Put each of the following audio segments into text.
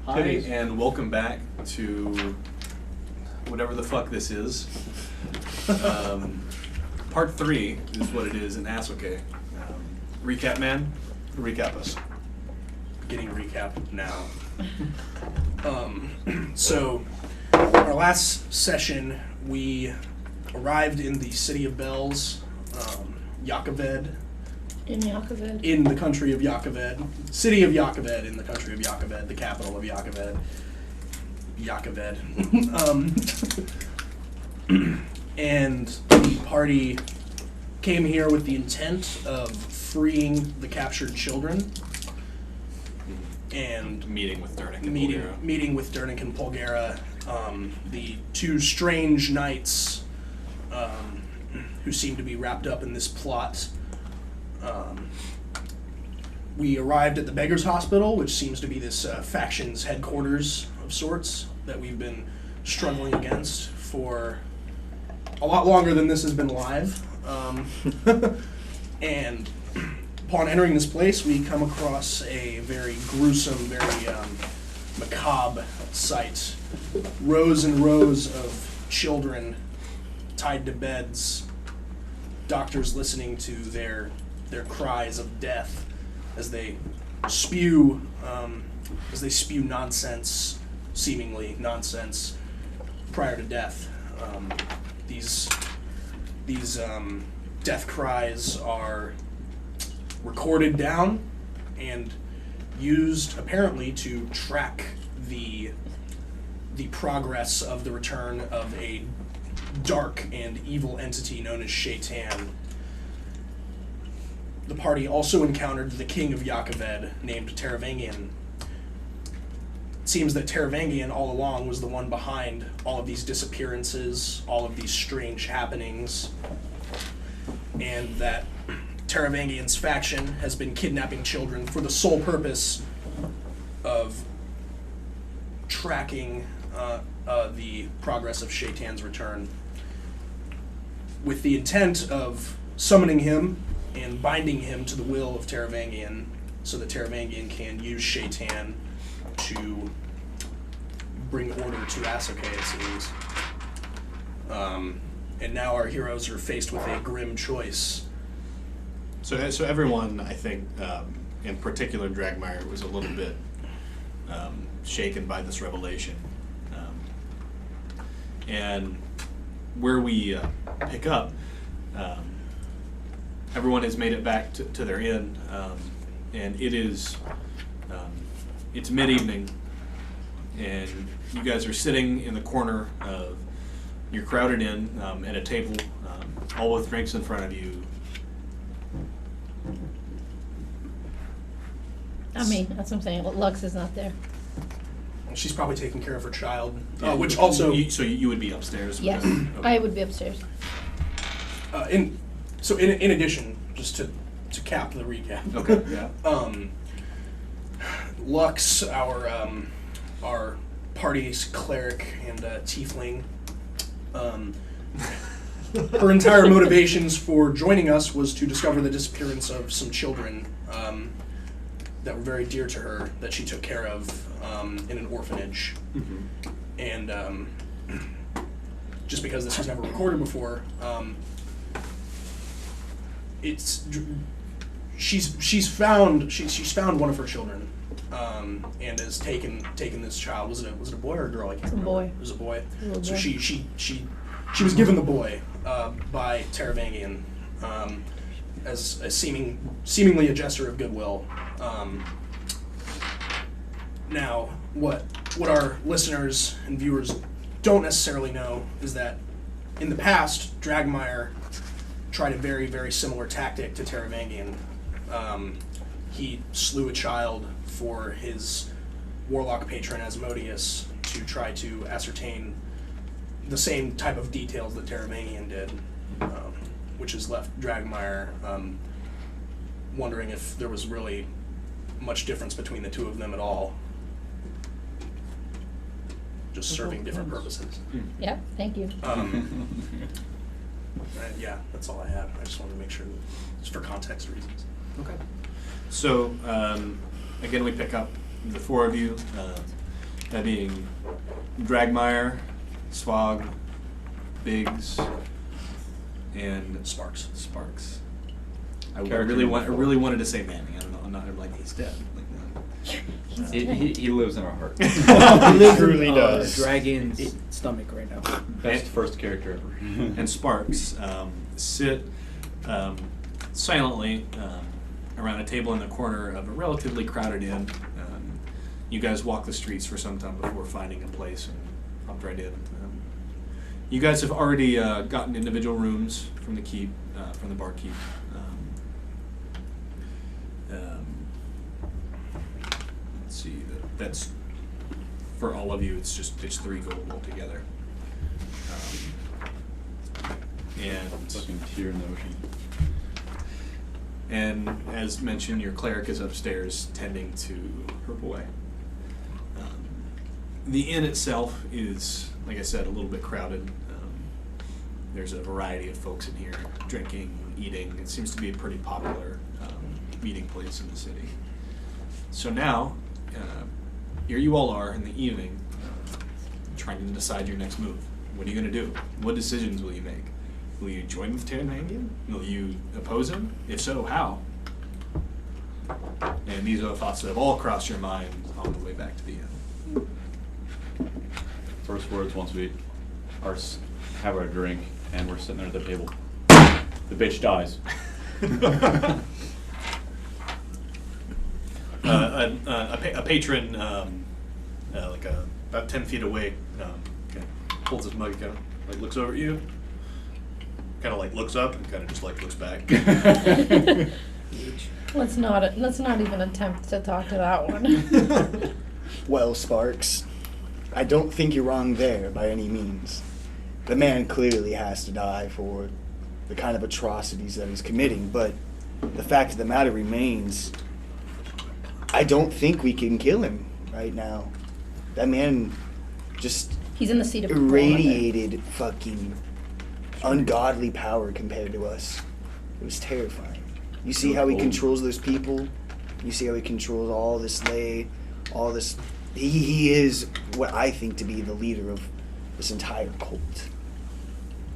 Hi, and welcome back to whatever the fuck this is. Part 3 is what it is in Asoque. Recap man, recap us. Getting recap now. So, our last session, we arrived in the city of Bells, Jah Kaved. In Jah Kaved. In the country of Jah Kaved. City of Jah Kaved, in the country of Jah Kaved, the capital of Jah Kaved. Jah Kaved. And the party came here with the intent of freeing the captured children and Meeting with Durnick and meeting with Durnick and Polgara, the two strange knights who seem to be wrapped up in this plot. We arrived at the Beggars Hospital, which seems to be this faction's headquarters of sorts that we've been struggling against for a lot longer than this has been live. And upon entering this place, we come across a very gruesome, very macabre sight. Rows and rows of children tied to beds, doctors listening to their cries of death as they spew nonsense, seemingly nonsense, prior to death. These death cries are recorded down and used apparently to track the progress of the return of a dark and evil entity known as Shaitan. The party also encountered the king of Jah Kaved, named Taravangian. It seems that Taravangian all along was the one behind all of these disappearances, all of these strange happenings, and that Taravangian's faction has been kidnapping children for the sole purpose of tracking the progress of Shaitan's return, with the intent of summoning him and binding him to the will of Taravangian, so that Taravangian can use Shaitan to bring order to Asoque, it seems. And now our heroes are faced with a grim choice. So everyone, I think, in particular Dragmire, was a little bit shaken by this revelation. And where we pick up, everyone has made it back to their inn, and it is it's mid-evening, and you guys are sitting in the corner of your crowded inn at a table, all with drinks in front of you. I mean, that's what I'm saying. Lux is not there. She's probably taking care of her child, Yeah, which also... So you would be upstairs? Yes, Okay. I would be upstairs. in addition, just to cap the recap. Okay, yeah. Lux, our party's cleric and tiefling, her entire motivations for joining us was to discover the disappearance of some children that were very dear to her, that she took care of in an orphanage. Mm-hmm. And just because this was never recorded before, she's found one of her children, and has taken this child. Was it a boy or a girl? I can't remember. Boy. It was a boy. Little So boy. she was given the boy by Taravangian as a seemingly a gesture of goodwill. Now, what our listeners and viewers don't necessarily know is that in the past, Dragmire tried a very, very similar tactic to Taravangian. He slew a child for his warlock patron Asmodeus to try to ascertain the same type of details that Taravangian did, which has left Dragmire wondering if there was really much difference between the two of them at all. Just serving different purposes. Yep, thank you. Yeah, that's all I have. I just wanted to make sure, just for context reasons. Okay. So, again, we pick up the four of you. That being Dragmire, Swag, Biggs, and Sparks. Sparks. I Character really number four. really wanted to say Manny. I don't know. I'm not like he's dead. Like, no. He lives in our heart. He truly does. Dragon's stomach right now. Best first character ever. And Sparks sit silently around a table in the corner of a relatively crowded inn. You guys walk the streets for some time before finding a place and hopped right in. You guys have already gotten individual rooms from the keep, from the barkeep. Let's see, that's for all of you. It's 3 gold altogether. And Fucking tear in the ocean. And as mentioned, your cleric is upstairs tending to her boy. The inn itself is, like I said, a little bit crowded. There's a variety of folks in here drinking, eating. It seems to be a pretty popular meeting place in the city. So now, here you all are in the evening, trying to decide your next move. What are you going to do? What decisions will you make? Will you join with Terranhagian? Will you oppose him? If so, how? And these are the thoughts that have all crossed your mind on the way back to the inn. First words once we have our drink and we're sitting there at the table. The bitch dies. A patron, like about 10 feet away, holds his mug, kind of like looks over at you, kind of like looks up and kind of just like looks back. Let's not even attempt to talk to that one. Well, Sparks, I don't think you're wrong there by any means. The man clearly has to die for the kind of atrocities that he's committing, but the fact of the matter remains, I don't think we can kill him right now. That man just He's in the seat of command. irradiated fucking ungodly power compared to us. It was terrifying. You see how he controls those people? You see how he controls all this all this. He is what I think to be the leader of this entire cult.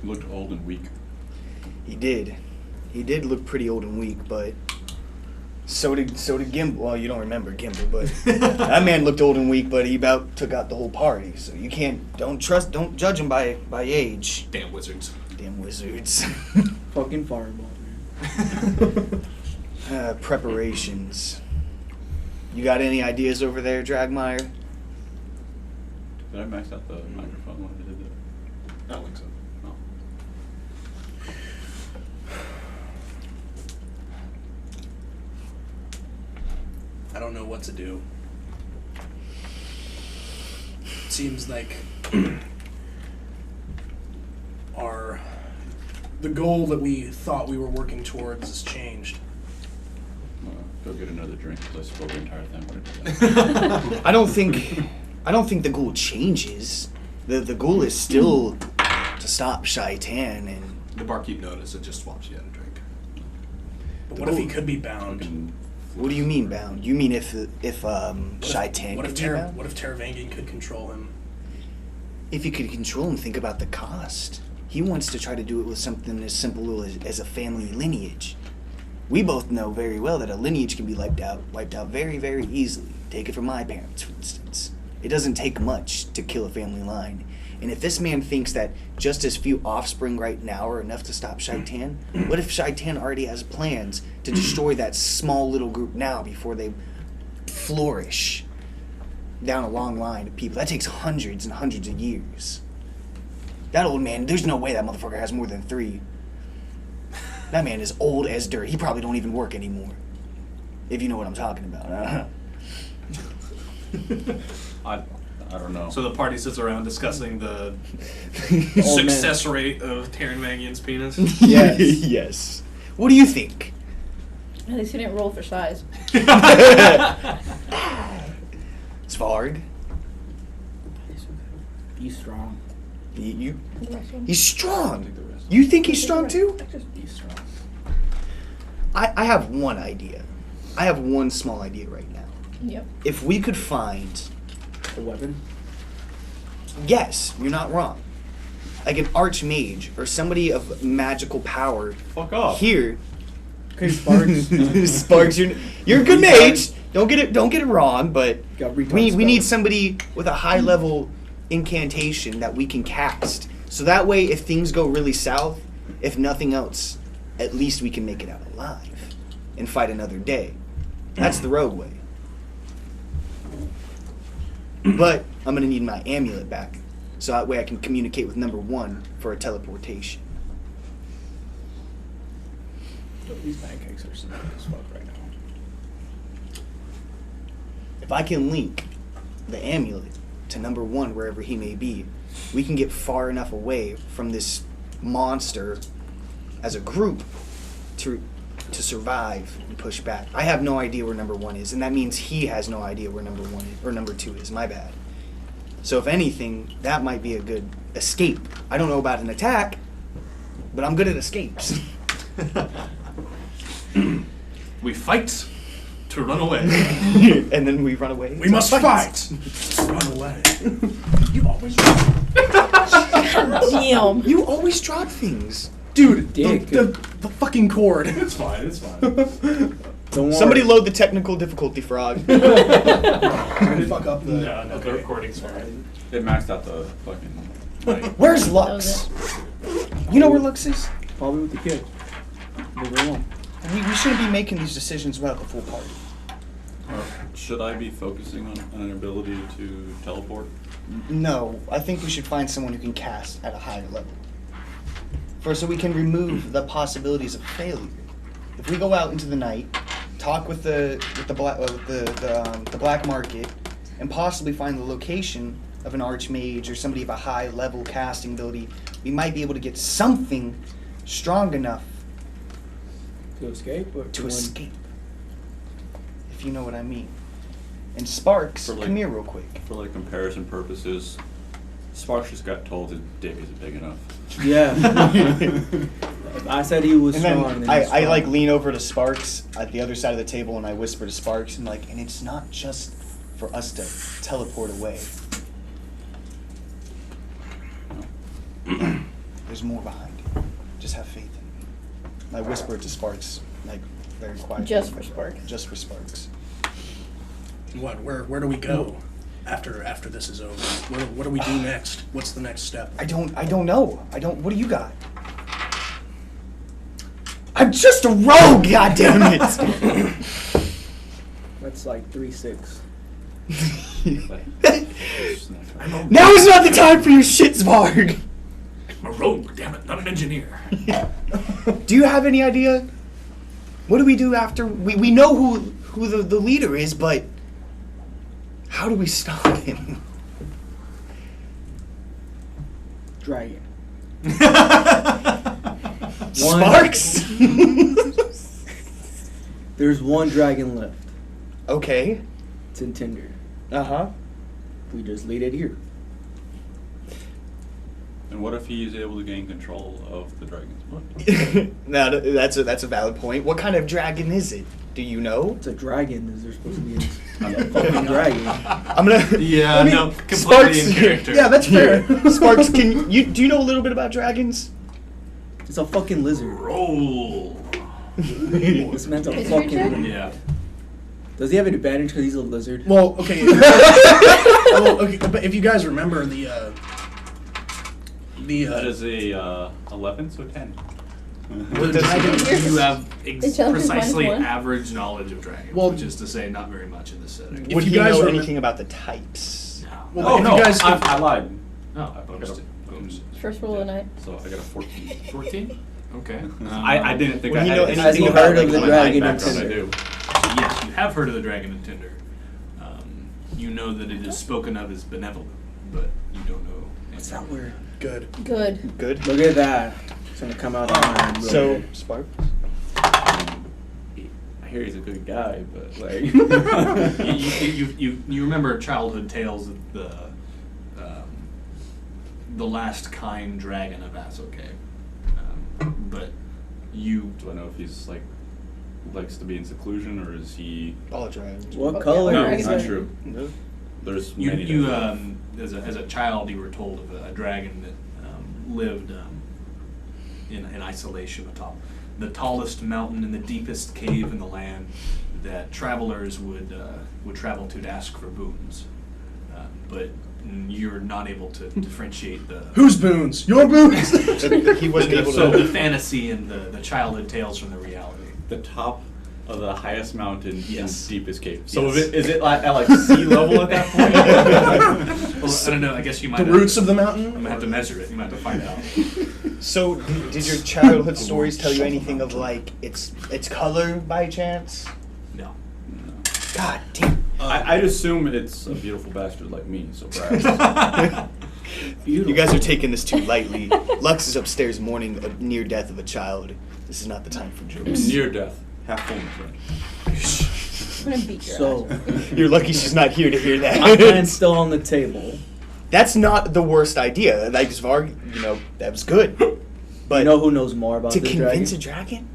He looked old and weak. He did. He did look pretty old and weak, but so did Gimble. Well, you don't remember Gimble, but that man looked old and weak, but he about took out the whole party. So you don't judge him by age. Damn wizards. Damn wizards. Fucking fireball, man. Preparations. You got any ideas over there, Dragmire? Did I max out the microphone when I did that? I don't think so. No. I don't know what to do. Seems like the goal that we thought we were working towards has changed. Go get another drink because I spoke the entire thing when I did that. I don't think the goal changes. The goal is still to stop Shaitan and The barkeep noticed it just swaps you out a drink. But what if he could be bound? Fucking what do you mean bound? You mean if Shaitan What if could be bound? What if Terravangian could control him? If he could control him, think about the cost. He wants to try to do it with something as simple as a family lineage. We both know very well that a lineage can be wiped out very, very easily. Take it from my parents, for instance. It doesn't take much to kill a family line. And if this man thinks that just as few offspring right now are enough to stop Shaitan, what if Shaitan already has plans to destroy that small little group now before they flourish down a long line of people? That takes hundreds and hundreds of years. That old man, there's no way that motherfucker has more than 3. That man is old as dirt. He probably don't even work anymore. If you know what I'm talking about. I don't know. So the party sits around discussing the Old man. success rate of Terranhagian's penis. Yes. Yes. What do you think? At least he didn't roll for size. Svarg? Be strong. He's strong. You think he's strong too? Just be strong. I have one idea. I have one small idea right now. Yep. If we could find A weapon? Yes, you're not wrong. Like an archmage or somebody of magical power. Fuck off. Here, Okay, Sparks. Sparks, you're a good mage. Don't get it wrong, but Got we retard need spells. somebody with a high level incantation that we can cast. So that way, if things go really south, if nothing else, at least we can make it out alive and fight another day. That's the rogue way. But I'm gonna need my amulet back, so that way I can communicate with number 1 for a teleportation. Yo, these pancakes are snappy as fuck right now. If I can link the amulet to number 1 wherever he may be, we can get far enough away from this monster as a group to survive and push back. I have no idea where number 1 is, and that means he has no idea where number 1 is, or number 2 is. My bad. So if anything, that might be a good escape. I don't know about an attack, but I'm good at escapes. We fight to run away. And then we run away. We must fight. Run away. You always Damn. You always drop things. Dude, Dick. the fucking cord. It's fine. It's fine. Don't worry. Somebody load the technical difficulty frog. Fuck up the. No, the recording's fine. It maxed out the fucking mic. Where's That Lux? was You know where Lux is? Probably with the kid. Move along. We shouldn't be making these decisions without the full party. Should I be focusing on an ability to teleport? No, I think we should find someone who can cast at a higher level. First, so we can remove the possibilities of failure. If we go out into the night, talk with the black market, and possibly find the location of an archmage or somebody of a high level casting ability, we might be able to get something strong enough To escape? Or to win? escape. If you know what I mean. And Sparks, For, like- come here real quick. For like comparison purposes, Sparks just got told his dick isn't big enough. Yeah. If I said he was And strong, then then I he's strong. like lean over to Sparks at the other side of the table and I whisper to Sparks and and it's not just for us to teleport away. There's more behind it. Just have faith in me. I whisper it to Sparks, very quietly. Just for Sparks. Just for Sparks. What? Where do we go after this is over? What do we do next? What's the next step? I don't know. What do you got? I'm just a rogue, goddammit! That's like 3-6. Now is not the time for your shit, Svarg! I'm a rogue, damn it, not an engineer. Do you have any idea? What do we do after we know who the leader is, but how do we stop him? Dragon. Sparks? There's one dragon left. Okay. It's in Tinder. Uh-huh. We just lead it here. And what if he is able to gain control of the dragon's blood? Now that's a valid point. What kind of dragon is it? Do you know? It's a dragon. Is there supposed to be a fucking dragon? I'm gonna. Yeah, I mean, no, completely Sparks, in character. Yeah, that's fair. Sparks, do you know a little bit about dragons? It's a fucking lizard. Roll. This man's a Is your fucking check? lizard. Yeah. Does he have an advantage because he's a lizard? Well, okay. Okay, but if you guys remember That is a 11, so 10. The dragon, you have It sounds precisely like -1. average knowledge of dragons, Well- which is to say, not very much in this setting. If Would you he guys know remem- anything about the types? No. Well, Oh if no, you guys- I lied. Oh, I got boosted. a- Boosted. First roll of the night. So I got a 14. 14? Okay. I didn't think Would I he had know anything anything about about, like, the my dragon background, in I Tinder? do. Yes, you have heard of the dragon in Tinder. You know that it is spoken of as benevolent, but you don't know. What's that word? good. Good. Good. Look at that. It's gonna come out on my So, Sparks? I hear he's a good guy, but like. You remember childhood tales of the last kind dragon of Asoque, but you Do I know if he's like likes to be in seclusion or is he? All dragons. What color No, Dragon. it's not true. No. There's You, many. you that as a child, you were told of a dragon that lived in isolation atop the tallest mountain in the deepest cave in the land that travelers would travel to ask for boons. But you're not able to differentiate the Whose boons? Your boons. He wasn't able so to. the fantasy and the childhood tales from the reality. the top of the highest mountain Yes. and deepest cave. So Yes. is it like, at like sea level at that point? Well, I don't know. I guess you might. The roots of the mountain. I'm gonna have to measure it. You might have to find out. So, did your childhood stories tell you anything of like its color by chance? No. God damn. I'd assume it's a beautiful bastard like me, so perhaps. You guys are taking this too lightly. Lux is upstairs mourning a near death of a child. This is not the time for jokes. Near death. Half full, my friend. I'm gonna beat your So, ass. You're lucky she's not here to hear my plan's that. still on the table. That's not the worst idea. Like Zvarg, that was good. But You know who knows more about to this convince dragon? a dragon?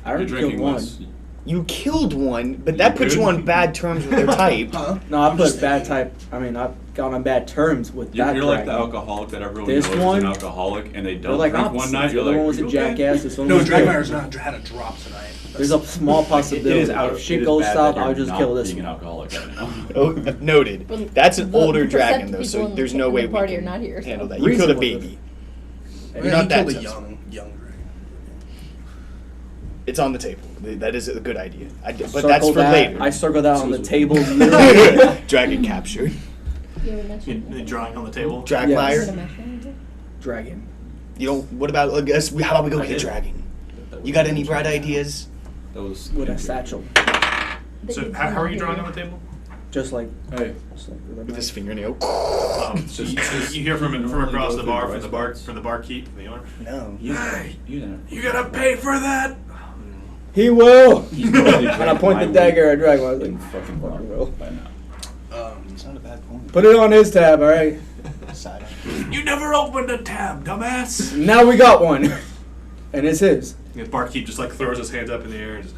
I You're already killed drinking one. less. You killed one, but that puts you good? on bad terms with their type. Huh? No, I I'm just put bad thinking. type. I mean, I got on bad terms with that You're like the dragon. alcoholic that everyone This knows one- is an alcoholic, and they They're don't like drink opposites. one night. The You're other like, one was a "You okay?" jackass. This one No, was good. Dragmire's not had a drop tonight. There's a small possibility. It is out. If shit it is goes bad south, that you're I'll just not kill this being an one. alcoholic right now. Oh, noted. But That's an the older perceptive dragon, though, people so in there's the- no in way the we party can are not here, so. handle that. You killed a Reason with baby. Yeah, You're not he that killed a sensitive. young dragon. It's on the table. That is a good idea. But Circle that's for that. later. I circle that on the table. Literally. Dragon captured. You ever mentioned The drawing on the table. Is it a Dragmire. mechanism? Dragon. You don't. What about? How about we go I get a did. dragon? That You got was- any bright ideas? That was With a satchel. So how are you drawing on the table? Just like. Hey, Just like With his fingernail. So you hear from across the bar, Normally from goes through the barkeep, from the owner. No. you gotta pay for that. He will. He's probably And I point the drank my dagger at weed Dragon. I was in like, fucking fucking bar will. by now. It's not a bad point. Put it on his tab, all right. Saga. You never opened a tab, dumbass. Now we got one, and it's his. The barkeep just like throws his hands up in the air. And just,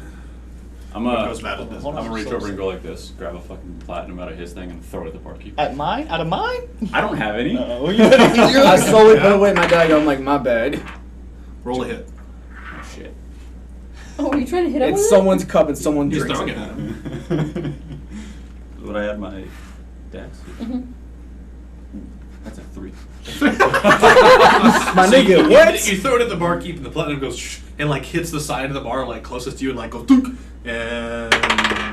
I'm goes about his gonna business. reach over and go like this, grab a fucking platinum out of his thing, and throw it at the barkeep. At mine? Out of mine? I don't have any. I slowly put away my dagger. I'm like, my bad. Roll a hit. Oh shit. Oh, are you trying to hit him with It's it? someone's cup and someone He's drinks throwing it. it at him. Would I add my dex? Mhm. That's a 3. My So nigga, what? You throw it at the barkeep, and the platinum goes shh, and like hits the side of the bar like closest to you, and like goes dunk, and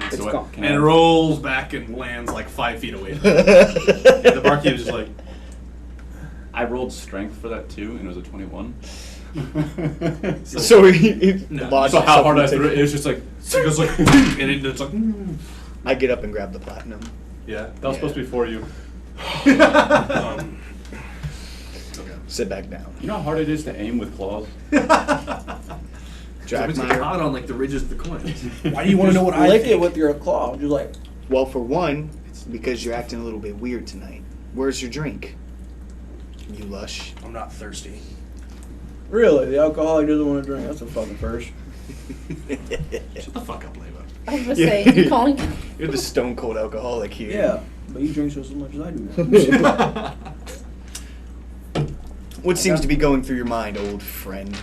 It's So gone. can and I- it rolls back and lands like 5 feet away. From you. And the barkeep is just like, I rolled strength for that too, and it was a 21. So he No. lodged So how himself hard hard in I the threw it, table. it was just like, it goes like, and it's like, I get up and grab the platinum. yeah. that was supposed to be for you. Um, Sit back down. You know how hard it is to aim with claws? It's Dragmire. hot on like the ridges of the coins. Why do you want to know what I Lick think? it with your claw. Just like. Well, for one, it's because you're acting a little bit weird tonight. Where's your drink? You lush. I'm not thirsty. Really? The alcoholic doesn't want to drink. That's a fucking first. Shut the fuck up, Leva. I was gonna say, you calling? You're the stone cold alcoholic here. Yeah, but you drink just as much as I do. What seems to be going through your mind, old friend?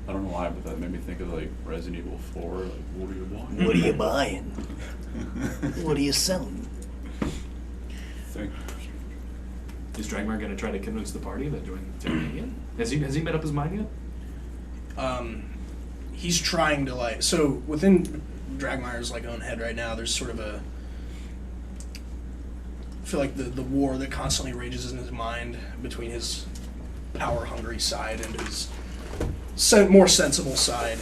I don't know why, but that made me think of like Resident Evil 4. Like, what are you buying? What are you buying? What are you selling? Think. Is Dragmar going to try to convince the party that doing Terranian? Has he made up his mind yet? He's trying to like so within Dragmire's like own head right now. There's sort of a I feel like the war that constantly rages in his mind between his power hungry side and his more sensible side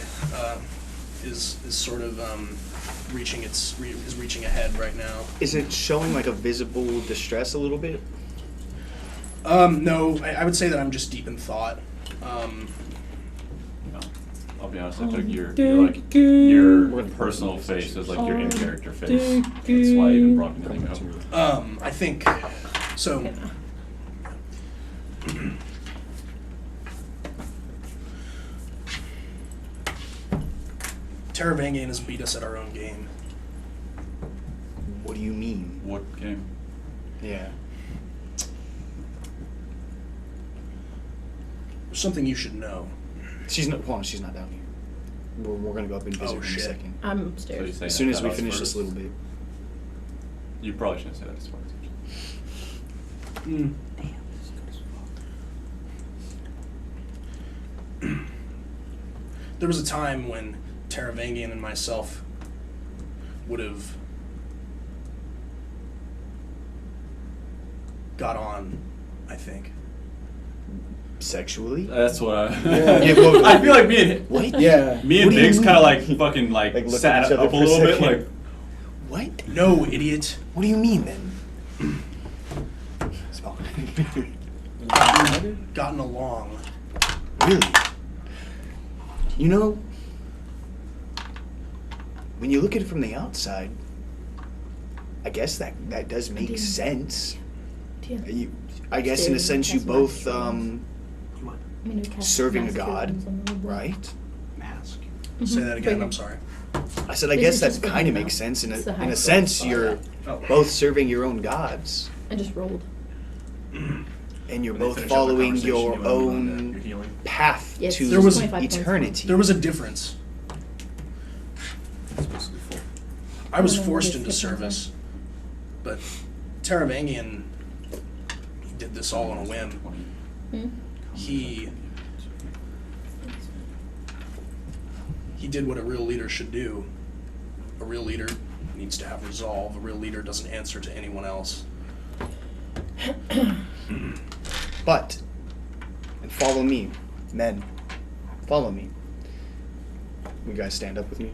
is sort of reaching ahead right now. Is it showing like a visible distress a little bit? No, I would say that I'm just deep in thought. No, I'll be honest. I took your personal face as like your in-character face. That's why I even brought anything up. I think so. Taravangian has beat us at our own game. What do you mean? What game? Yeah. There's something you should know. She's not. Hold on, she's not down here. We're gonna go up and visit Oh, her in a shit. second. I'm So you upstairs. say As soon that as we us finish first? this little bit. You probably shouldn't say that as far as There was a time when Taravangian and myself would have got on, I think. Sexually? That's what I. Yeah. well, I feel like me and What? Yeah. me What and do you Biggs mean? kind of like fucking like Like, look at sat each other up a for a little bit, second. like What? No, idiot. What do you mean then? It's fine. Gotten along. Really? You know, when you look at it from the outside, I guess that does make do. sense. Yeah. I guess in a Stay sense you cast both mask You I want mean, we cast serving a mask god, tokens on the little boy. right? mask? Say that again, Bring I'm it. sorry. I said I This guess is that just for kind of him, makes though. sense. It's the In high a school sense, spot. you're Oh. both serving your own gods, I just rolled. and you're When they both finish up the following conversation, your you wanna move on to your own healing? path Yes, to There was 25 points more. eternity. There was a difference. It's basically full. I was I don't know what forced his into hit points service, but Taravangian did this all on a whim. Hmm? He did what a real leader should do. A real leader needs to have resolve. A real leader doesn't answer to anyone else. But, and follow me, men. Follow me. You guys stand up with me.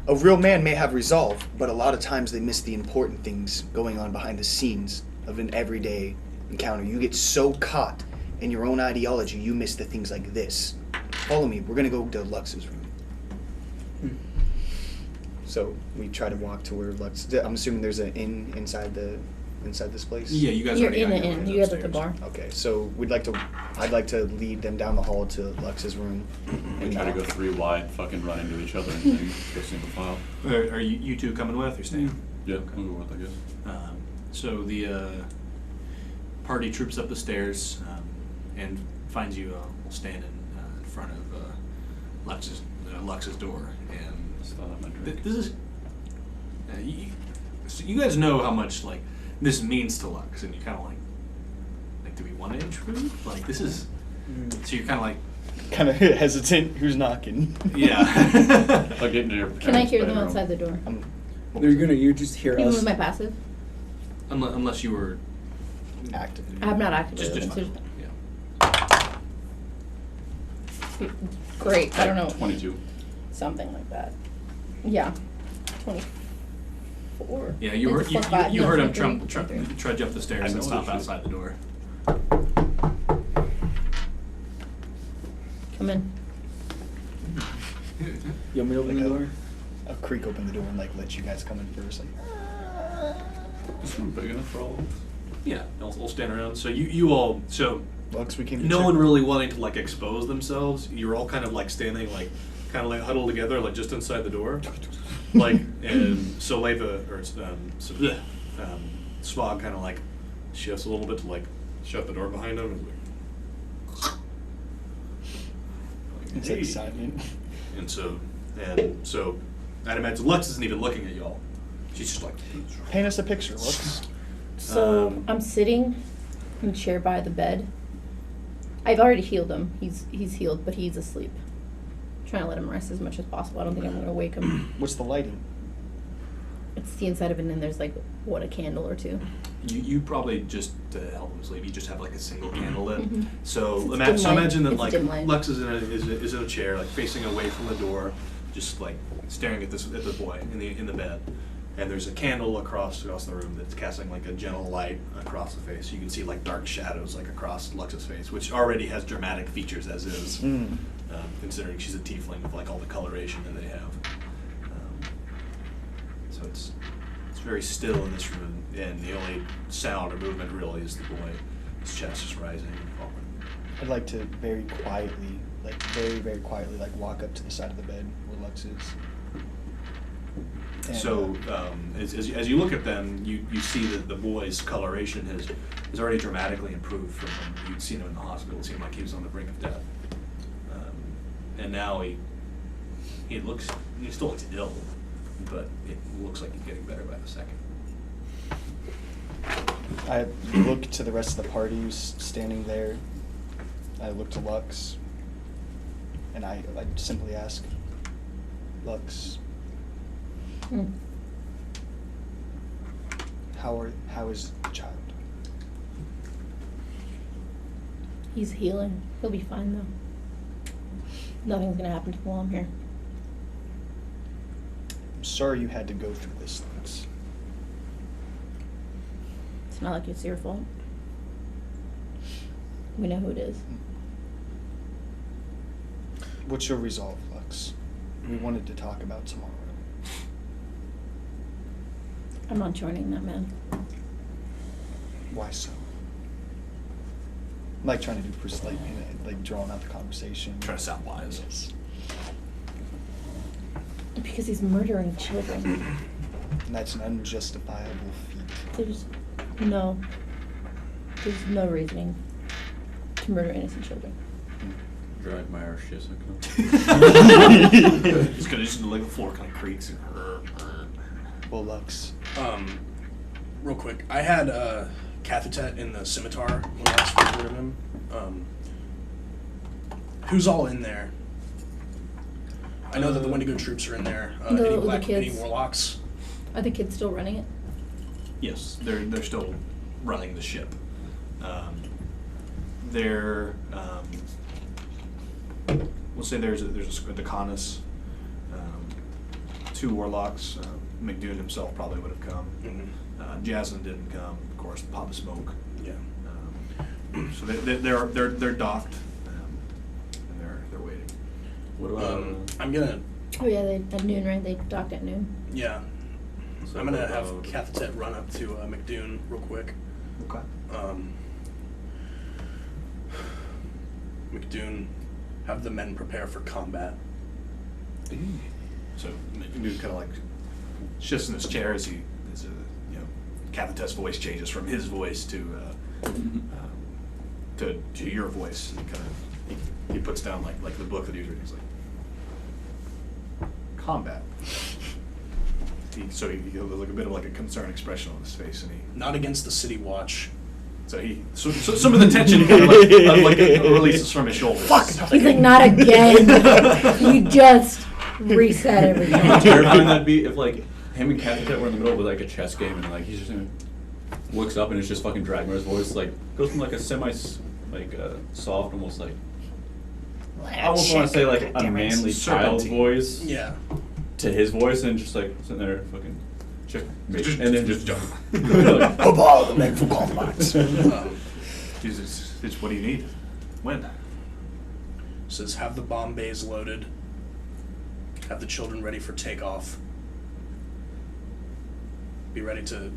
A real man may have resolve, but a lot of times they miss the important things going on behind the scenes of an everyday encounter. You get so caught in your own ideology, you miss the things like this. Follow me. We're gonna go to Lux's room. So we try to walk to where Lux. I'm assuming there's an inn inside this place. Yeah, you guys You're already in got the your inn. rooms You guys at the upstairs. bar. Okay, so I'd like to lead them down the hall to Lux's room. we try to go 3 wide, fucking run into each other and then go single file. Are you two coming with or staying? Yeah, we'll go with, I guess. So the party troops up the stairs and finds you standing in front of Lux's door. And Still have my drink. this is so you guys know how much like this means to Lux, and you're kind of like, do we want to intrude? Like this is so you're kind of like, Kind of hesitant. Who's knocking? yeah. I'll get into your Can I hear them bedroom. outside the door? You just hear Even us. with my passive? Unless you were Active. I have not activated just them. yeah. Great. I don't know. 22. Something like that. Yeah. 24. Yeah, you heard It's plus five. you No, heard him 23. trudge up the stairs I and know stop this shit. outside the door. Come in. You want me to open the door? I'll creak open the door and like let you guys come in first. Like, This room big enough for all of us? Yeah, we'll stand around. So you all Lux, we came. To no check. one really wanting to like expose themselves. You're all kind of like standing like kind of like huddled together like just inside the door, like and so Leva or Swag kind of like shifts a little bit to like shut the door behind him. And, It's "Hey." excitement. And so I'd imagine Lux isn't even looking at y'all. She's just like, Paint us a picture, Lux. So I'm sitting in a chair by the bed. I've already healed him. He's healed, but he's asleep. Trying to let him rest as much as possible. I don't think I'm gonna wake him. What's the lighting? It's the inside of it, and then there's like a candle or two. you probably just to help him sleep. You just have like a single candle lit. Mhm. So, It's dim light. imagine that It's like dim light. Lux is in a chair, like facing away from the door, just like staring at the boy in the bed. And there's a candle across the room that's casting like a gentle light across the face. You can see like dark shadows like across Lux's face, which already has dramatic features as is, considering she's a tiefling with like all the coloration that they have. So it's very still in this room, and the only sound or movement really is the boy. His chest is rising and falling. I'd like to very quietly like very, very quietly, like walk up to the side of the bed where Lux is. And, So as you look at them, you see that the boy's coloration has already dramatically improved from when you'd seen him in the hospital. It seemed like he was on the brink of death, and now he still looks ill, but it looks like he's getting better by the second. I look to the rest of the party who's standing there. I look to Lux, and I simply ask, Lux, how is the child? He's healing. He'll be fine though. Nothing's gonna happen to him while I'm here. I'm sorry you had to go through this, Lux. It's not like it's your fault. We know who it is. What's your resolve, Lux? We wanted to talk about tomorrow. I'm not joining that man. Why so? I'm like trying to do like drawing out the conversation. Trying to sound wise. Yes. Because he's murdering children. And that's an unjustifiable feat. There's no reasoning to murder innocent children. Drag my arse, yes, He's gonna just like the floor kind of creaks. Well, Lux, Real quick, I had Cathatet in the scimitar when I last recorded him. Who's all in there? I know that the Wendigo troops are in there. The Any kids. warlocks? Are the kids still running it? Yes, they're still running the ship. We'll say there's a Decanus, two warlocks. McDoon himself probably would have come. Mm-hmm. Jasmine didn't come, of course. Papa Smoke. Yeah. So they're docked, and they're waiting. What about? I'm gonna. Oh yeah, they at noon, right? They docked at noon. Yeah. So I'm gonna what have about- Cathatet run up to McDoon real quick. Okay. McDoon, have the men prepare for combat. So McDoon kind of like shifts in his chair as Cathatet's voice changes from his voice to your voice. And he puts down like the book that he's reading. He's like, combat. So he has like a bit of like a concerned expression on his face, and he. Not against the City Watch. So some of the tension kind of like releases from his shoulders. Fuck. He's like, not again. You just reset everything. How terrifying that'd be if like him and Cathatet were in the middle of like a chess game and like he's just looks up and it's just fucking Dragmar's voice like goes from like a soft, almost like I almost want to say like a manly child Serpentine. Mm-hmm. voice Yeah. to his voice and just like sitting there fucking check and then just jump. of all the men for combat. Jesus, what do you need? When? Says have the bomb bays loaded. Have the children ready for takeoff. Be ready to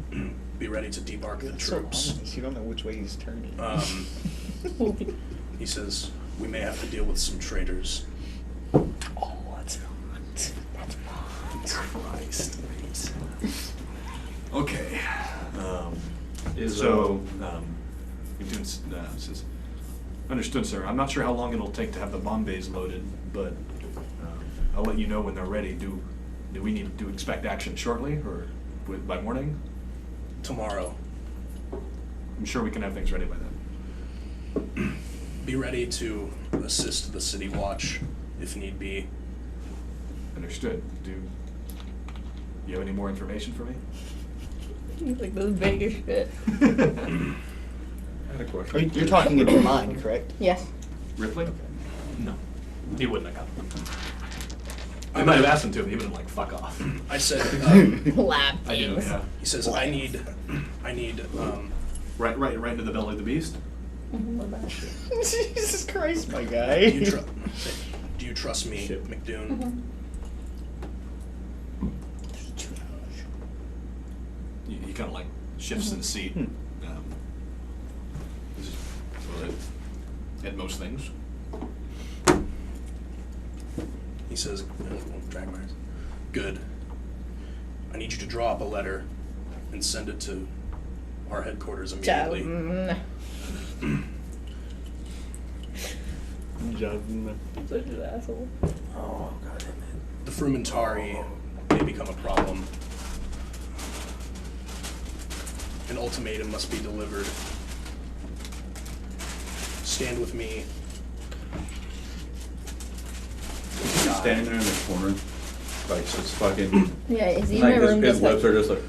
debark the troops. You don't know which way he's turning. He says we may have to deal with some traitors. Oh, that's not. Christ. Okay. Is, McDoon says, understood, sir. I'm not sure how long it'll take to have the bomb bays loaded, but I'll let you know when they're ready. Do we need to expect action shortly, or by morning? Tomorrow. I'm sure we can have things ready by then. Be ready to assist the City Watch if need be. Understood. Do you have any more information for me? He's like this big as shit. I had a question. You're talking in your mind, correct? Yes. Ripley? No. He wouldn't have gotten them. I might have asked him to, but he would have like, fuck off. I said Lab I do, things. yeah. he says I need Right into the belly of the beast? Mhm, what about it? Jesus Christ, my guy. do you trust me, Shit. McDoon? Mhm. He kind of like shifts in the seat. This is at most things. He says, Dragmire. Good. I need you to draw up a letter and send it to our headquarters immediately. I'm such an asshole. Oh, God damn it. The Frumentari may become a problem. An ultimatum must be delivered. Stand with me. He's standing there in the corner, like just fucking. Yeah, is he in Like my room? his Just lips like, are just like.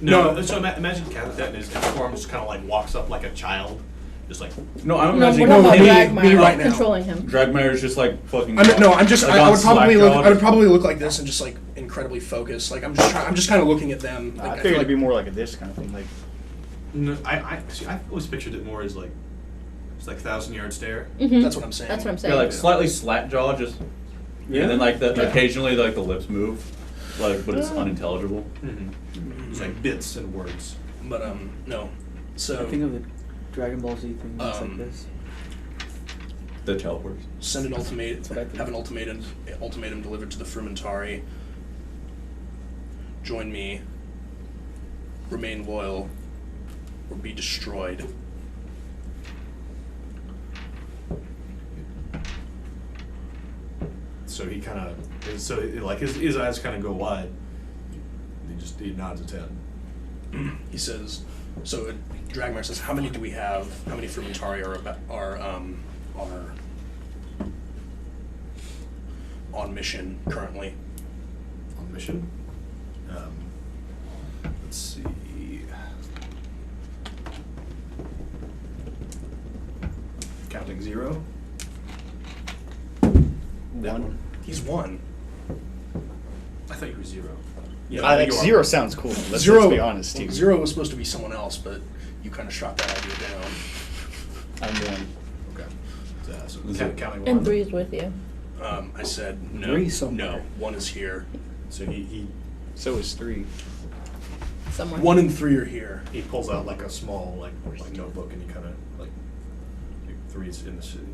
No, so imagine Cathet in his form just kind of like walks up like a child, just like. No, I'm no, we're imagining. talking about me- Dragmire me right now. controlling him. Dragmire's just like fucking. I'm just. like I on would probably Slack look. jaw. I would probably look like this and just like incredibly focused. Like I'm just kind of looking at them. Nah, Like, I I figured feel it'd like be more like a this kind of thing. Like, No, I see. I always pictured it more as like, it's like 1,000-yard stare. Mhm. that's what I'm saying. That's what I'm Yeah, saying. like slightly slack jaw, just. Yeah. And then like Yeah. occasionally like the lips move, like but it's Yeah. unintelligible. It's like bits and words. But no. So I think of the Dragon Ball Z thing that's like this. The teleports. send an ultimatum. That's what I think. Have an ultimatum delivered to the Frumentari. Join me. Remain loyal, or be destroyed. So he kind of, so like his eyes kind of go wide. He nods his head. He says, so Dragmire says, how many do we have? How many Frumentari are on mission currently? On mission. Let's see. Counting 0. one. He's one. I thought you were 0. Yeah, Like, you are. zero sounds cool. Let's be honest here. Zero was supposed to be someone else, but you kind of shot that idea down. I'm one. Okay. So Is it- counting 1. And 3 is with you. I said no. Three somewhere. No, 1 is here. So he So is 3. Somewhere. 1 and 3 are here. he pulls out like a small like notebook and he kind of like 3's in the city.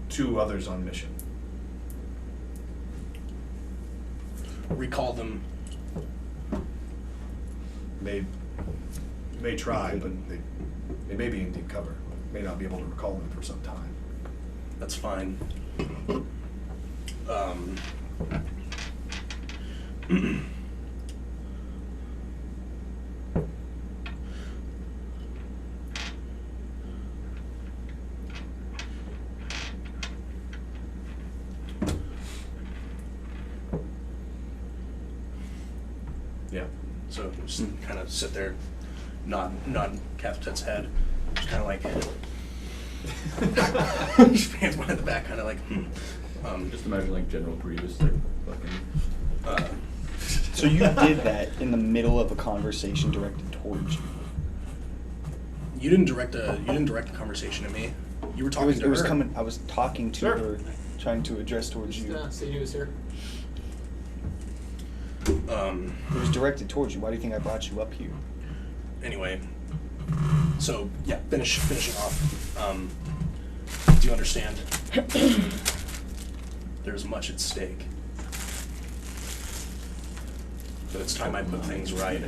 2 others on mission. Recall them. May try, but they may be in deep cover. May not be able to recall them for some time. That's fine. Yeah. So just kind of sit there, nod Cathet's head, just kind of like, just hands behind the back, kind of like, Just imagine like General Grievous like fucking. So you did that in the middle of a conversation directed towards you. You didn't direct a conversation to me. You were talking to It was her. coming. I was talking to Sure. her, trying to address towards you. See who's here. It was directed towards you. Why do you think I brought you up here? Anyway, so yeah, finishing off. Do you understand? There's much at stake. But it's time I put things right.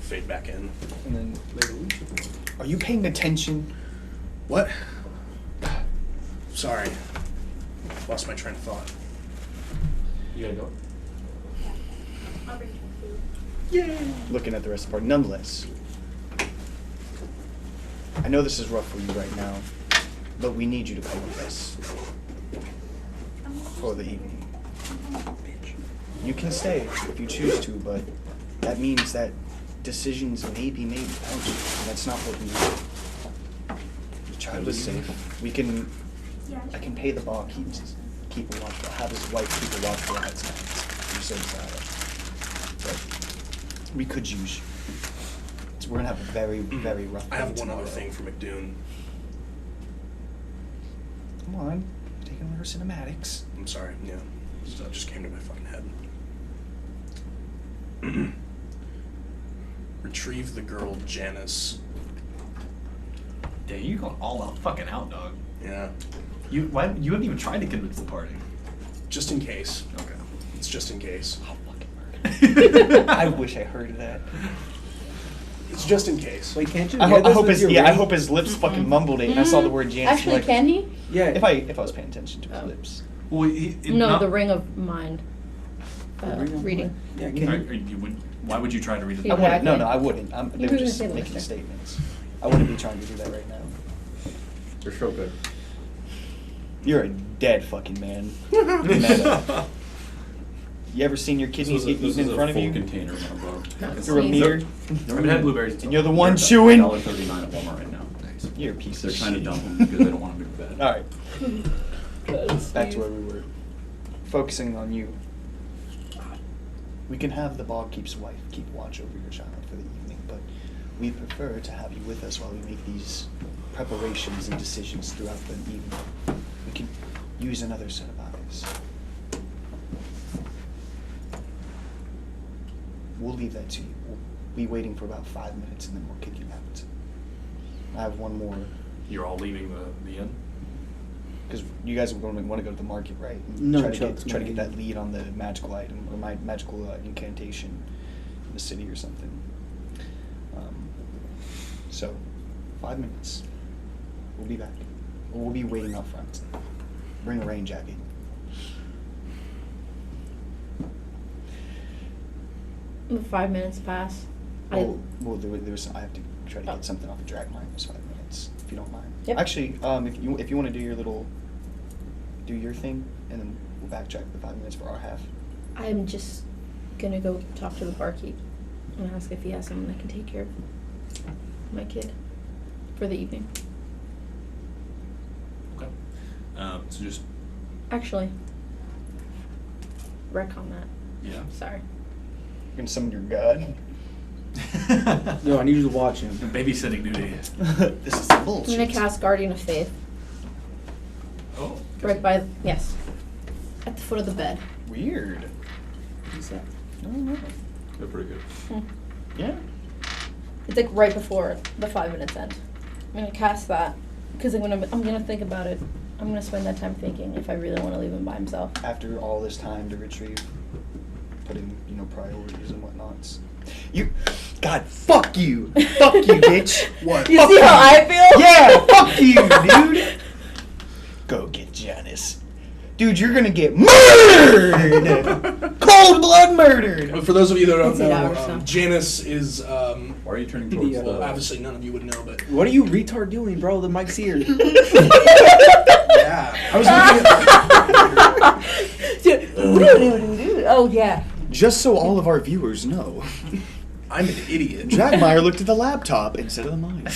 Fade back in. And then later, are you paying attention? What? Sorry. Lost my train of thought. You gotta go. I'll bring you food. Yay! Looking at the rest of the party. Nonetheless, I know this is rough for you right now, but we need you to come with us for the evening. You can stay if you choose to, but that means that decisions may be made without you, and that's not what we want. The child is safe. We can. I can pay the barkeep to keep a watch. Have his wife keep a watch for that tonight. You said that. But we could use you. So we're gonna have a very, very rough day I have one tomorrow. other thing for McDoon. Come on, taking her cinematics. I'm sorry, yeah. That just came to my fucking head. Retrieve the girl Janice. Dang, you going all out fucking out, dog. Yeah. You haven't even tried to convince the party. Just in case. Okay. It's just in case. I'll fucking murder. I wish I heard that. It's just in case. Wait, can't you? I, get I this hope with his your I ring? hope his lips fucking mumbled it, and I saw the word Janus. Actually, like, can he? Yeah. If I was paying attention to his lips. Well, No, the ring of mind. The ring of Reading. Yeah, can you? Why would you try to read it? Yeah. I wouldn't. No, Exactly. I wouldn't. They You were were just gonna say making listener. statements. I wouldn't be trying to do that right now. You're so good. You're a dead fucking man. Meta. You ever seen your kidneys get eaten in front of you? Container, bro. Not Through a sneeze. mirror? I haven't had blueberries. And you're the one chewing? $1.39 at Walmart right now. Nice. You're a piece They're of trying to shit. dump them because they don't want to move to bed. Alright. Back to where we were. Focusing on you. We can have the bog keeps wife keep watch over your child for the evening, but we prefer to have you with us while we make these preparations and decisions throughout the evening. We can use another set of eyes. We'll leave that to you. We'll be waiting for about 5 minutes and then we'll kick you out. I have one more, You're all leaving the inn? because you guys are going to want to go to the market, right? And No, try to Chuck's try to get going. that lead on the magical item or my magical incantation in the city or something. So, 5 minutes. We'll be back. Or we'll be waiting out front. Bring a rain jacket. The 5 minutes pass. Well, there was I have to try to Oh. get something off the drag mine. It was 5 minutes, if you don't mind. Yep. Actually, if you want to do your thing, and then we'll backtrack the 5 minutes for our half. I'm just gonna go talk to the barkeep and ask if he has someone that can take care of my kid for the evening. Okay. So just, Actually, retcon that. yeah. Sorry. You're gonna summon your god. Yo, I need you to watch him. Babysitting duty. This is I'm bullshit. gonna cast Guardian of Faith Oh. right by, yes, at the foot of the bed. Weird. What's that? I don't know. They're pretty good. Yeah. It's like right before the 5 minutes end. I'm gonna cast that because I'm gonna think about it. I'm gonna spend that time thinking if I really want to leave him by himself. After all this time to retrieve, putting priorities and whatnots. You, God, fuck you, fuck you, bitch. What? You Fuck see how you. I feel? Yeah, fuck you, dude. Go get Janice. Dude, you're gonna get murdered! Cold blood murdered! For those of you that don't It's 8 hours, know, so. Janice is, Why are you turning towards Yeah. well, the... obviously none of you would know, but What are you retard doing, bro? The mic's here. yeah. I was looking at, Oh yeah. Just so all of our viewers know, I'm an idiot. Dragmeyer looked at the laptop instead of the mic.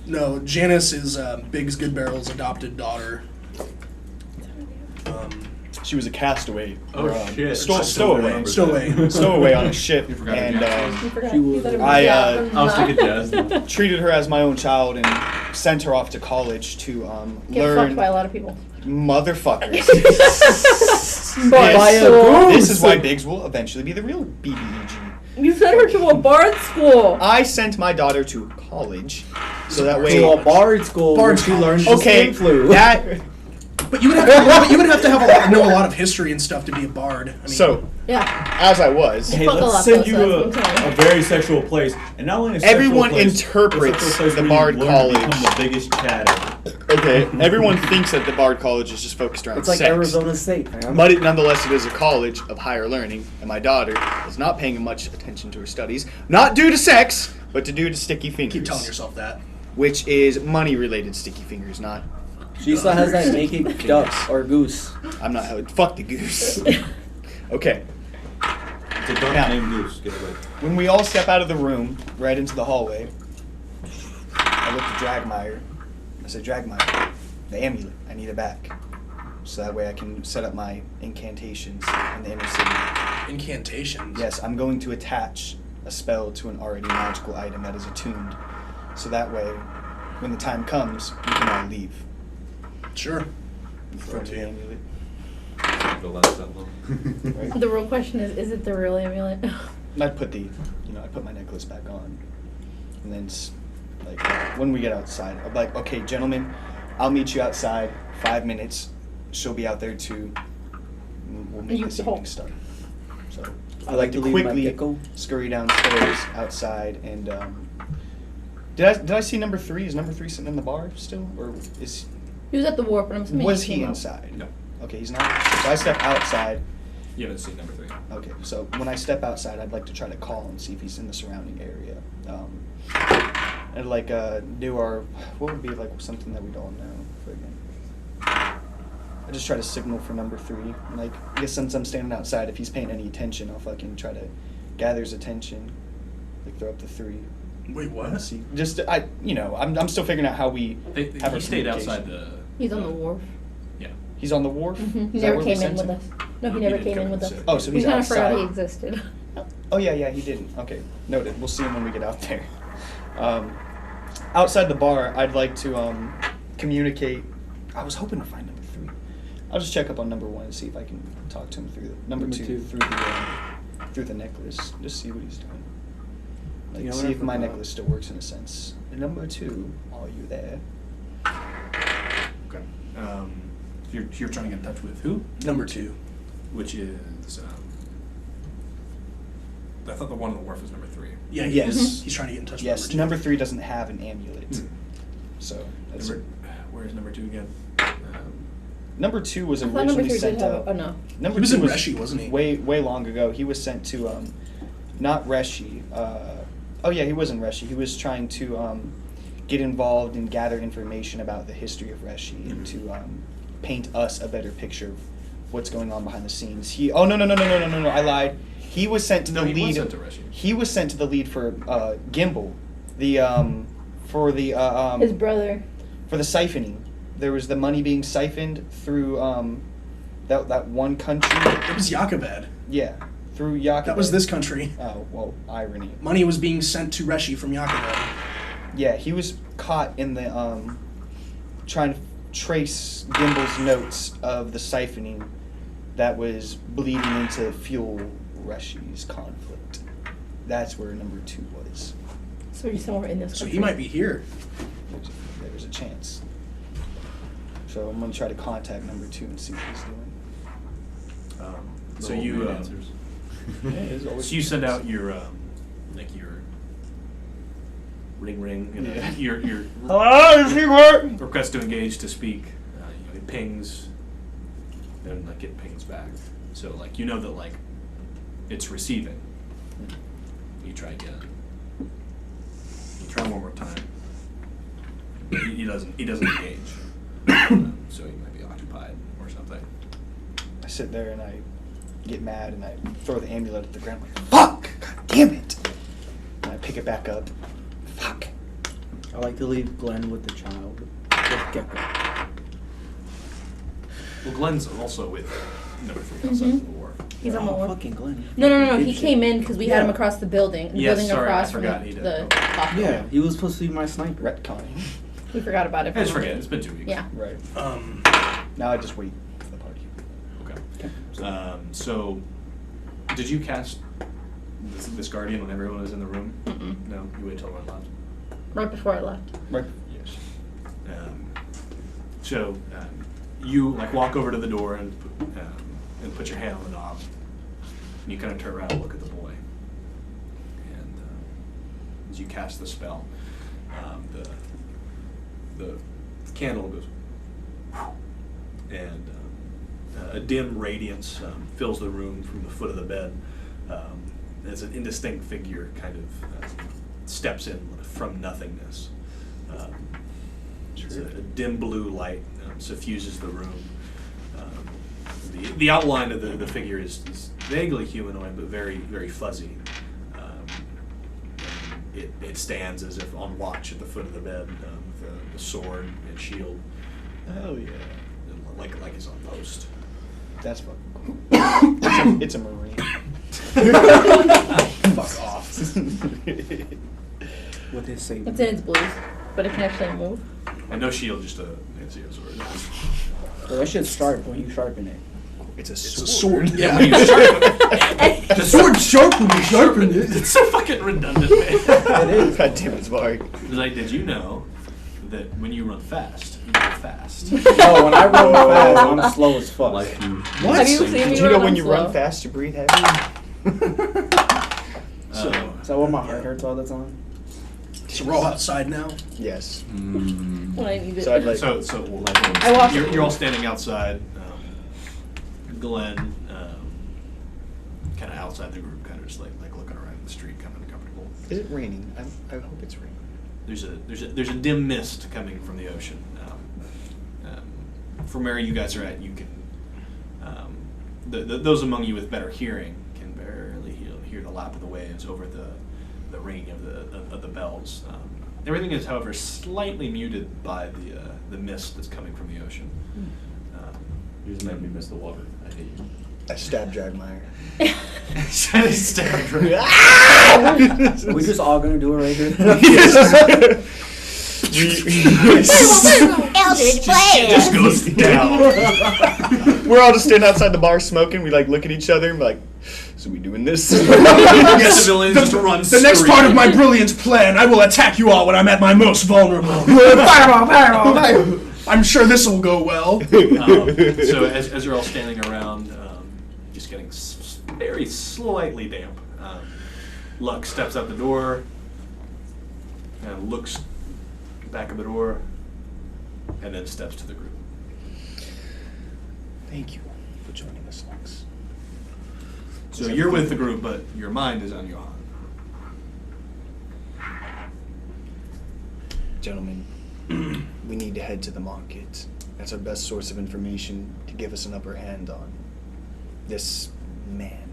No, Janice is Biggs Good Barrel's adopted daughter. She was a castaway. Oh, or, shit. Stowaway. Stowaway. Stowaway on a ship. You forgot And her You forgot. She You was- thought it was I, yeah. I was thinking jazz. treated her as my own child and sent her off to college to Get learn fucked by a lot of people. motherfuckers. By Yes. a goose. This is why Biggs will eventually be the real BBEG. You sent her to a bard school. I sent my daughter to college, so that way. To a bard school where Bard she school. learned Okay, the flu. that. But you would have to know a lot of history and stuff to be a bard. I mean, So, Yeah. as I was, Hey, Fuck a let's lot, send though, you so a that's what I'm telling you. very sexual place. And not only a sexual Everyone place, interprets a sexual place the where Bard you learn to College. become the biggest chat ever. okay, everyone thinks that the Bard College is just focused around It's like sex. Arizona State, man. But nonetheless, it is a college of higher learning, and my daughter is not paying much attention to her studies, not due to sex, but due to sticky fingers. keep telling yourself that. Which is money-related sticky fingers, not. She still has that naked duck or goose. I'm not. Fuck the goose. Okay. It's a duck Now- named Goose. Get away. When we all step out of the room, right into the hallway, I look to Dragmeyer. I say, Dragmeyer, the amulet, I need it back. So that way I can set up my incantations in the inner city. Incantations. Yes, I'm going to attach a spell to an already magical item that is attuned. So that way, when the time comes, we can all leave. Sure. From the amulet. The last level. Right? The real question is it the real amulet? And I put the, I put my necklace back on, and then Like when we get outside, I'm like, okay, gentlemen, I'll meet you outside. 5 minutes. She'll be out there too. And we'll make You this hold. evening start. So I I like to leave my quickly gecko. scurry downstairs outside and. Did I see number 3? Is number 3 sitting in the bar still, or is He was at the wharf, but I'm assuming was he he came out. inside? No. Okay, he's not. So I step outside. You haven't seen number 3. Okay, so when I step outside, I'd like to try to call and see if he's in the surrounding area. And like do our what would be like something that we'd all know. I just try to signal for number 3. Like I guess since I'm standing outside, if he's paying any attention, I'll fucking try to gather his attention. Like throw up the 3. Wait, what? Let's see. Just I'm still figuring out how we have He our stayed communication. outside the. He's on the wharf. Yeah. He's on the wharf. Mhm. He Is that never where we came in sent with him? us. No, he He never didn't came come in in with and us. sit. Oh, so We he's kind of forgot he outside. existed. Oh yeah, he didn't. Okay, noted. We'll see him when we get out there. Outside the bar, I'd like to communicate. I was hoping to find number 3. I'll just check up on number 1 and see if I can talk to him through number Number 2 two. through the necklace. Just see what he's doing. Like You know see what I if my forgot? necklace still works in a sense. And number 2, are you there? Okay. You're trying to get in touch with who? Number 2. Which is. I thought the one on the wharf was number 3. Yeah, Yes. he's trying to get in touch Yes, with number 3 doesn't have an amulet, Hmm. so that's Number, it. where's number 2 again? Number 2 was I thought number originally 3 sent did have. to. Oh no. Number He was 2 in Reshi, wasn't he? Way long ago. He was sent to not Reshi. Oh yeah, he was in Reshi. He was trying to get involved and gather information about the history of Reshi and to paint us a better picture of what's going on behind the scenes. No, I lied. He was sent to No, the he was lead. sent to Reshi. He was sent to the lead for Gimbal, for the His brother. for the siphoning. There was the money being siphoned through that one country. It was Jah Kaved. Yeah, through Yakuza. That was this country. Oh, well, irony. Money was being sent to Reshi from Jah Kaved. Yeah, he was caught in the trying to trace Gimbal's notes of the siphoning that was bleeding into fuel Reshi's conflict. That's where number 2 was. So he's somewhere in this So country. he might be here. There's a chance. So I'm gonna try to contact number 2 and see what he's doing. So The old you man answers. so you send out your like your ring, you know, Yeah. your Hello, is he work? request to engage to speak. It pings, then like it pings back. So like you know that like it's receiving. You try again. You try one more time. He doesn't engage. So he might be occupied or something. I sit there and I get mad and I throw the amulet at the ground like, fuck! God damn it! And I pick it back up. Fuck. I like to leave Glenn with the child. With Gecko. Well, Glenn's also with number 3 outside of the war. He's on the Oh, wharf. fucking Glenn. No. He Dipshit. came in because we had him Yeah. across the building. The Yes, building sorry, I across from forgot he did. the Okay. hospital. Yeah, he was supposed to be my sniper. Retconning. We forgot about it. I just forget. It's been 2 weeks. Yeah. Right. Um, Now I just wait for the party. Okay. So, did you cast this guardian when everyone was in the room? Mm-mm. No, you wait till everyone left. Right before I left. Right. Yes. So you like walk over to the door and put your hand on the knob, and you kind of turn around and look at the boy. And as you cast the spell, the candle goes, and a dim radiance fills the room from the foot of the bed. As an indistinct figure kind of steps in from nothingness. A dim blue light suffuses the room. The outline of the figure is vaguely humanoid, but very, very fuzzy. It stands as if on watch at the foot of the bed with a sword and shield. Hell yeah. Like it's on post. That's fucking cool. It's a Marine. fuck off. With his saber. It's in its blues, but it can actually move. And no shield, just a sword. So that should start when you sharpen it. It's a It's a sword. sword. Yeah. When you sharpen The sword's sharp when you sharpen it. it's so fucking redundant, man. It is. God damn it, Mark. Like, did you know that when you run fast, you go fast? Oh, when I run fast, I'm slow as fuck. Like you. What? Have you seen me Did you know run? when I'm you slow. run fast, you breathe heavy? So, is that why my heart hurts all the time? So we're all outside now. Yes. Mm. When I need it. So I'd like. So like, I walk- you're all standing outside. Glenn, kind of outside the group, kind of just like looking around the street, kind of uncomfortable. Is it raining? I hope it's raining. There's a dim mist coming from the ocean. From where you guys are at, you can. Those among you with better hearing can barely hear the lap of the waves over the ringing of the bells. Everything is, however, slightly muted by the mist that's coming from the ocean. You just made me miss the water. I hate you. I stabbed Dragmire. Stabbed her. Are we just all gonna do it right here? Eldridge It just goes down. We're all just standing outside the bar smoking. We like look at each other and be like, "So we doing this?" Yes, civilians just run. The next part of my brilliant plan, I will attack you all when I'm at my most vulnerable. I'm sure this will go well. So as you're all standing around, just getting very slightly damp, Luck steps out the door and looks back of the door, and then steps to the group. Thank you for joining us, Lux. So you're with the group, but your mind is on Johan. Gentlemen, we need to head to the market. That's our best source of information to give us an upper hand on this man.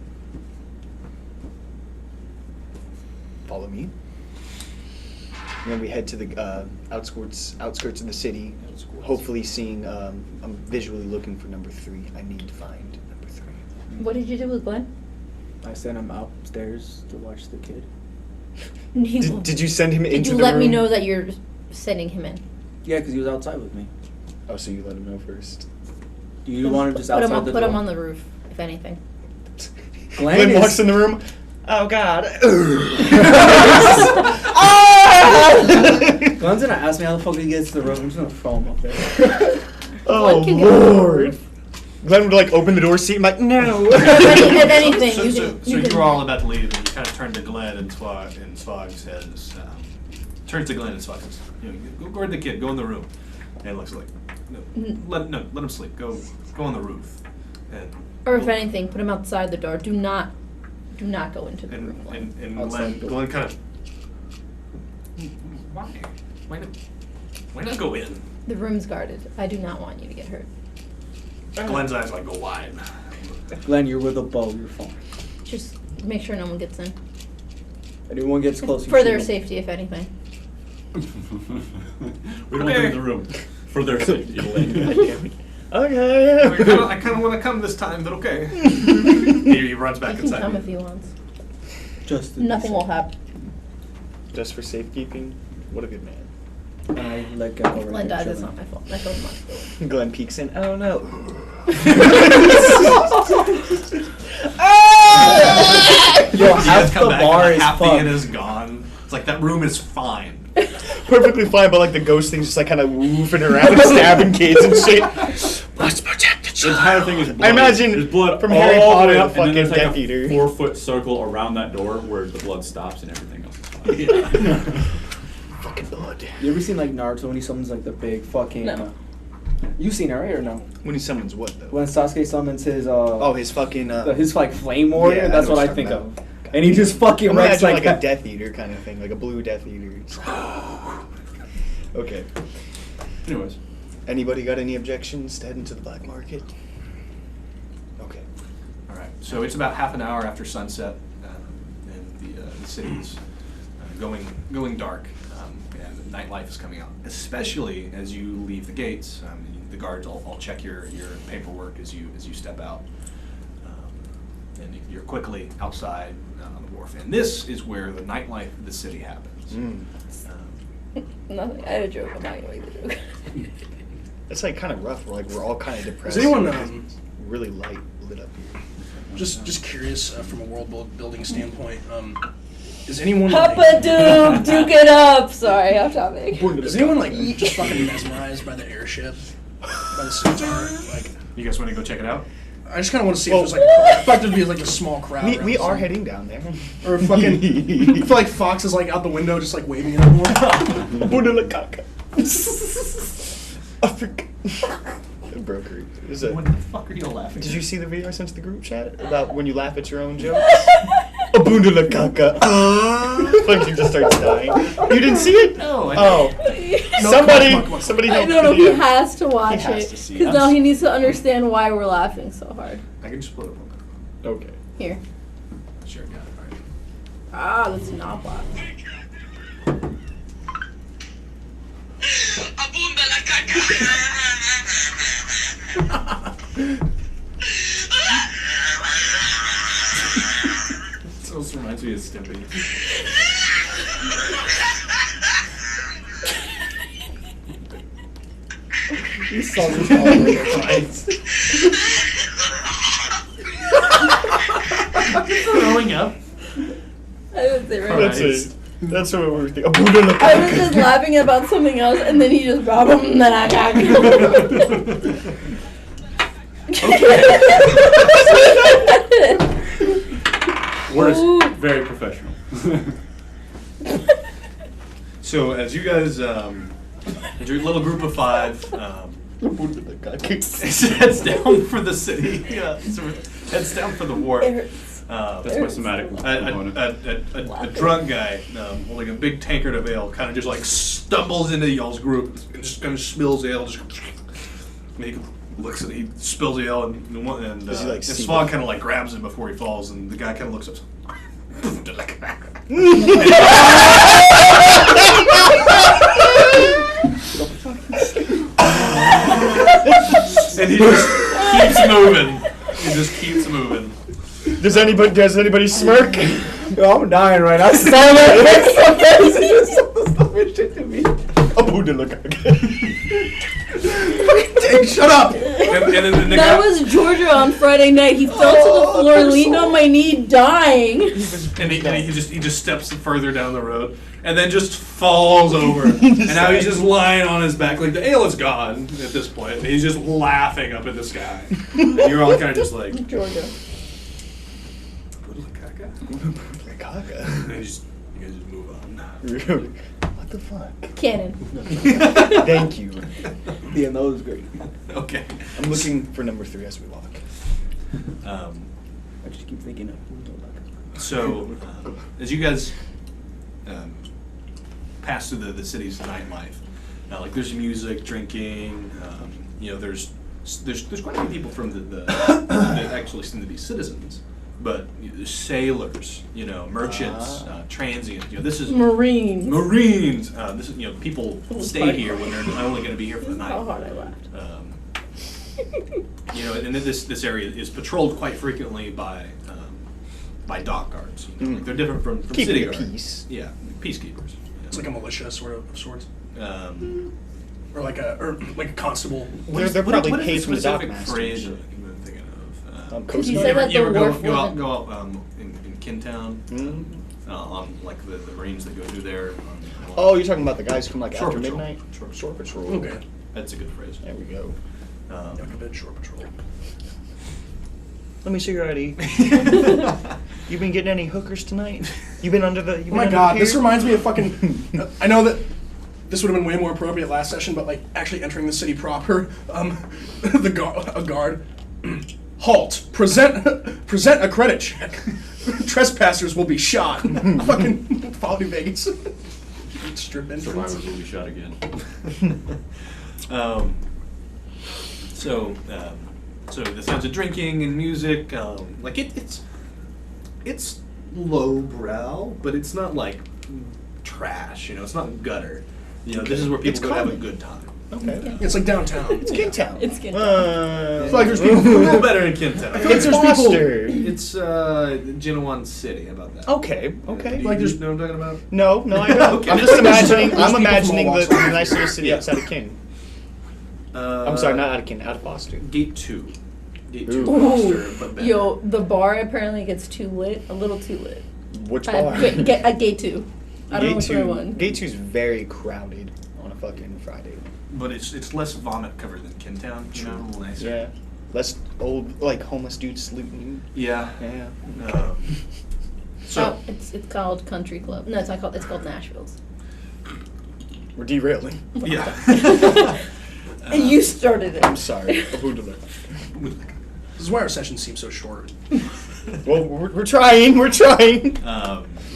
Follow me. And then we head to the outskirts of the city. Hopefully seeing, I'm visually looking for number 3. I need to find number 3. What did you do with Glenn? I sent him upstairs to watch the kid. Did you send him Did into you the let me room? know that you're sending him in? Yeah, because he was outside with me. Oh, so you let him know first. Do you want him just Put him outside on, the put door? him on the roof, if anything. Glenn is- walks in the room. Oh God. Glenn's gonna ask me how the fuck he gets to the room. I'm just gonna throw him up there. Oh Glenn can get on the Lord. roof. Glenn would like open the door seat and like, no. If anything, So, you so, can. so you you can- were all about to leave, and you kind of turn to Glenn, and Swag says, turns to Glenn and Swag says, go guard the kid, go in the room. And it looks like, let him sleep. Go on the roof. And Or if anything, put him outside the door. Do not go into the room. Glenn. and Outside the door. Glenn kind of, why not go in? The room's guarded. I do not want you to get hurt. Glenn's eyes like go wide. Glenn, you're with a bow. You're fine. Just make sure no one gets in. If anyone gets close, you For shoot their him. safety, if anything. We don't want them in the room. For their safety. Okay. I kind of want to come this time, but okay. He runs back He can inside. come if he wants. Just to Nothing be will safe. happen. Just for safekeeping. What a good man. And I let go. Right Glenn there, dies. It's chilling. not my fault. I killed him. Glenn peeks in. Oh no. Yo, He half has come the back bar and is half the inn fucked. is gone. It's like that room is fine. Perfectly fine, but like the ghost thing's just like kind of woofing around, stabbing kids and shit. Must protect the The child. entire thing is blood. I imagine there's blood from all Harry the Potter, way the up, and then fucking there's like Death a Eater. 4-foot circle around that door where the blood stops and everything else is fine. Fucking blood. You ever seen like Naruto when he summons like the big fucking? No. You seen it right or no? When he summons what though? When Sasuke summons his Oh, his fucking. his like flame warrior. Yeah, I that's know what I you're think talking of. about. And he just fucking I'm wrecks imagining like like a Death Eater kind of thing, like a blue Death Eater. It's- Okay. Anyways. Anybody got any objections to heading to the black market? Okay. All right. So it's about half an hour after sunset, and the city's going dark, and nightlife is coming out. Especially as you leave the gates, the guards all check your paperwork as you step out, and you're quickly outside on the wharf. And this is where the nightlife of the city happens. Nothing. I had a joke. I'm not gonna make the joke. It's like kind of rough. We're all kind of depressed. Does anyone Really light pull it up here. Just curious from a building standpoint. Is anyone Papa like, Doom, duke it up. Sorry, off topic. is anyone like just fucking mesmerized by the airship, by the suits art? Like, You guys want to go check it out? I just kind of want to see if there's like I thought there'd be like a small crowd. around We the are suit. heading down there. Or fucking, I feel like Fox is like out the window, just like waving at everyone. Africa. Broker. Is it? What the fuck are you laughing Did at? you see the video I sent to the group chat about when you laugh at your own jokes? Abunda la caca. Like you just starts dying. You didn't see it? No, I Oh. No, somebody come on. somebody I help don't know. me He out. has to watch He has it to see it. because now he needs to understand why we're laughing so hard. I can just put it on. Okay. Here. Sure, got it. All right. Ah, let's not laugh. This almost reminds me of Stimpy. You saw me all over your Throwing up? I didn't say right. That's it. That's what we were thinking. Abunda la I was caca. just laughing about something else, and then he just brought him, and then I got We're Ooh. very professional. So as you guys, as your little group of five, Abunda la caca. heads down for the city, heads down for the wharf. It hurts. That's my somatic component. A drunk guy holding a big tankard of ale kind of just like stumbles into y'all's group and just kind of spills ale. Just and he looks at he spills the ale and Does he, like, see Swan it? kind of like grabs him before he falls and the guy kind of looks up. And he just keeps moving. He just keeps moving. Does anybody smirk? Yo, I'm dying right now. Abunda la caca. Hey, shut up! And then the That guy, was Georgia on Friday night. He fell to the floor, leaned on my knee, dying. and he just steps further down the road and then just falls over. And now he's just lying on his back. Like the ale is gone at this point. And he's just laughing up at the sky. And you're all kind of just like, Georgia. La caca. and you guys just move on. What the fuck? Cannon. Thank you. Yeah, that was great. Okay. I'm looking for number 3 as we walk. I just keep thinking of. So, as you guys pass through the city's nightlife, like there's music, drinking, there's quite a few people from the that actually seem to be citizens, but there's sailors, merchants, transients. This is Marines. Marines. This is people was stay funny. here when they're only going to be here for the night. How hard I laughed. And this area is patrolled quite frequently by dock guards. Like they're different from Keeping city the guards. peace. Yeah, peacekeepers. It's like a militia sort of sorts, Um, or like a constable. They're probably what is paid from the dock specific phrase masters. I'm thinking of? Coast you Guard. said that you ever the go, wharf go out, wasn't- go out in Kintown on like the Marines that go through there? Oh, you're talking about the guys from like Shore after patrol. midnight? Shore patrol. Okay. That's a good phrase. There we go. Jah Kaved Shore Patrol. Let me see your ID. You been getting any hookers tonight? You been under the? You Oh my god, this reminds me of fucking. I know that this would have been way more appropriate last session, but like actually entering the city proper, a guard. Halt! Present a credit check. Trespassers will be shot. Fucking follow me, Vegas. Strip entrance. Survivors will be shot again. So the sounds of drinking and music, like it's lowbrow, but it's not like trash. It's not gutter. This is where people It's go to have a common. good time. Okay. It's like downtown. It's Kingtown. It's good. I feel like there's people A little better in Kintown. I feel like It's there's people. Foster. It's Genowan City. How about that? Okay. Do Okay. you, Like there's- know what I'm talking about? No, I don't. Okay. I'm just imagining. There's I'm people imagining from all the walks. nice little city outside of King. I'm sorry, not out of King, out of Foster. Gate 2. to Ooh. foster but better. Yo, the bar apparently gets too lit, a little too lit. Which bar? Gate 2. I don't know which Gate one. Gate 2's very crowded on a fucking Friday. But it's less vomit covered than Kintown, you know, a little nicer. Yeah. Less old, like, homeless dudes looting. Yeah. Yeah. So It's called Country Club. No, it's not called. It's called Nashville's. We're derailing. yeah. And you started it. I'm sorry. This is why our sessions seem so short. Well, we're trying. We're trying.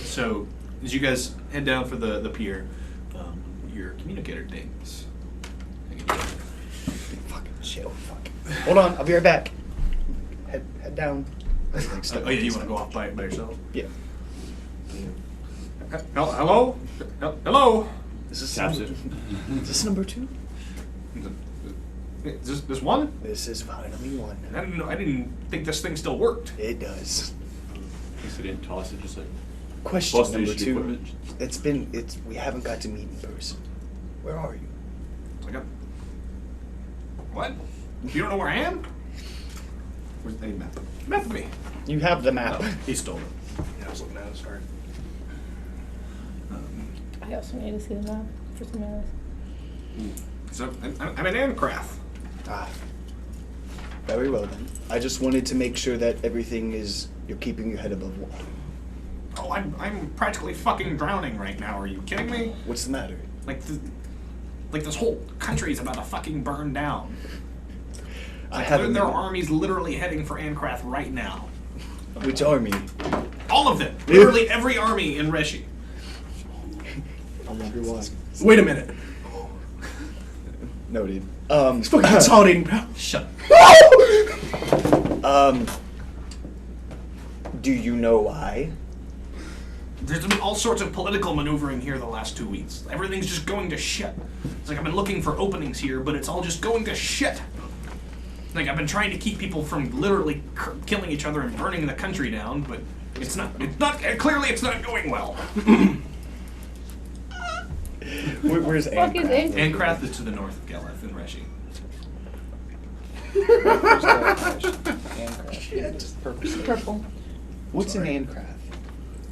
So as you guys head down for the pier, your communicator dings. Fucking shit. Oh, fuck. Hold on. I'll be right back. Head down. Oh yeah, you want to go off by yourself? Yeah. Hello? Hello? Is this Taps number, it. is this number 2? Is this one? This is finally one. I didn't know. I didn't think this thing still worked. It does. He said he didn't toss it, just like Question busted number issue 2. equipment. We haven't got to meet in person. Where are you? I got. What? You don't know where I am? Where's the map? Map of me. You have the map. Oh, he stole it. Yeah, I was looking at it. Sorry. I also need to see the map for some else. So I'm an Ancraft. Ah. Very well then. I just wanted to make sure that everything is, you're keeping your head above water. Oh, I'm practically fucking drowning right now. Are you kidding me? What's the matter? Like this whole country is about to fucking burn down. I haven't. There are armies literally heading for Ancraft right now. Which army? All of them. Literally every army in Reshi. I wonder why. Wait a minute. Noted. It's fucking consolidating power. Shut up. Do you know why? There's been all sorts of political maneuvering here the last 2 weeks. Everything's just going to shit. It's like I've been looking for openings here, but it's all just going to shit. Like I've been trying to keep people from literally killing each other and burning the country down, but it's not clearly it's not going well. Where's Fuck is Ancraft? Ancraft is to the north of Geleth in Reshi. Ancraft. Purple. What's an Ancraft?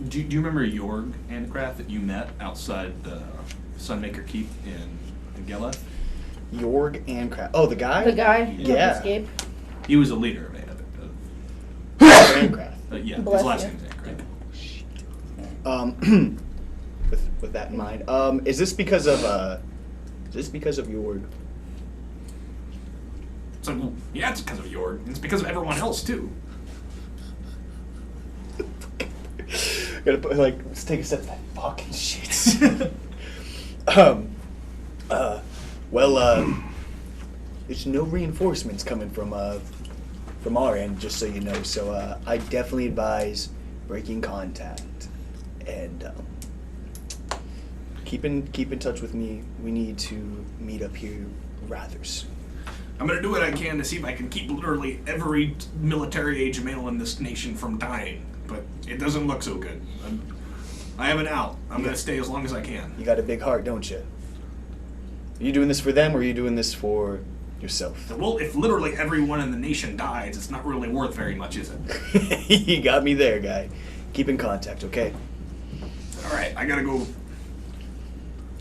Do you remember Jorg Ancraft that you met outside the Sunmaker Keep in Geleth? Jorg Ancraft. Oh, the guy? The guy who Yeah. escaped. He was a leader of Ancraft. yeah, Bless his last you. name's Ancraft. With that in mind, is this because of Jorg? So yeah, it's because of Jorg. It's because of everyone else too. Gotta put, let's take a step back. Fucking shit. There's no reinforcements coming from our end, just so you know. So I definitely advise breaking contact and keep in touch with me. We need to meet up here rather soon. I'm gonna do what I can to see if I can keep literally every military age male in this nation from dying, but it doesn't look so good. I have an out. I'm gonna stay as long as I can. You got a big heart, don't you? Are you doing this for them, or are you doing this for yourself? Well, if literally everyone in the nation dies, it's not really worth very much, is it? You got me there, guy. Keep in contact, okay? All right, I gotta go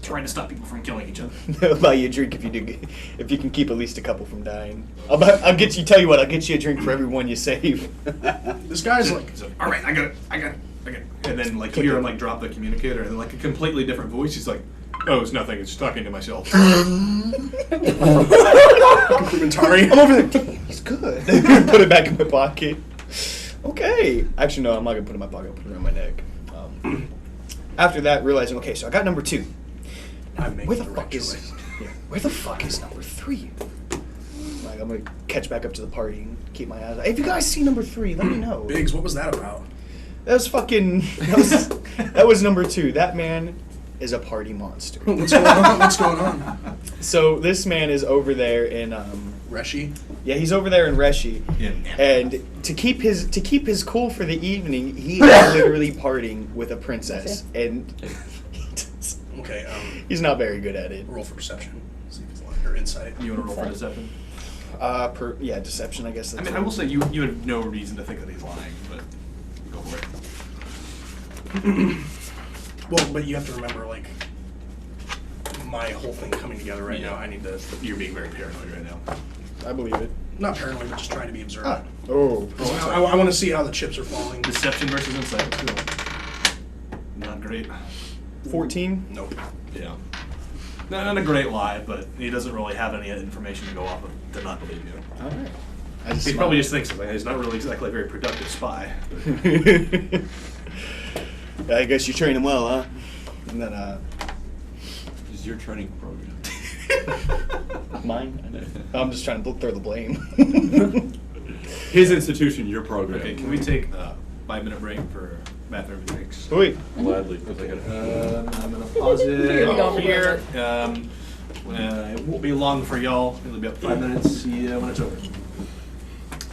try to stop people from killing each other. I'll buy you a drink if you can keep at least a couple from dying. I'll get you. Tell you what, I'll get you a drink for every one you save. This guy's like, All right, I got it. And then you hear him drop the communicator, and then a completely different voice. He's like, "Oh, it's nothing. It's talking to myself." complimentary. I'm over there. Damn, he's good. Put it back in my pocket. Okay. Actually, no, I'm not gonna put it in my pocket. I'll put it around my neck. After that, realizing, okay, so I got number 2. Where the fuck is? Yeah, where the fuck is number 3? I'm gonna catch back up to the party and keep my eyes. Hey, if you guys see number 3, let me know. Biggs, what was that about? That was fucking. That was number 2. That man is a party monster. What's going on? What's going on? So this man is over there in Reshi? Yeah, he's over there in Reshi, and to keep his cool for the evening, he is literally partying with a princess, and Okay, he's not very good at it. roll for perception. See if it's lying, or insight. You want to roll for deception? Deception. I guess. I That's mean, I will say you have no reason to think that he's lying, but go for it. Well, but you have to remember, like, my whole thing coming together right now. I need to. You're being very paranoid right now. I believe it. Not paranoid, but just trying to be observant. Oh. I want to see how the chips are falling. Deception versus insight. Let's go. Not great. 14. Nope. Yeah. Not a great lie, but he doesn't really have any information to go off of to not believe you. All right. He probably just thinks he's not really exactly a very productive spy. I guess you train him well, huh? And then, Is your training program? mine? I'm just trying to throw the blame. His institution, your program. Okay, can we take a 5-minute break for bathroom breaks? Wait. Gladly, because I gotta. I'm gonna pause it Here we go. here. It won't be long for y'all. It'll be about 5 minutes. See you when it's over.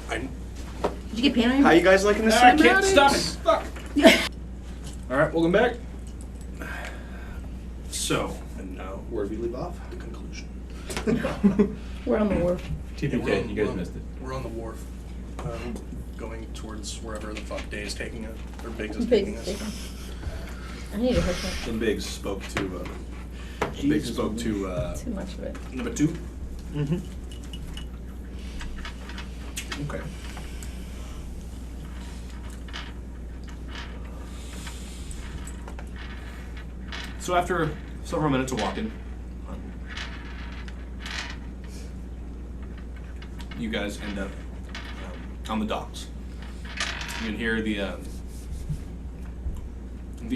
Did you get paint on your How you guys liking this? I can't stop it. Fuck. All right, welcome back. So, and now where do we leave off? The conclusion. We're on the wharf. TPK, you guys missed it. We're on the wharf, going towards wherever the fuck Day is taking us, or Biggs is Big taking us. station. I need a haircut. And Biggs spoke to. Too much of it. Number 2. Mm-hmm. Okay. So after several minutes of walking, you guys end up on the docks. You can hear the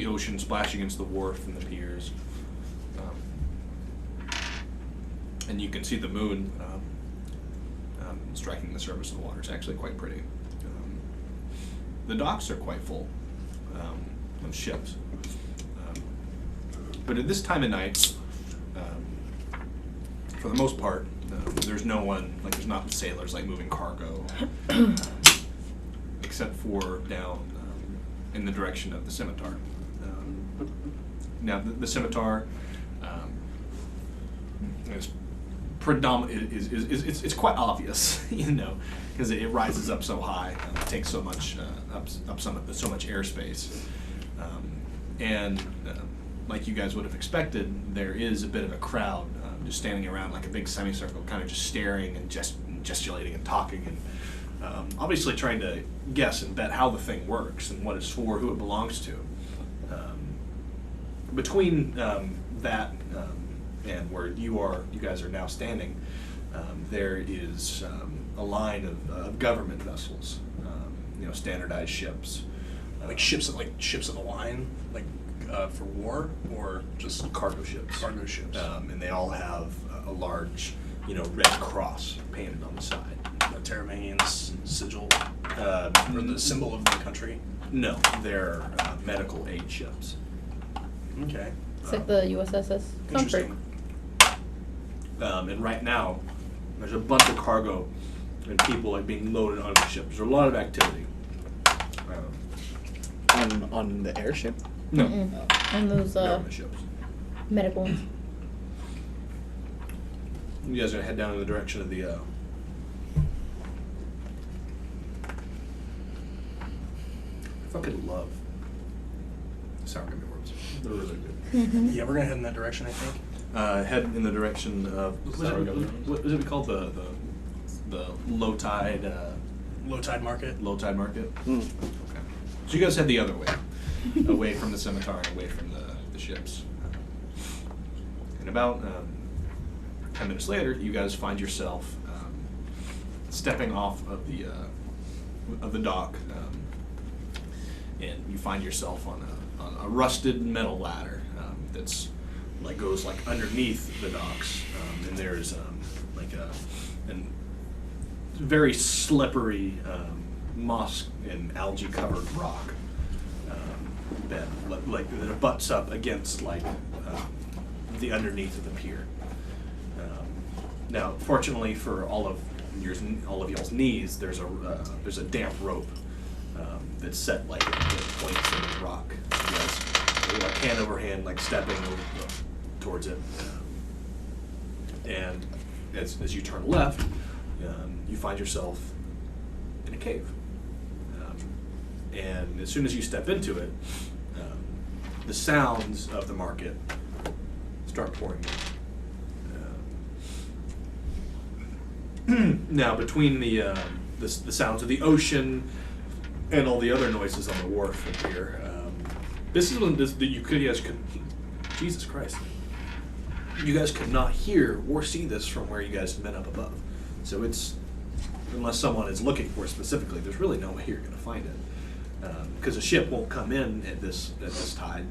ocean splash against the wharf and the piers, and you can see the moon striking the surface of the water. It's actually quite pretty. The docks are quite full of ships. But at this time of night, for the most part, there's no one, like there's not sailors like moving cargo, except for down in the direction of the scimitar. Now the scimitar is predominant. It's quite obvious, you know, because it rises up so high, it takes so much so much airspace, and. Like you guys would have expected, there is a bit of a crowd just standing around like a big semicircle, kind of just staring and gesticulating and talking, and obviously trying to guess and bet how the thing works and what it's for, who it belongs to. Between that and where you guys are now standing, there is a line of government vessels, standardized ships, Like ships of the line, like for war, or just cargo ships. cargo ships. And they all have a large, red cross painted on the side. The Terramanian's sigil, or the symbol of the country. No, they're medical aid ships. Okay. It's like the USSS Comfort. Interesting. And right now, there's a bunch of cargo and people like being loaded onto the ships. There's a lot of activity. On the airship. No, And those government ships. medical ones. You guys are gonna head down in the direction of the. I fucking love sour gummy worms. They're really good. Yeah, we're gonna head in that direction, I think. Head in the direction of Sour gummy worms? what is it called, the low tide Low tide market. market. Mm. Okay. So you guys head the other way, away from the scimitar and away from the ships. And about 10 minutes later, you guys find yourself stepping off of the dock, and you find yourself on a rusted metal ladder that's goes underneath the docks, and there's like a very slippery moss and algae covered rock bed that abuts up against the underneath of the pier. Now, fortunately for all of y'all's needs, there's a damp rope that's set at points in the rock. You guys hand over hand, stepping towards it, and as you turn left, find yourself in a cave. And as soon as you step into it, the sounds of the market start pouring in. Now, between the sounds of the ocean and all the other noises on the wharf up here, this is one that you guys could, Jesus Christ, you guys could not hear or see this from where you guys have been up above. So it's, unless someone is looking for it specifically, there's really no way you're going to find it. Because a ship won't come in at this tide,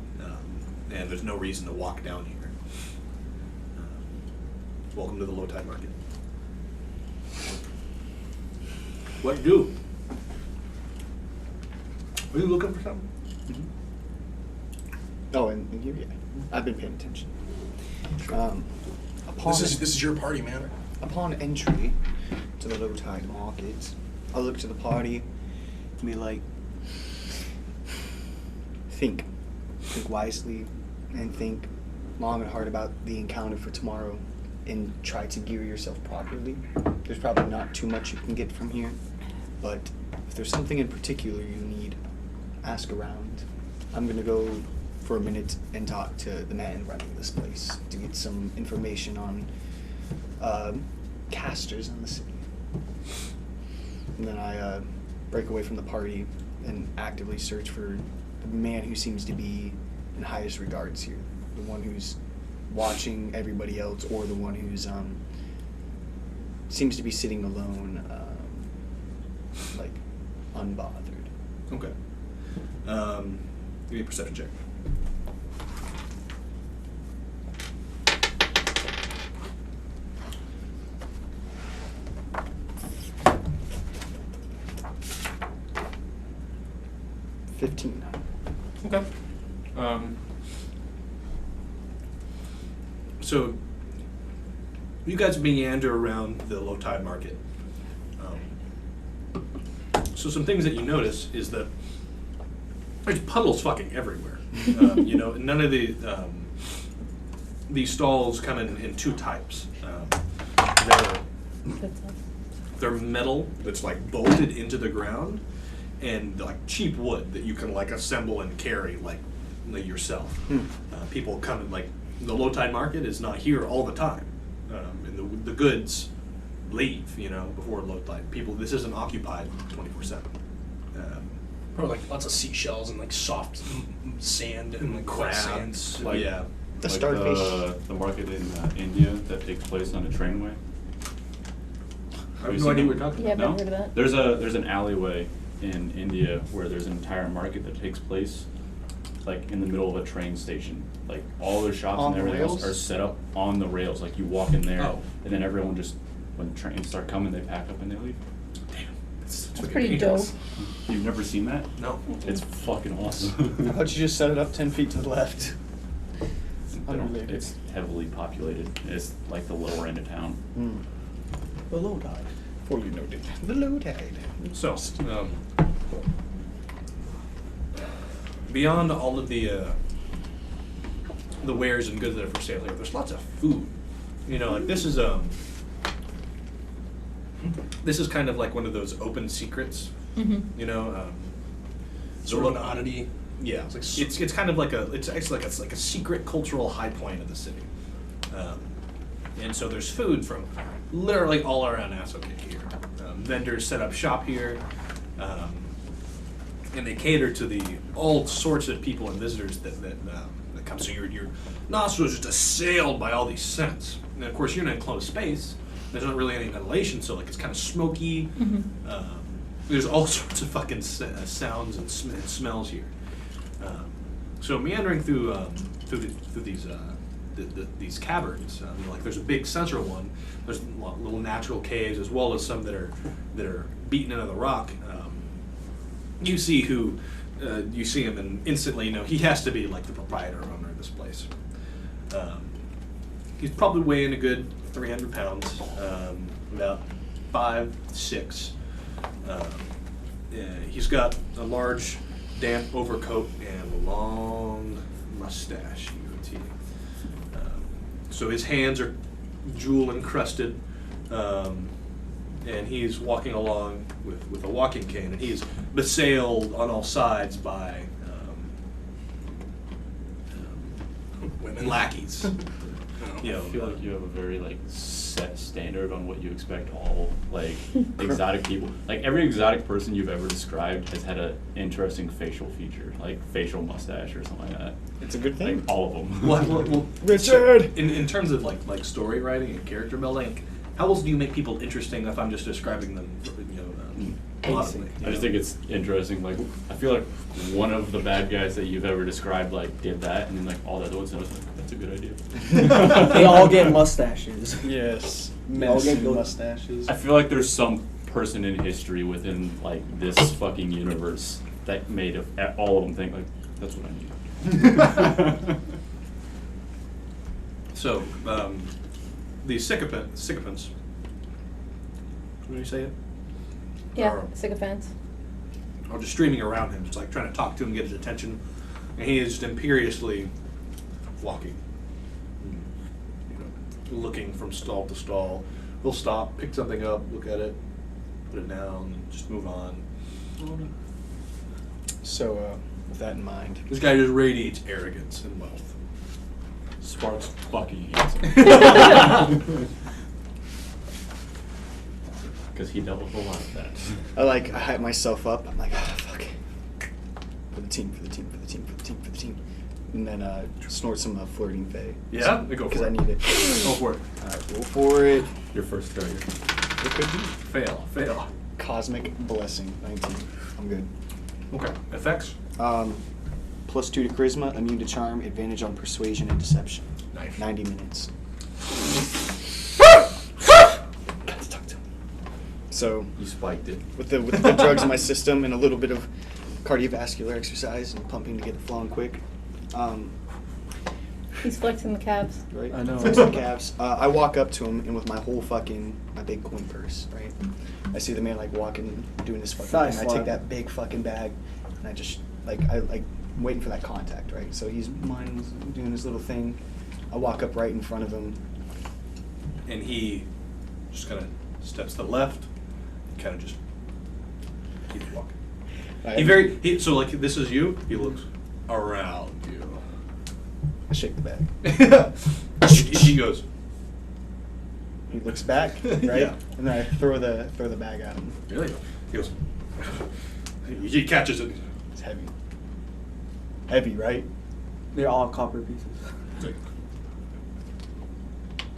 and there's no reason to walk down here. Welcome to the low tide market. What do? Are you looking for something? Oh, and you, yeah. I've been paying attention. This is your party, man. Upon entry to the low tide market, I look to the party and be like, think wisely, and think long and hard about the encounter for tomorrow, and try to gear yourself properly. There's probably not too much you can get from here, but if there's something in particular you need, ask around. I'm gonna go for a minute and talk to the man running this place to get some information on casters in the city. And then I break away from the party and actively search for the man who seems to be in highest regards here, the one who's watching everybody else, or the one who's seems to be sitting alone, like unbothered. Okay. Give me a perception check. Okay. So you guys meander around the low tide market. So some things that you notice is that there's puddles fucking everywhere. You know, none of these stalls come in two types. They're metal that's like bolted into the ground, and like cheap wood that you can like assemble and carry like yourself. People come in, like, the low tide market is not here all the time, and the goods leave, you know, before low tide. This isn't occupied 24/7. Probably like lots of seashells and like soft sand and like Crabs, sand. Like, yeah. The like starfish. the market in India that takes place on a trainway. I have no idea what you're talking Yeah, about. I've never heard of that. There's an alleyway in India where there's an entire market that takes place like in the middle of a train station. Like all their shops On and the everything else rails? are set up on the rails. Like you walk in there, Oh. and then everyone just, when trains start coming, they pack up and they leave. It's That's fucking pretty dangerous. You've never seen that? No. It's fucking How awesome. about you just set it up 10 feet to the left? Unrelated. It's heavily populated. It's like the lower end of town. The low tide. Fully noted. The low tide. So, beyond all of the wares and goods that are for sale here, there's lots of food. You know, like this is kind of like one of those open secrets. Mm-hmm. You know, Sort of an oddity. Yeah, It's like it's kind of like it's actually like a secret cultural high point of the city, and so there's food from literally all around Asoque here. Vendors set up shop here, and they cater to all sorts of people and visitors that come. So your nostrils are just assailed by all these scents, and of course you're in an enclosed space. There's not really any ventilation, so like it's kind of smoky. There's all sorts of fucking sounds and smells here. So meandering through these caverns, like there's a big central one. There's little natural caves as well as some that are beaten into the rock. You see him and instantly you know he has to be like the proprietor or owner of this place. He's probably weighing a good 300 pounds, about 5'6". He's got a large, damp overcoat and a long mustache. You can see. So his hands are jewel encrusted, and he's walking along with a walking cane, and he's assailed on all sides by Women. lackeys. You know, I feel like you have a very like set standard on what you expect all like exotic people. Like every exotic person you've ever described has had an interesting facial feature, like facial mustache or something like that. It's a good Like thing. all of them. well, Richard! in terms of like story writing and character building, how else do you make people interesting if I'm just describing them, plausibly? I just think it's interesting. Like I feel like one of the bad guys that you've ever described like did that, and then like all the other ones, I was like, that's a good idea. They all get mustaches. Yes. They all get Menacing those- mustaches. I feel like there's some person in history within like this fucking universe that made all of them think like that's what I need. So, these sycophants, what do you say it? Yeah, Or- sycophants. Are just streaming around him, just like trying to talk to him, get his attention, and he is just imperiously walking, looking from stall to stall. He'll stop, pick something up, look at it, put it down, just move on. So, with that in mind, This guy just radiates arrogance and wealth. Sparks fucking handsome. Because he dealt with a lot of that. I hype myself up. I'm like, fuck. For the team. And then snort some flirting fae. Yeah? Go Because for I it. need it. Go for it. Alright, go for it. Your first failure. It could be. Fail. Cosmic Blessing, 19. I'm good. Okay. Effects? +2 to Charisma, immune to Charm, advantage on Persuasion and Deception. Nice. 90 minutes. Got to talk to him. So, You spiked it. with the drugs in my system and a little bit of cardiovascular exercise and pumping to get it flowing quick, He's flexing the calves. right? I know. Fix the calves. I walk up to him and with my whole my big coin purse, right? I see the man like walking, doing this fucking Thigh thing. I slap. take that big fucking bag and I just I'm waiting for that contact, right? So he's doing his little thing. I walk up right in front of him. And he just kind of steps to the left, and kind of just keeps walking. So like this is you. He looks around you. I shake the bag. He goes. He looks back, right? Yeah. And then I throw the bag at him. Really? He goes. He catches it. It's heavy. Heavy, right? They're all copper pieces.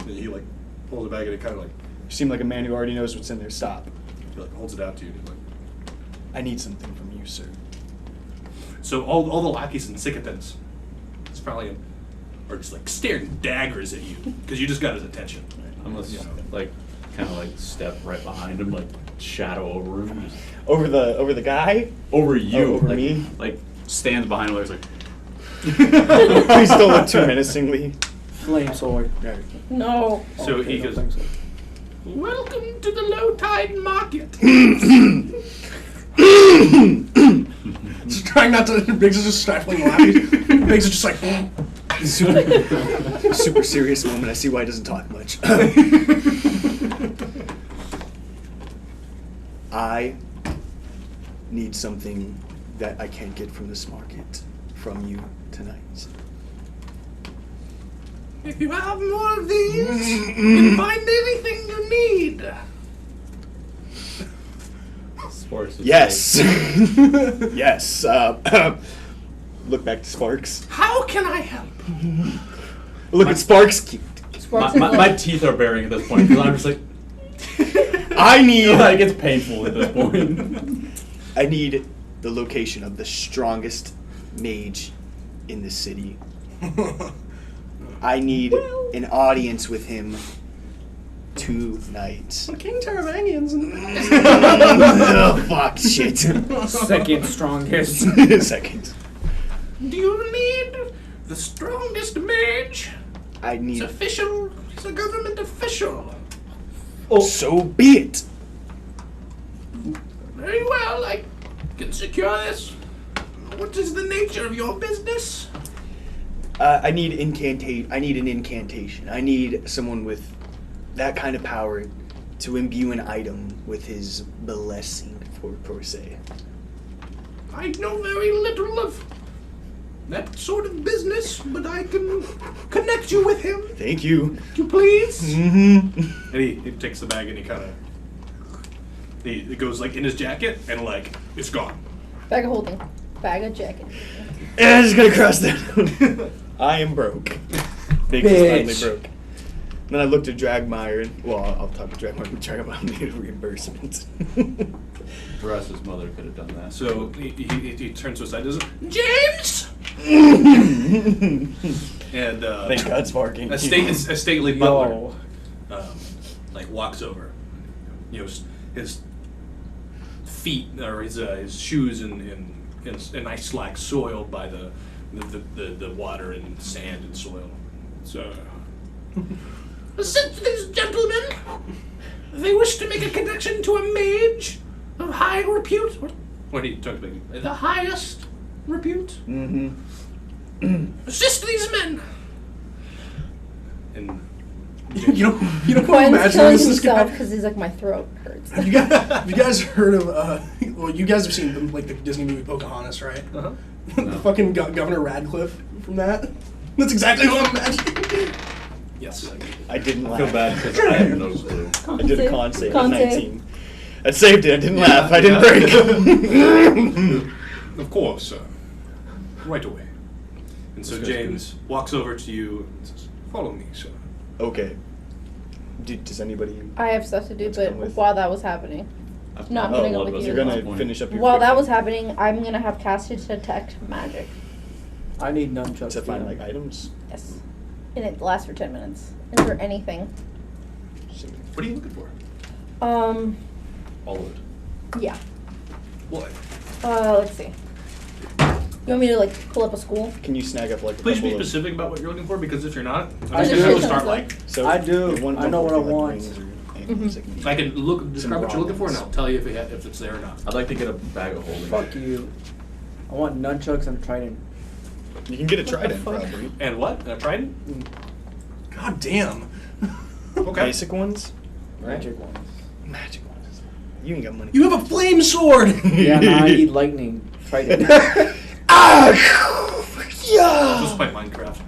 And he like pulls it back and it kind of like You seem like a man who already knows what's in there. Stop. he like holds it out to you. And he's like, I need something from you, sir. so all the lackeys and sycophants, it's probably are just like staring daggers at you because you just got his attention. I'm gonna You know. like kind of like step right behind him, like shadow over him, just Over the guy? over you, Oh, over like, me? like stands behind him, like, Please don't look too menacingly. Flame sword. Right. No. So Okay, he no goes, flame sword. "Welcome to the low tide market." Just trying not to. Biggs is just stifling laughing. Biggs is just like. Super serious moment. I see why he doesn't talk much. I need something that I can't get from this market from you tonight. If you have more of these, you can find anything you need. Sparks is Yes. Yes. Look back to Sparks. How can I help? Look at Sparks. like, Sparks my, is my like- teeth are bearing at this point because I'm just like, I need. like it's painful at this point. I need the location of the strongest mage in the city. I need an audience with him tonight. King Taravangian's in Oh, fuck, shit. Second strongest. Second. Do you need the strongest mage? I He's need. official. He's a government official. So be it. Very well, I can secure this. What is the nature of your business? I need an incantation. I need someone with that kind of power to imbue an item with his blessing, per se. I know very little of that sort of business, but I can connect you with him. Thank you. Would you please? Mm-hmm. And he takes the bag and he kind of, it goes like in his jacket and like, it's gone. Bag of holding. Bag of jacket. And I'm just gonna cross that. I am broke. Big is finally Bitch. broke. Then I looked at Dragmire, and, well, I'll talk to Dragmire, but Dragmire needed reimbursement. Russ's mother could have done that. So he turns to his side, does it? James! And Thank God Sparking. a stately butler Yo. like walks over. You know, his feet or his shoes in nice slack soiled by the water and sand and soil. So, these gentlemen, they wish to make a connection to a mage of high repute. What are you talking about? The highest repute. Mm-hmm. Assist these men. And You know who I'm Quinn's imagining killing this himself guy? because he's like, my throat hurts. Have you guys heard of, well, you guys have seen the Disney movie Pocahontas, right? uh-huh. The fucking Governor Radcliffe from that? That's exactly what I'm imagining. Yes. I didn't I laugh. feel bad because I have no clue. I did a con save at Con save. 19. I saved it. I didn't laugh. I didn't break. Of course, sir. Right away. And so This guy's James walks over to you and says, "Follow me, sir." Okay. Does anybody... I have stuff to do, Let's but come with- while that was happening, I've No, I'm got gonna a go lot with of us you. You're at this gonna point. finish up your... while that quick was thing happening, I'm gonna have casted detect magic. I need nunchucks. To find, yeah. like, items? Yes. And it lasts for 10 minutes. Is there anything? What are you looking for? Um, All of it. yeah. What? Let's see. You want me to like pull up a school? Can you snag up, like, a Please be couple of... specific about what you're looking for, because if you're not, I I'm just do. gonna start like. So I do. if one I know don't what I look like want. rings or ankles, it can be- I can describe what you're looking for, and raw I'll tell you if it's there or not. I'd like to get a bag of holding. Fuck you. I want nunchucks and a trident. You can get a the trident, fuck? probably. And what? And a trident? God damn. Okay. Basic ones? Magic ones. Magic ones. You ain't got money. You have a flame sword! Yeah, no, I need lightning. Trident. Ah! Just Yeah! play Minecraft.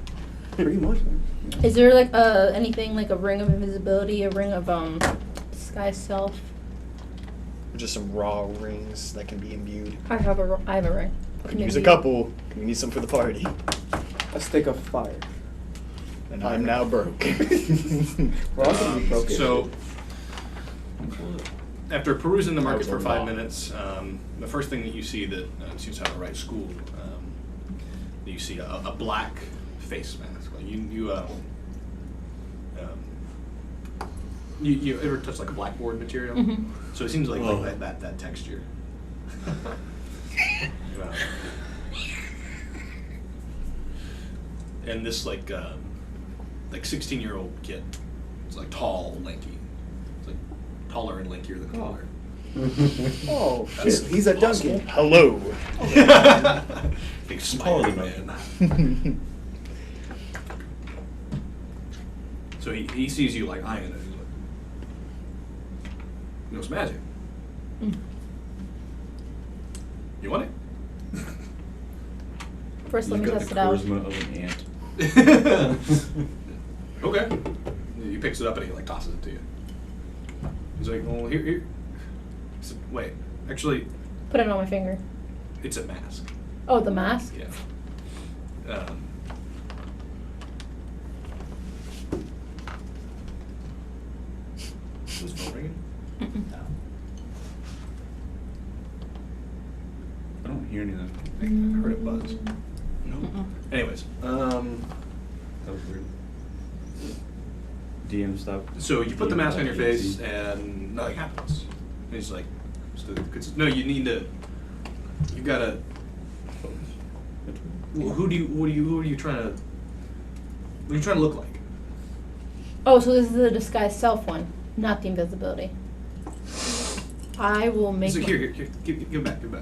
Pretty much. Man. Is there like anything like a ring of invisibility, a ring of disguise self? Just some raw rings that can be imbued. I have a ring. I can use a Maybe. couple. We need some for the party. A stick of fire. And I'm now broke. We're all gonna be broke. So, after perusing the market was for a 5 lot. minutes, the first thing that you see that seems to have the right school, you see a black face mask. Like you ever touch like a blackboard material? Mhm. So it seems like, Oh. like that texture. And this like 16-year-old kid. It's like tall, lanky. It's like taller and lankier than taller. Oh, That's shit. He's a possible. Duncan. Hello. Big Taller smiley than man. So he sees you like eyeing it. He's like, "You know, it's magic. Mm. You want it?" First, let You've me got test the it out. charisma of an ant. Okay. He picks it up and he like tosses it to you. He's like, "Well, here." He said, "Wait, actually, Put it on my finger. it's a mask." Oh, the mask. Yeah. Is this phone ringing? Mm-mm. I don't hear anything. I heard it buzz. No. Mm-mm. Anyways, That was weird. DM stop. so you put the mask on your face easy. and nothing happens. And he's like, "No, you need to. You gotta. Who are you trying to? What are you trying to look like?" Oh, so this is the disguise self one, not the invisibility. I will make. So my- here, give it back. Yeah.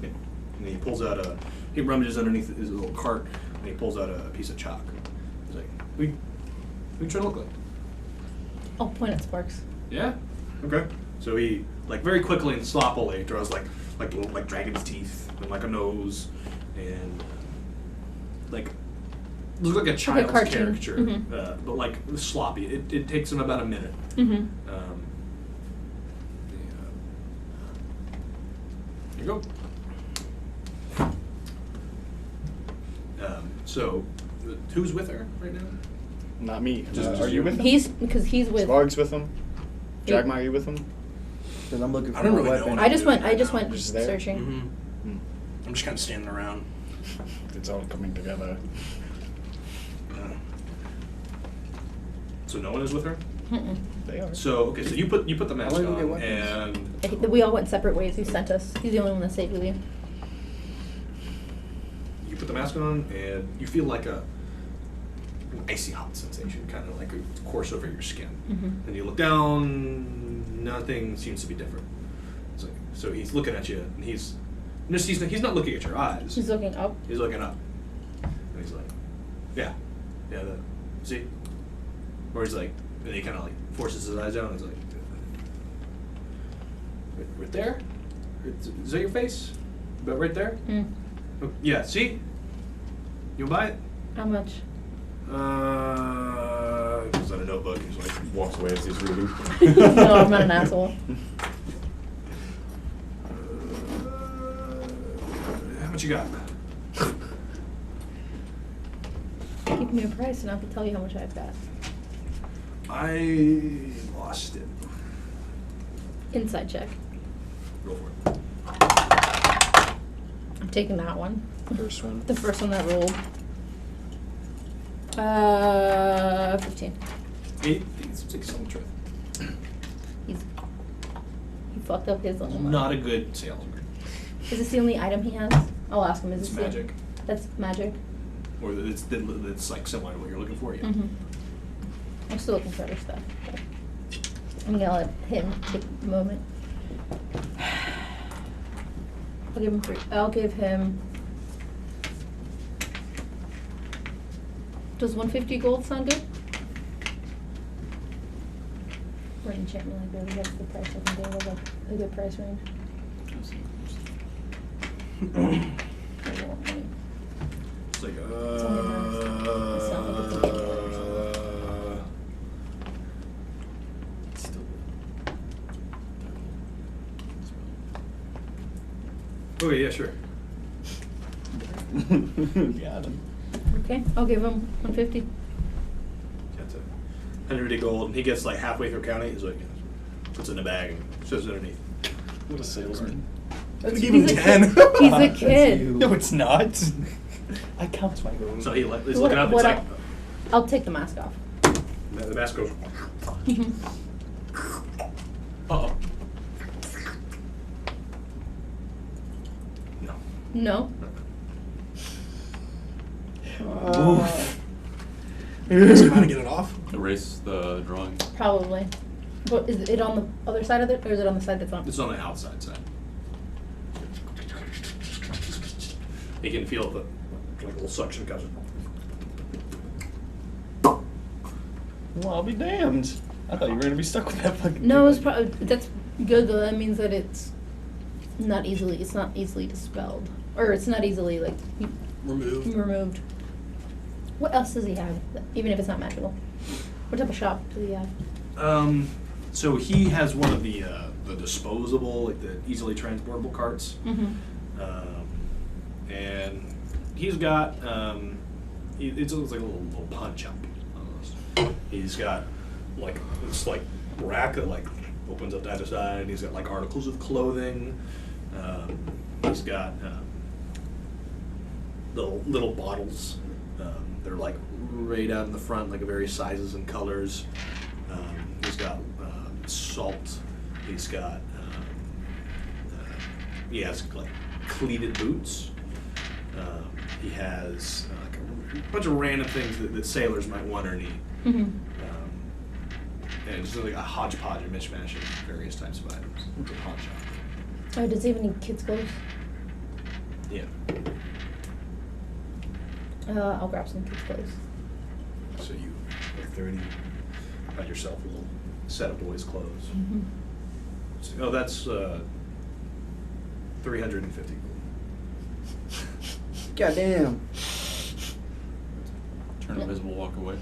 And then he pulls out he rummages underneath his little cart, and he pulls out a piece of chalk. He's like, "What are you trying to look like?" I'll point at Sparks. Yeah. Okay. So he like very quickly and sloppily draws like little like dragon's teeth and like a nose and like looks like a child's cartoon. caricature, Mhm. but like sloppy. It takes him about a minute. Mm-hmm. Here you go. So, who's with her right now? Not me. Just Are you with him? Because he's with. Slarg's with him? Dragmire, are you with him? Because I'm looking for I don't my really know weapon. what I just went. right I just now. went Just there? searching. Mm-hmm. I'm just kind of standing around. It's all coming together. So no one is with her. Mm-mm. They are. So okay, so you put the mask wanna go get on weapons. and We all went separate ways. He sent us. He's the only one that stayed with you. you put the mask on and you feel like an icy hot sensation, kind of like a course over your skin. Mm-hmm. And you look down, nothing seems to be different. So he's looking at you, and he's not looking at your eyes. He's looking up. He's looking up, and he's like, "Yeah, see," or he's like, and he kind of like forces his eyes down, and he's like, right there. Is that your face? About right there? Mm. Oh, yeah. See, you buy it? How much? He's on a notebook. He's like, Walks away as he's reading. No, I'm not an asshole. how much you got? Give me a price and I can tell you how much I've got. I lost it. Inside check. Go for it. I'm taking that one. First one. The first one that rolled. 15. It's like some truth. He fucked up his little money. Not a good salesman. Is this the only item he has? I'll ask him. Is It's this the- magic, That's magic. or it's like similar to what you're looking for. Yeah. Mm-hmm. I'm still looking for other stuff. But I'm gonna let him take the moment. I'll give him 3. I'll give him. Does 150 gold sound good? For enchantment like that, what's the price I can do? Like a good price range. I want money. It's like It's only nice. It's not like it's a big deal or something. Okay, yeah, sure. Got him. Okay, I'll give him 150. That's it. 150 gold, and he gets like halfway through counting. He's like, puts it in a bag and shows it underneath. What a salesman. I give him He's a 10. kid. He's a kid. No, it's not. I count my gold. So he's What- looking up. It's what like I'll take the mask off. the mask goes. Mhm. Uh oh. No. No. Does it matter to get it off? Erase the drawing. Probably. But is it on the other side of it, or is it on the side that's on? It's on the outside side. You can feel the like a little suction comes. Well, I'll be damned. I thought you were gonna be stuck with that fucking. No, thing. it's probably that's good though. That means that it's not easily dispelled, or it's not easily like removed. What else does he have? Even if it's not magical. What type of shop does he have? So he has one of the disposable, like the easily transportable carts. Mm-hmm. And he's got it's almost like a little pawn shop almost. He's got like this like rack that like opens up to either side. He's got like articles of clothing. He's got little bottles. They're like right out in the front, like various sizes and colors. He's got salt. He's got he has like cleated boots. He has like a bunch of random things that sailors might want or need. Mm-hmm. And it's just like a hodgepodge, a mishmash of various types of items. It's a pawn shop. Oh, does he have any kids' clothes? Yeah. I'll grab some kids' clothes. So you, like 30, got yourself a little set of boys' clothes. Mhm. So, oh, that's 350 gold. Goddamn. Turn invisible, walk away.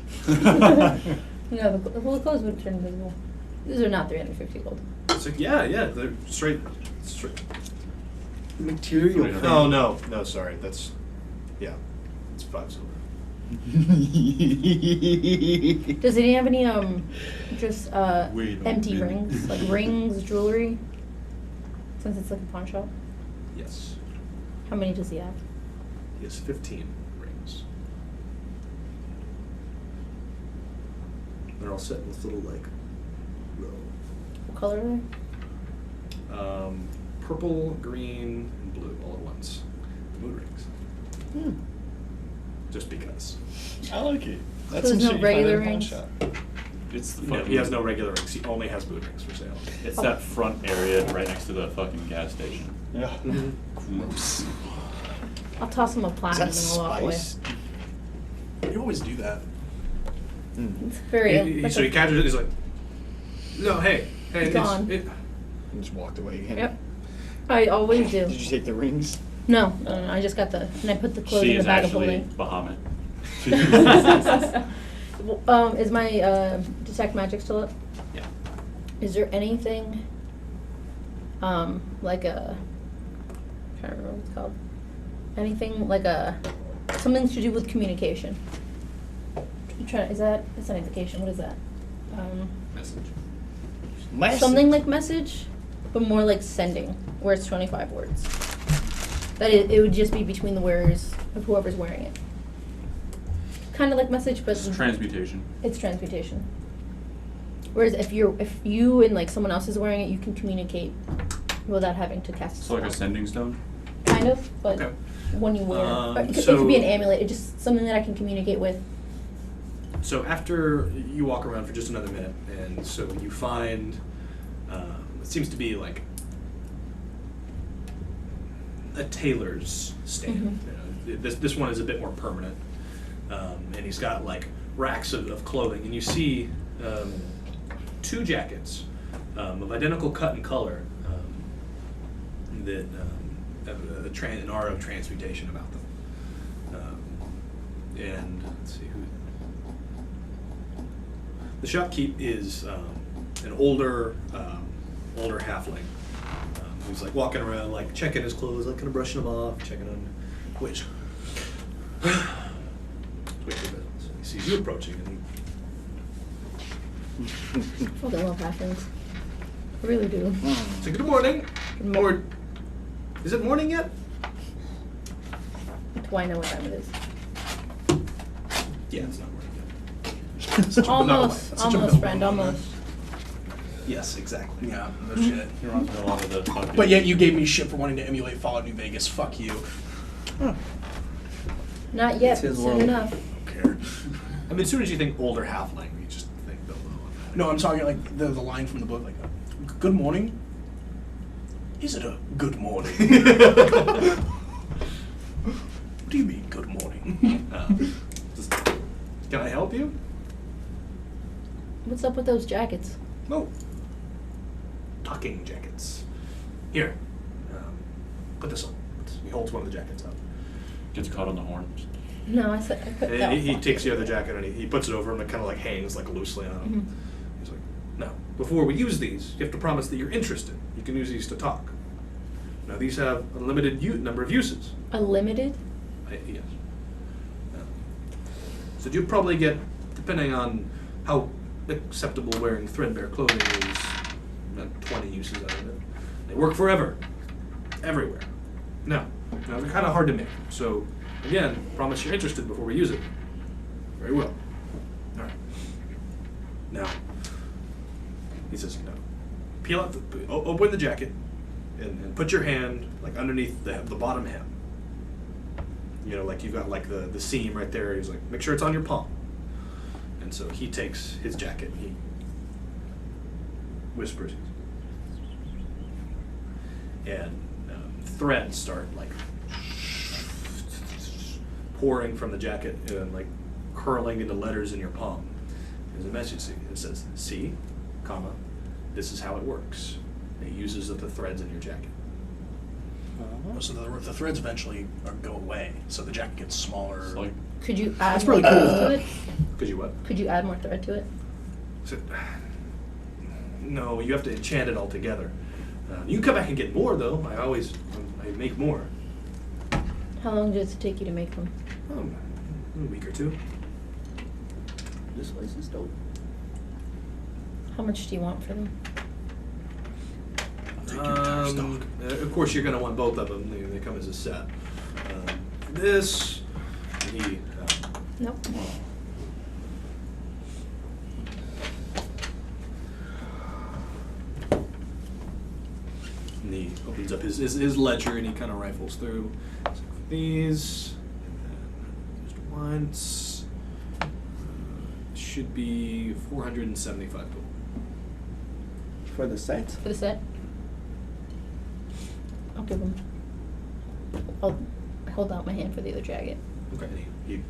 No, the clothes would turn invisible. These are not 350 gold. It's like, yeah, they're straight. Material. No, sorry, it's 5 silver. Does he have any just We don't empty really. rings, like rings, jewelry? Since it's like a pawn shop. Yes, How many does he have? he has 15 rings. They're all set in this little like row. What color are they? Purple, green, and blue all at once. The mood rings. Just because. I like it. That's So some there's no shit you find regular in a pawn rings? shop. It's the No, fucking. he has no regular rings. He only has mood rings for sale. It's that front area right next to the fucking gas station. Yeah. Gross. I'll toss him a Is platinum that and I'll walk away. spice? You always do that. It's very. So he catches it. He's like, "No, hey, It's gone. And just walked away again. Yep. I always do. Did you take the rings? No, I just got and I put the clothes She in the is bag of actually holding. Bahamut. Is my detect magic still up? Yeah. Is there anything, like a, I'm trying to remember what it's called. Anything like something to do with communication? That's not education, what is that? Message. Something like message, but more like sending, where it's 25 words. That it would just be between the wearers of whoever's wearing it. Kind of like message, but It's transmutation. it's transmutation. Whereas if you and like someone else is wearing it, you can communicate without having to cast. So like a spell. sending stone? Kind of, but Okay. when you wear, it So- could be an amulet. It's just something that I can communicate with. So after you walk around for just another minute, and so you find it seems to be like a tailor's stand. This one is a bit more permanent, and he's got like racks of clothing, and you see 2 jackets of identical cut and color that have an aura of transmutation about them. And let's see who. The shopkeep is an older halfling who's like walking around, like checking his clothes, like kind of brushing them off, checking them. Which wait a bit. So he sees you approaching, and he Fucking love halflings. I really do. says, "Good morning." Or is it morning yet? Do I know what time it is? Yeah, it's not morning yet. Such a Almost, banana. Such a almost, banana. friend, almost. Yes, exactly. Yeah, no shit. He runs a lot of the fucking. But yet you gave me shit for wanting to emulate Fallout New Vegas. Fuck you. Not yet, It's his soon world. enough. I don't care. I mean, as soon as you think older halfling, you just think Bilbo. No, I'm talking like the line from the book, like, "Good morning." Is it a good morning? What do you mean, good morning? Just, can I help you? What's up with those jackets? No. Tucking jackets. Here. Put this on. He holds one of the jackets up. Gets caught on the horn. No, I said I put that. And he takes the other jacket and he puts it over him and kind of like hangs like loosely on him. Mhm. He's like, "No. Before we use these, you have to promise that you're interested. You can use these to talk. Now these have a limited number of uses." A limited? Yes. So you probably get, depending on how acceptable wearing threadbare clothing is, about 20 uses out of it. They work forever, everywhere. Now they're kind of hard to make. So again, promise you're interested before we use it. Very well. All right. Now, he says, peel out, open the jacket, and put your hand like underneath the bottom hem. You know, like you've got like the seam right there. He's like, make sure it's on your palm. And so he takes his jacket and he whispers, and threads start like pouring from the jacket and like curling into letters in your palm. There's a message. It says, "See, comma, this is how it works. It uses the threads in your jacket. So the threads eventually go away, so the jacket gets smaller. It's like, Could you add That's more really cool. thread to it? Could you what? Could you add more thread to it? So, no, you have to enchant it all together. You can come back and get more, though. I make more. How long does it take you to make them? A week or two. This place is dope. How much do you want for them? Of course, you're going to want both of them. They come as a set. This, Nope. and he opens up his ledger and he kind of rifles through. So these, and then just once, should be 475 gold. For the set? For the set? I'll give them. I'll hold out my hand for the other jacket. Okay. He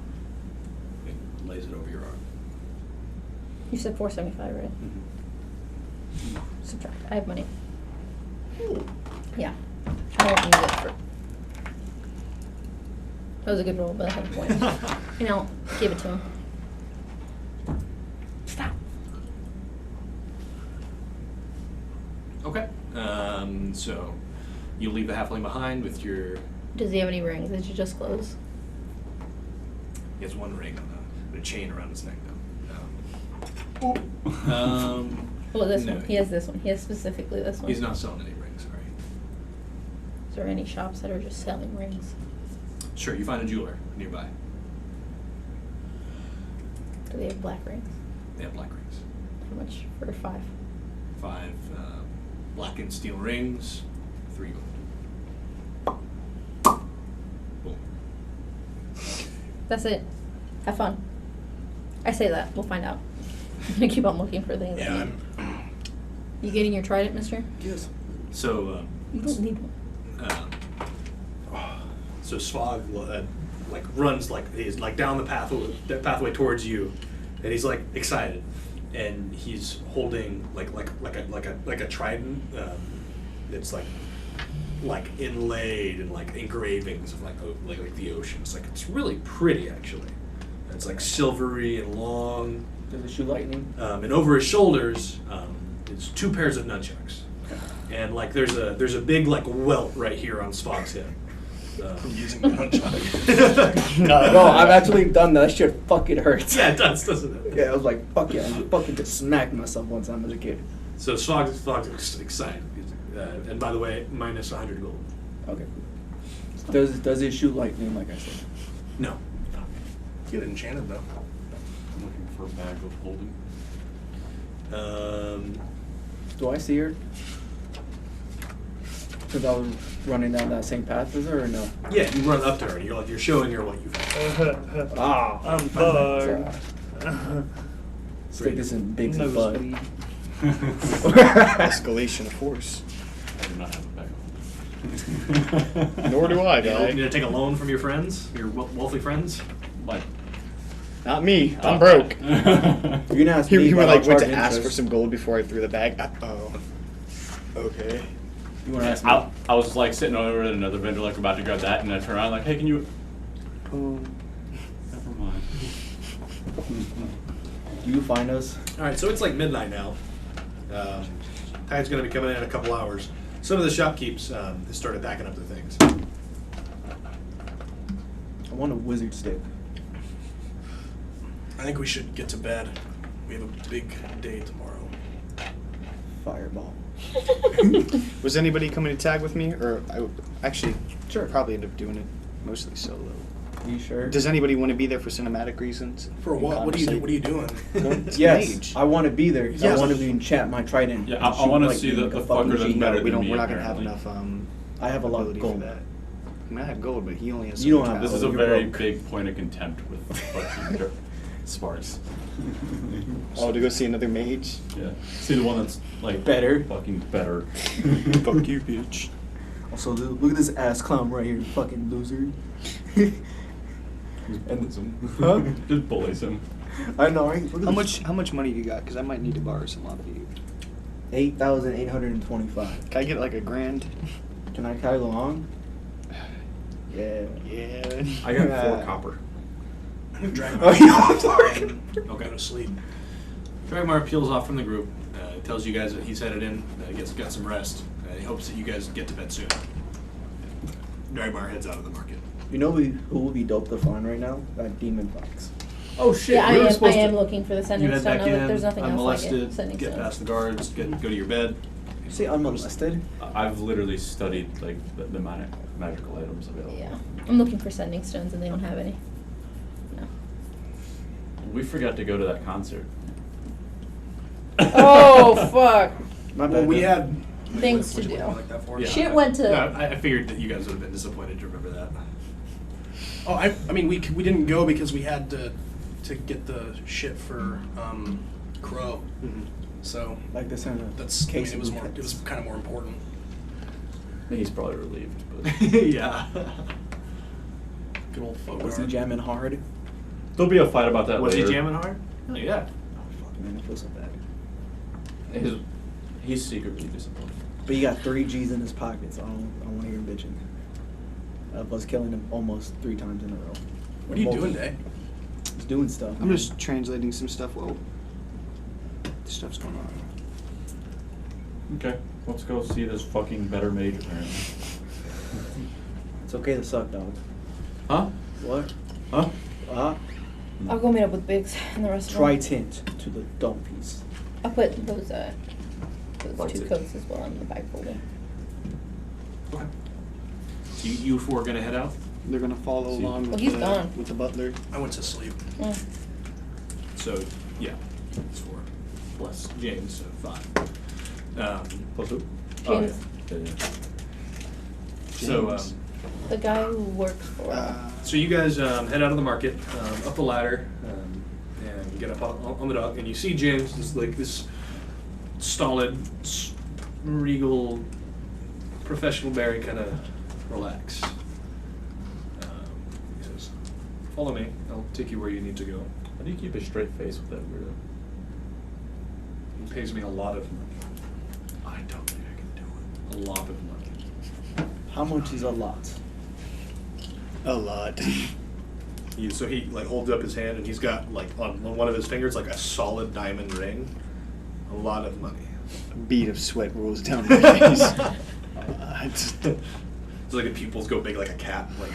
lays it over your arm. You said 475, right? Subtract. I have money. Yeah. I won't use it for. That was a good roll, but I have a point. And I'll give it to him. Stop. Okay. So you leave the halfling behind with your. Does he have any rings? Did you just close? He has one ring on a chain around his neck now. Well, this No. one. He has this one. He has specifically this one. He's not selling any rings. Sorry. Is there any shops that are just selling rings? Sure. You find a jeweler nearby. Do they have black rings? They have black rings. How much for 5? 5 black and steel rings. 3 gold. Boom. That's it. Have fun. I say that. We'll find out. I'm gonna keep on looking for things. Yeah. You getting your trident, mister? Yes. So. You don't need one. So Svog runs he's down the pathway towards you, and he's excited, and he's holding like a trident. It's like inlaid and engravings of like the ocean. It's really pretty actually. It's silvery and long. Does it shoot lightning? And over his shoulders, it's 2 pairs of nunchucks, and there's a big welt right here on Svog's head. Using the nunchuck. No, I've actually done that. That shit fucking hurts. Yeah, it does, doesn't it? Yeah, I was like, fuck yeah. I fucking just smacked myself one time as a kid. So Svog's excited. And by the way, minus 100 gold. Okay, cool. Does it shoot lightning, like I said? No. Get it enchanted, though. I'm looking for a bag of holding. Do I see her? Because I was running down that same path as her, or no? Yeah, you run up to her and you're showing her what you found. Ah, I'm bugged. Stick this in Big's butt. Nosebleed. Escalation of force. I do not have a bag of holding. Nor do I, You guy. need to take a loan from your friends, your wealthy friends. Like, Not me. I'm broke. You're gonna ask me. He but went I'll went charge to ask for interest. some gold before I threw the bag. Oh. Okay. You wanna ask me? I was sitting over at another vendor, about to grab that, and I turn around, hey, can you? Oh, never mind. Do you find us? All right, so it's midnight now. Tide's going to be coming in a couple hours. Some of the shopkeepers have started packing up their things. I want a wizard stick. I think we should get to bed. We have a big day tomorrow. Fireball. Was anybody coming to tag with me, or actually, Sure. probably end up doing it mostly solo. Are you sure? Does anybody want to be there for cinematic reasons? For what? What are you doing? It's Yes, mage. I want to be there. 'Cause Yes. I want to enchant my trident. Yeah, and I shoot wanna lightning see the like a fucker fucking that's genius. better No, we than don't. me, We're not gonna have apparently. enough. I have a lot of ability for gold. that. I mean, I have gold, but he only has. You so don't much have This is power. a You're very broke. big point of contempt with fucking Sparks. Oh, to go see another mage? Yeah. See the one that's Better. fucking better. Fuck you, bitch. Also, look at this ass clown right here, you fucking loser. Bullies him. Huh? Just bullies him. I know, right? Look at How this. much money you got? Because I might need to borrow some off of you. $8,825. Can I get like a grand? Can I tag along? Yeah. Yeah. I got Yeah. 4 copper. I'm gonna drag Oh, yeah, I'm sorry. Go to sleep. Dragmar peels off from the group, tells you guys that he's headed in, got some rest. He hopes that you guys get to bed soon. Dragmar heads out of the market. You know who will be dope to find right now? That demon fox. Oh shit! Yeah, we were I supposed to- am looking for the You sending head stone. back in, There's nothing else like it. unmolested, Sending get stone. past the guards, go to your bed. You say unmolested? I've literally studied like the magical items available. Yeah, I'm looking for sending stones and they don't have any. No. We forgot to go to that concert. Oh fuck! My bad. Well, we had Things to what'd you do. like that for? Yeah, Shit went to- No, I figured that you guys would have been disappointed to remember that. Oh, I mean, we didn't go because we had to get the shit for Crow. So Like this in a that's I mean, case it was of more. It was kind of more important. He's probably relieved, but Yeah. Good old folk. Was he jamming hard? there'll be a fight about that Was later. he jamming hard? Oh yeah. Oh fuck, man, I feel so bad. He's secretly disappointed. But he got 3 G's in his pocket, so I don't want to hear him bitching. Of us killing him almost 3 times in a row. What are you doing, Day? He's doing stuff. I'm man. just translating some stuff. Whoa. This stuff's going on. Okay, let's go see this fucking better mage apparently. It's okay to suck, dog. Huh? What? Huh? I'll go meet up with Biggs and the rest of Try them. tint to the dumb piece. I'll put those Like 2 it. coats as well in the bag folder. Okay. So you 4 gonna head out? They're gonna follow See. along Well, with he's the gone. with the butler. I went to sleep. Mm. So yeah, it's 4 plus James, so 5. Plus who? James. Oh, yeah. So James. The guy who works for So you guys head out of the market, up the ladder, and get up on the dock, and you see James, this stolid, regal, professional Barry, kind of relax. He says, "Follow me. I'll take you where you need to go." How do you keep a straight face with that weirdo? He pays me a lot of money. I don't think I can do it. A lot of money. How much is a lot? A lot. So he like holds up his hand and he's got like on one of his fingers like a solid diamond ring. A lot of money. A bead of sweat rolls down my face. It's like the pupils go big like a cat. Like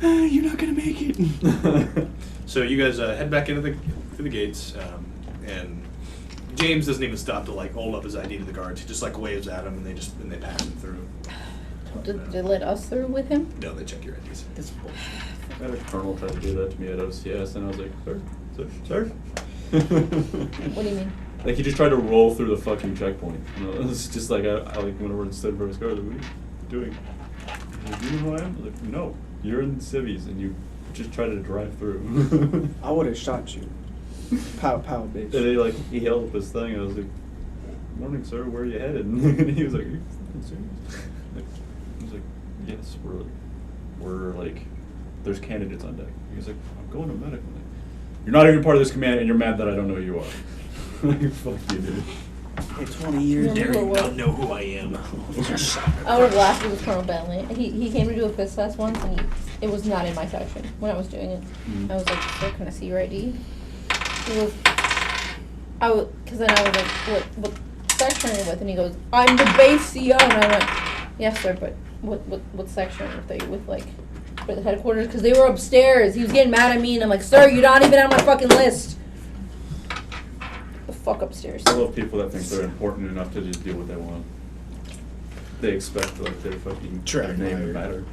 You're not gonna make it. so you guys head back into the gates, and James doesn't even stop to like hold up his ID to the guards. He just like waves at them and they pass him through. Did they let us through with him? No, they check your IDs. This bullshit. I had a colonel try to do that to me at OCS, and I was like, sir? What do you mean? Like, he just tried to roll through the fucking checkpoint. You know, it was just like, I like, went over and stood for his car, like, what are you doing? He's like, do you know who I am? I was like, no, you're in civvies, and you just tried to drive through. I would have shot you. Pow, pow, bitch. And he held up his thing, and I was like, morning, sir, where are you headed? And he was like, are you fucking serious? Like, I was like, yes, we're like, there's candidates on deck. He was like, I'm going to medical. I'm like, you're not even part of this command, and you're mad that I don't know who you are. Like, fuck you, dude. Hey, 20 years. Remember Dare you what- not know who I am? I would have laughed if it was Colonel Bentley. He came to do a fist test once, and it was not in my section when I was doing it. Mhm. I was like, "Sir, can I see your ID?" He goes, because then I was like, "What section are you with?" And he goes, "I'm the base CO," and I went, "Yes, sir, but what section are you with, like, for the headquarters?" Because they were upstairs. He was getting mad at me, and I'm like, "Sir, you're not even on my fucking list." The fuck upstairs. I love people that think they're important enough to just do what they want. They expect like their fucking their name to matter.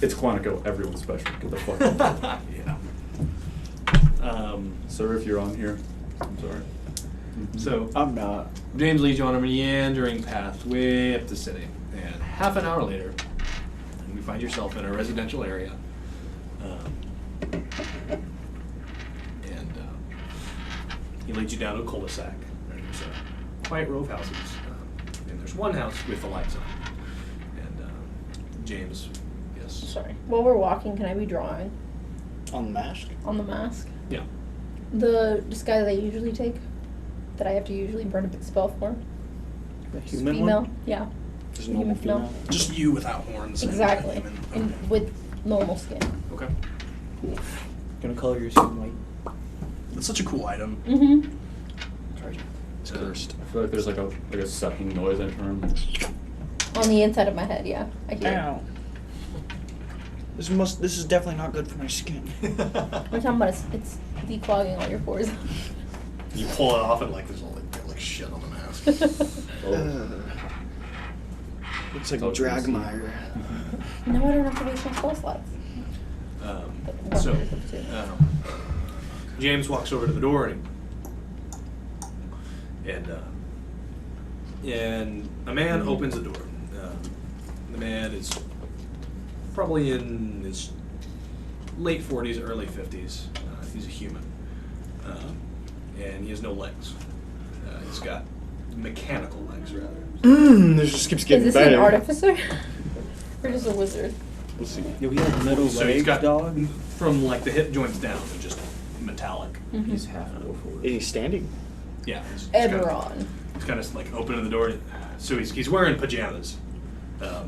It's Quantico, everyone's special. Get the fuck out. Yeah. Sir, if you're on here, I'm sorry. So I'm not. James leads you on a meandering path way up the city, and half an hour later, you find yourself in a residential area. He leads you down to a cul-de-sac. There's a quiet row of houses, and there's one house with the lights on. And James, yes. Sorry. While we're walking, can I be drawing On the mask? on the mask? Yeah. The disguise I usually take, that I have to usually burn a spell for. The is human female. one? Yeah. Just a normal Human female. Just you without horns. and Exactly. human. And with normal skin. Okay. Gonna color your skin white. That's such a cool item. Mm-hmm. It's cursed. I feel like there's like a sucking noise I turn. On the inside of my head, yeah. I hear it. Ow. This is definitely not good for my skin. We're talking about it's declogging all your pores. You pull it off and like there's all like shit on the mask. Looks like Oh, Dragmire. No, I don't have to waste my spell slots. So, One of two. James walks over to the door and a man opens the door. The man is probably in his late 40s, early 50s. He's a human, and he has no legs. He's got mechanical legs, rather. This just keeps Is getting this better. an artificer? Or just a wizard? We'll see. Yo, he has metal So he's legs, got dog. from like the hip joints down, and just metallic. Mm-hmm. He's half an orc. Is he standing? Yeah. He's kinda- Everon. He's kind of like opening the door. So he's wearing pajamas,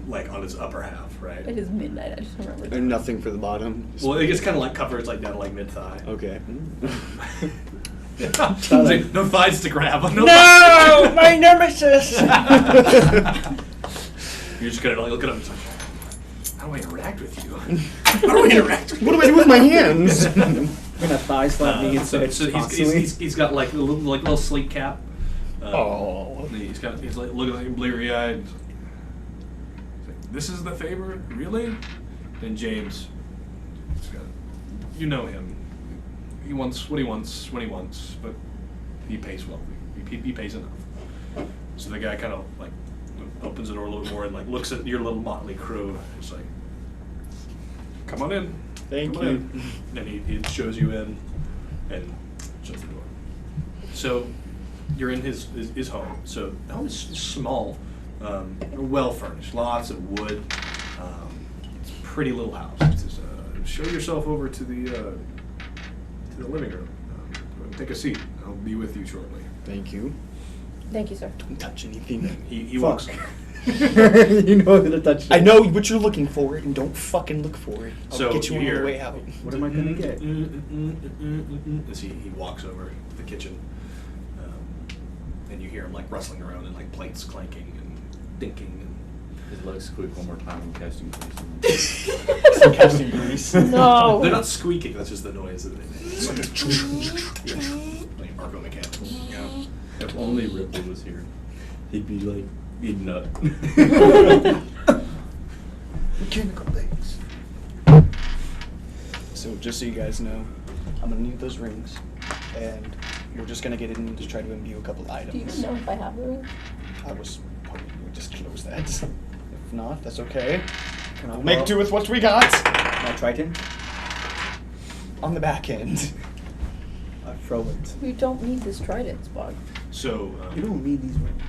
like on his upper half, right? It is midnight, I just remembered. And nothing for the bottom. Well, it gets kind of like covers like down to like mid thigh. Okay. No thighs to grab. No! No, my nemesis. You're just gonna like look at him. And like, how do I interact with you? How do I interact with you? What do I do with my hands? You're gonna thigh slap me So instead he's got like a little sleek cap. Oh. He's like looking like bleary eyed. This is the favor, really? And James, you know him. He wants what he wants when he wants, but he pays well. He pays enough. So the guy kind of like opens the door a little bit more and like looks at your little motley crew. It's like, come on in. Thank Come on you. in. And he shows you in and shuts the door. So you're in his home. So the home is small, well furnished, lots of wood. It's a pretty little house. It's just, show yourself over to the living room. Take a seat. I'll be with you shortly. Thank you. Thank you, sir. Don't touch anything. He Fuck. walks. You know I'm gonna touch it. I know what you're looking for, and don't fucking look for it. I'll So get you you on hear- the way out. What am I gonna get? As he walks over to the kitchen, and you hear him like rustling around and like plates clanking and dinking and. His legs squeak one more time when casting grease. Some casting grease. No. They're not squeaking. That's just the noise that they make. It's like like Marco Mechanical. Yeah. If only Ripley was here, he'd be like, he'd nut. Mechanical things. So just so you guys know, I'm gonna need those rings, and we're just gonna get in to try to imbue a couple Do you items. know if I have the ring? I was hoping we would just close that. If not, that's okay. Can I We'll make borrow- do with what we got. My Triton? On the back end. I throw it. We don't need this trident, Spock. So. You don't need these rings.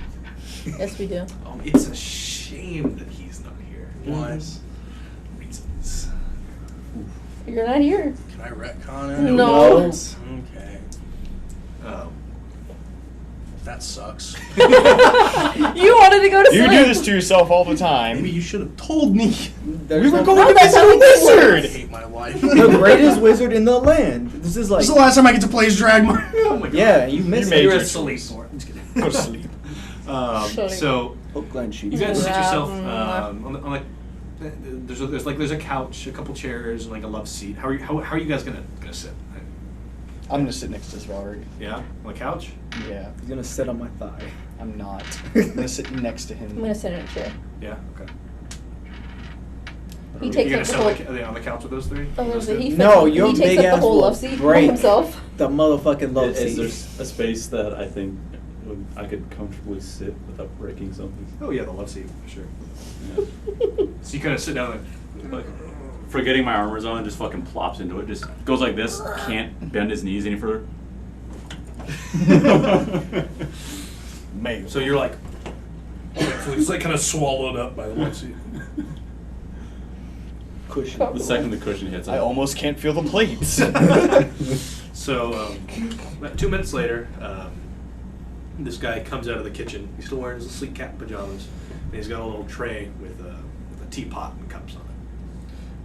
Yes, we do. It's a shame that he's not here. Why? Reasons. You're not here. Can I retcon it? No. Okay. That sucks. You wanted to go to sleep. You do this to yourself all the time. Maybe you should have told me. There's We were no- going to that's visit how a it works. I wizard. hate my life. the greatest wizard in the land. This is like, This is the last time I get to play as Dragmar. Oh my god. yeah, you missed made it. You're your asleep for it. I'm just kidding. Go to sleep. So Oakland sheep. you guys sit yourself Yeah. on there's a couch, a couple chairs, and like a love seat. How are you guys gonna sit? I'm gonna sit next to Svarg. Yeah, on the couch. Yeah, He's gonna sit on my thigh. I'm not. I'm gonna sit next to I'm him. gonna sit in a chair. Yeah. Okay. He You're takes gonna up the sit whole. are they on the couch with those three? I was gonna Those say, two? he fits No, up, your he takes big up the ass whole will love seat by break. himself. The motherfucking love Is seat. there a space that I think I could comfortably sit without breaking something? Oh yeah, the love seat for sure. Yeah. So you kind of sit down like Forgetting my armor's on, just fucking plops into it. Just goes like this. Can't bend his knees any further. Maybe. so you're like so it's like kind of swallowed up by the love seat. Cushion. The second the cushion hits, I almost can't feel the plates. So, about 2 minutes later, this guy comes out of the kitchen. He's still wearing his sleek cat pajamas, and he's got a little tray with a teapot and cups on it.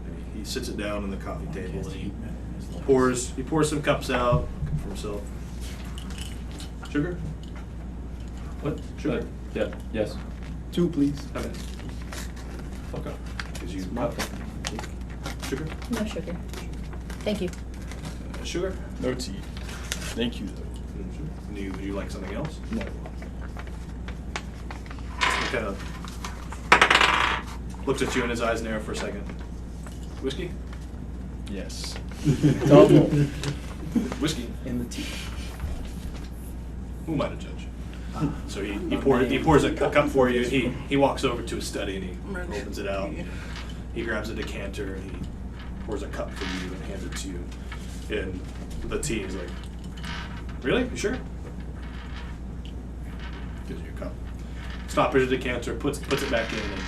And he sits it down on the coffee table, and he pours some cups out for himself. Sugar? What? Sugar? Yeah. Yes. 2, please. How many? Fuck up. Because you My sugar? No sugar. Thank you. Sugar? No tea. Thank you, though. Would you like something else? No. He kind of looks at you and his eyes narrow for a second. Whiskey? Yes. Double Whiskey? in the tea. Who am I to judge? So he pours a cup for you. He walks over to his study and he opens it out. He grabs a decanter and he pours a cup for you and hands it to you. And the tea is like, really? You sure? Gives you a cup. Stoppers a decanter, puts it back in, and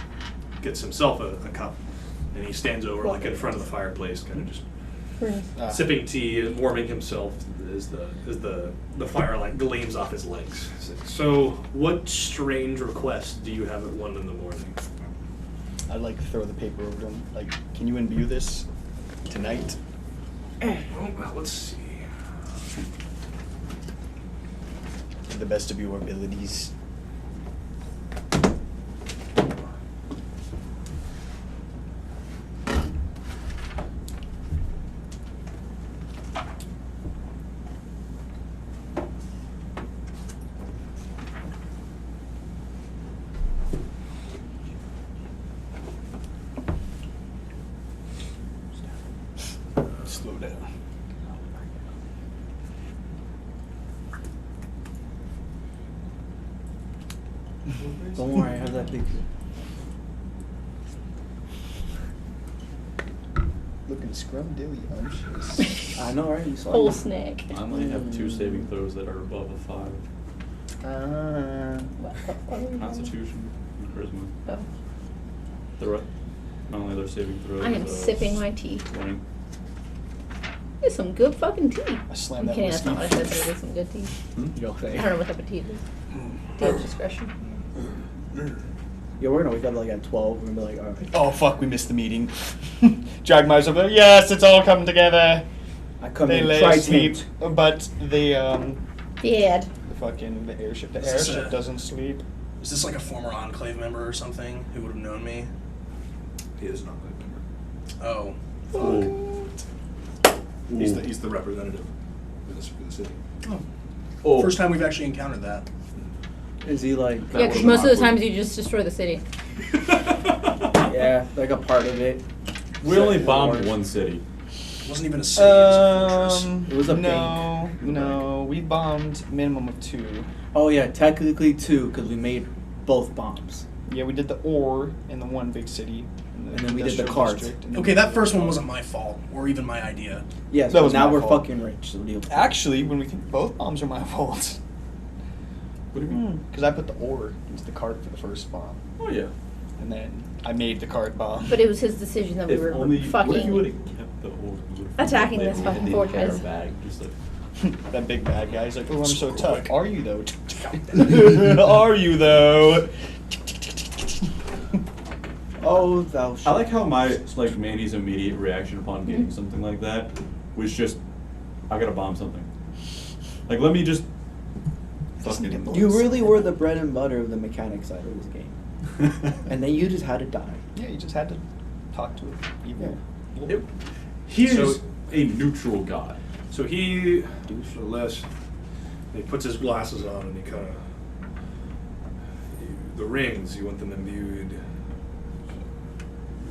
gets himself a cup. And he stands over like in front of the fireplace, kind of just sipping tea and warming himself as the firelight gleams off his legs. So, what strange request do you have at 1 a.m? I'd like to throw the paper over to him. Like, can you imbue this tonight? Well, let's see. To the best of your abilities. Slow down. Don't worry, I have that picture. Looking scrum-dilly-umptious. I know, right? You saw Whole it. snack. I only have 2 saving throws that are above a 5. Constitution and charisma. Oh. The my only other saving throw. I am sipping my tea. 20. It's some good fucking tea. I slammed I'm that kidding, that's whiskey. not what I said, but it is some good tea. You don't I say. don't know what type of tea it is. Tea of discretion. Yeah, we're gonna wake up like at 12. We're gonna be like, alright. Oh, fuck, we missed the meeting. Dragmire's over there. Yes, it's all come together. I come They in lay try asleep, tent. but the Dad. fucking airship Is this a- doesn't sleep. Is this like a former Enclave member or something who would have known me? He is not a member. Oh. He's the representative for the city. Oh. First time we've actually encountered that. Is he like? Yeah, because most of the times you just destroy the city. Yeah, like a part of it. We only Set bombed wars. 1 city. It wasn't even a city, it was a fortress. It was a no, we bombed minimum of 2. Oh yeah, technically 2 because we made both bombs. Yeah, we did the ore in the one big city. And then we did the industrial cards. district, and then Okay, we that did first the- one wasn't my fault, or even my idea. Yes, That but was now my we're fault. fucking rich, so deal with it. Actually, when we think both bombs are my fault. What do you mean? Because I put the ore into the cart for the first bomb. Oh yeah. And then I made the cart bomb. But it was his decision that we If were only what if you would fucking. have kept the old Attacking this fucking fortress. Bag, just like That big bad guy's like, oh, I'm so Quick. tough. Are you though? Are you though? Oh, thou I like how my like Mandy's immediate reaction upon getting something like that was just, I gotta bomb something. Like let me just fucking. You really were the bread and butter of the mechanic side of this game. And then you just had to die. Yeah, you just had to talk to it. Evil. It- he is So- a neutral god. So he, for less, he puts his glasses on and he kind of, the rings, you want them imbued.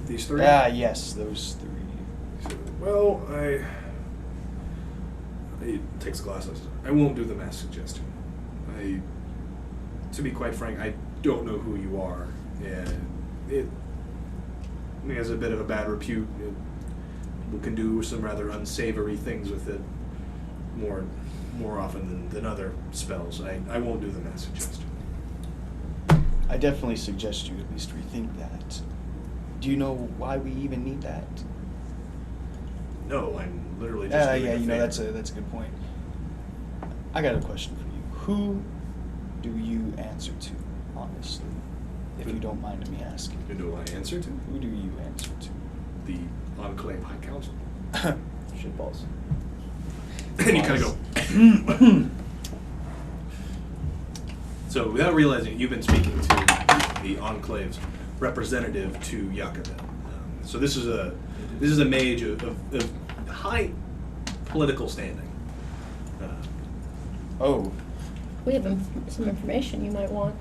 These 3? Ah, yes, those 3. Well, he takes the glasses. I won't do the mass suggestion. To be quite frank, I don't know who you are, and it has a bit of a bad repute. People can do some rather unsavory things with it more often than other spells. I won't do the mass suggestion. I definitely suggest you at least rethink that. Do you know why we even need that? No, I'm literally just. doing Yeah, a you know favor. that's a good point. I got a question for you. Who do you answer to, honestly? If you don't mind me asking. Who do I answer to? Who do you answer to? The Enclave High Council. Shitballs. And you kind of go. So without realizing it, you've been speaking to the Enclave's representative to Jah Kaved. So this is a mage of high political standing. Oh. We have some information you might want.